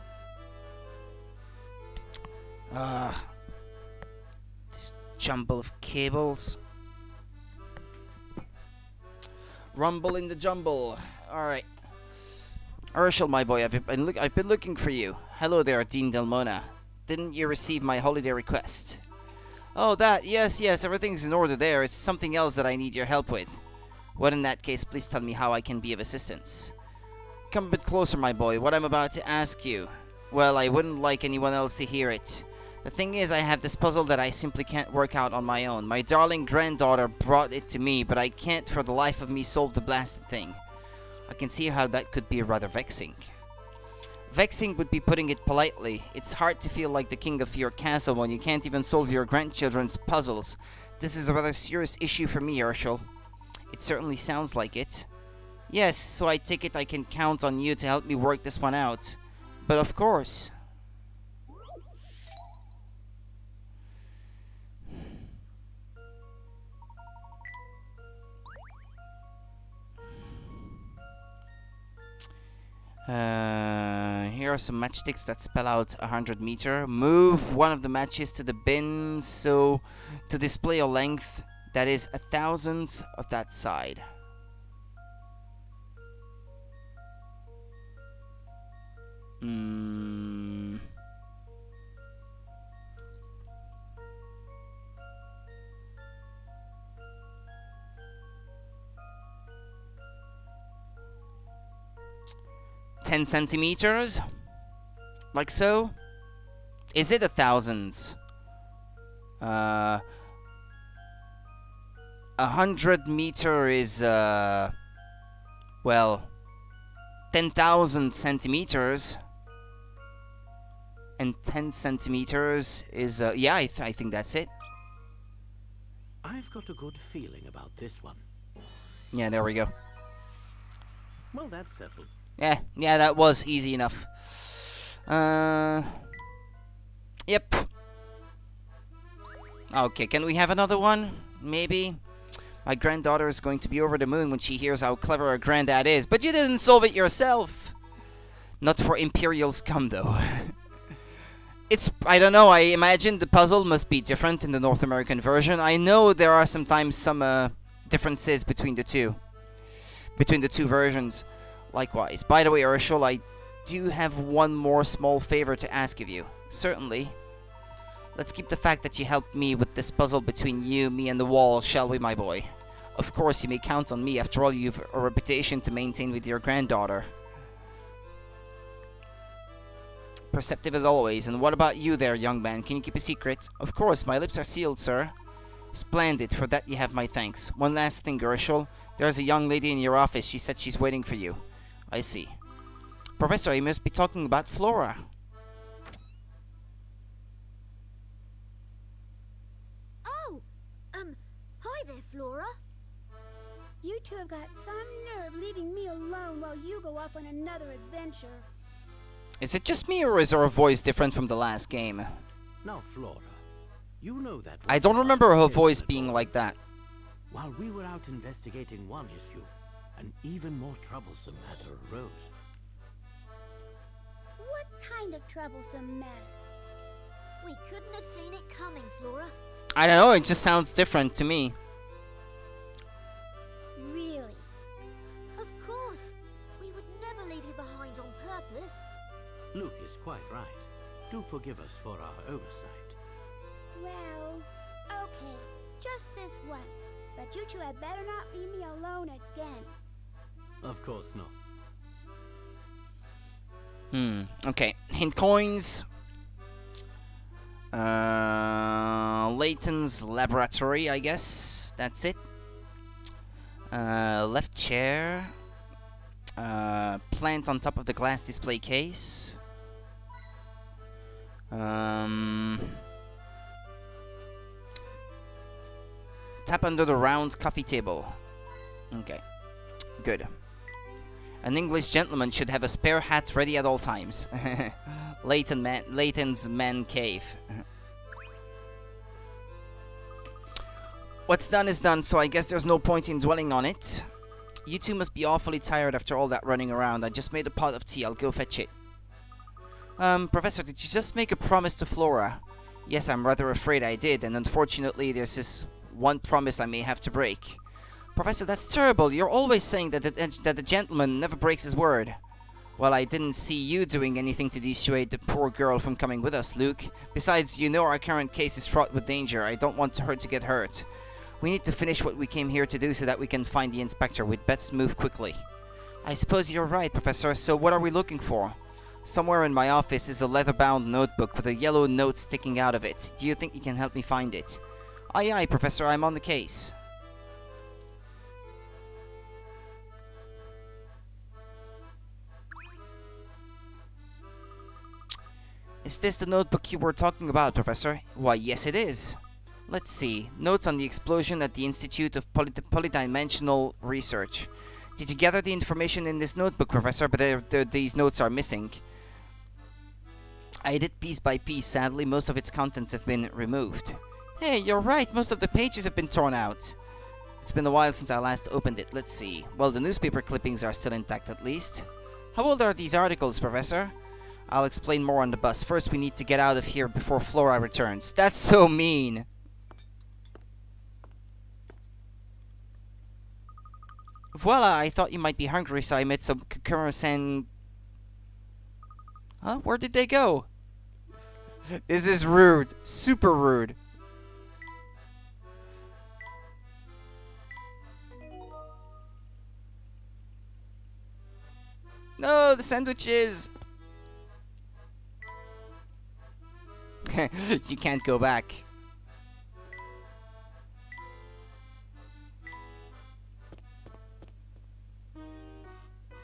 This jumble of cables. Rumble in the jumble. Alright. Urshel, my boy, I've been looking for you. Hello there, Dean Delmona. Didn't you receive my holiday request? Oh, that. Yes, everything's in order there. It's something else that I need your help with. Well, in that case, please tell me how I can be of assistance. Come a bit closer, my boy. What I'm about to ask you. Well, I wouldn't like anyone else to hear it. The thing is, I have this puzzle that I simply can't work out on my own. My darling granddaughter brought it to me, but I can't for the life of me solve the blasted thing. I can see how that could be rather vexing. Vexing would be putting it politely. It's hard to feel like the king of your castle when you can't even solve your grandchildren's puzzles. This is a rather serious issue for me, Urshel. It certainly sounds like it. Yes, so I take it I can count on you to help me work this one out. But of course. Here are some matchsticks that spell out 100 meter. Move one of the matches to the bin so to display a length that is 1,000th of that side. Hmm. $10 centimeters, like so. Is it 1,000? 100 meter is well, 10,000 centimeters, and 10 centimeters is yeah, I think that's it. I've got a good feeling about this one. Yeah, there we go. Well, that's settled. Yeah, that was easy enough. Yep. Okay, can we have another one? Maybe? My granddaughter is going to be over the moon when she hears how clever her granddad is. But you didn't solve it yourself! Not for Imperial scum, though. I don't know, I imagine the puzzle must be different in the North American version. I know there are sometimes some differences between the two. Between the two versions. Likewise. By the way, Urshel, do have one more small favor to ask of you. Certainly. Let's keep the fact that you helped me with this puzzle between you, me, and the wall, shall we, my boy? Of course, you may count on me. After all, you've a reputation to maintain with your granddaughter. Perceptive as always. And what about you there, young man? Can you keep a secret? Of course, my lips are sealed, sir. Splendid. For that you have my thanks. One last thing, Gershel. There's a young lady in your office. She said she's waiting for you. I see. Professor, you must be talking about Flora. Oh! Hi there, Flora. You two have got some nerve leaving me alone while you go off on another adventure. Is it just me, or is her voice different from the last game? Now, Flora, you know that... I don't remember her voice being like that. While we were out investigating one issue, an even more troublesome matter arose. What kind of troublesome matter? We couldn't have seen it coming, Flora. I don't know, it just sounds different to me. Really? Of course. We would never leave you behind on purpose. Luke is quite right. Do forgive us for our oversight. Well, okay. Just this once. But you two had better not leave me alone again. Of course not. Okay. Hint coins. Layton's laboratory, I guess. That's it. Left chair. Plant on top of the glass display case. Tap under the round coffee table. Okay. Good. An English gentleman should have a spare hat ready at all times. Layton's man cave. What's done is done, so I guess there's no point in dwelling on it. You two must be awfully tired after all that running around. I just made a pot of tea. I'll go fetch it. Professor, did you just make a promise to Flora? Yes, I'm rather afraid I did, and unfortunately there's this one promise I may have to break. Professor, that's terrible. You're always saying that the gentleman never breaks his word. Well, I didn't see you doing anything to dissuade the poor girl from coming with us, Luke. Besides, you know our current case is fraught with danger. I don't want her to get hurt. We need to finish what we came here to do so that we can find the inspector. We'd best move quickly. I suppose you're right, Professor. So what are we looking for? Somewhere in my office is a leather-bound notebook with a yellow note sticking out of it. Do you think you can help me find it? Aye, aye, Professor. I'm on the case. Is this the notebook you were talking about, Professor? Why, yes it is. Let's see. Notes on the explosion at the Institute of Polydimensional Research. Did you gather the information in this notebook, Professor? But these notes are missing. I did piece by piece. Sadly, most of its contents have been removed. Hey, you're right. Most of the pages have been torn out. It's been a while since I last opened it. Let's see. Well, the newspaper clippings are still intact at least. How old are these articles, Professor? I'll explain more on the bus. First, we need to get out of here before Flora returns. That's so mean. Voila, I thought you might be hungry, so I made some Kakura-san... Huh? Where did they go? This is rude. Super rude. No, the sandwiches! You can't go back.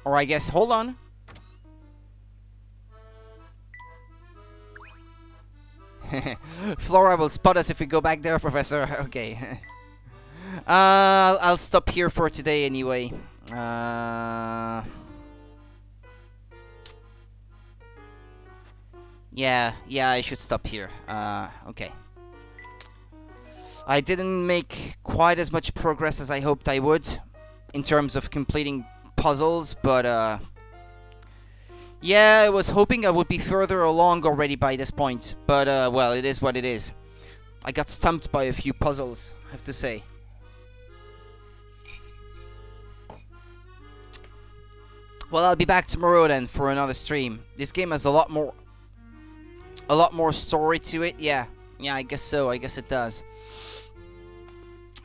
Or I guess, hold on. Flora will spot us if we go back there, Professor. Okay. I'll stop here for today anyway. Yeah, I should stop here. Okay. I didn't make quite as much progress as I hoped I would in terms of completing puzzles, but yeah, I was hoping I would be further along already by this point, but well, it is what it is. I got stumped by a few puzzles, I have to say. Well, I'll be back tomorrow then for another stream. This game has a lot more story to it. Yeah, I guess so. I guess it does.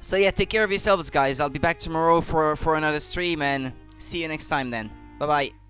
So yeah, take care of yourselves, guys. I'll be back tomorrow for another stream, and see you next time then. Bye bye.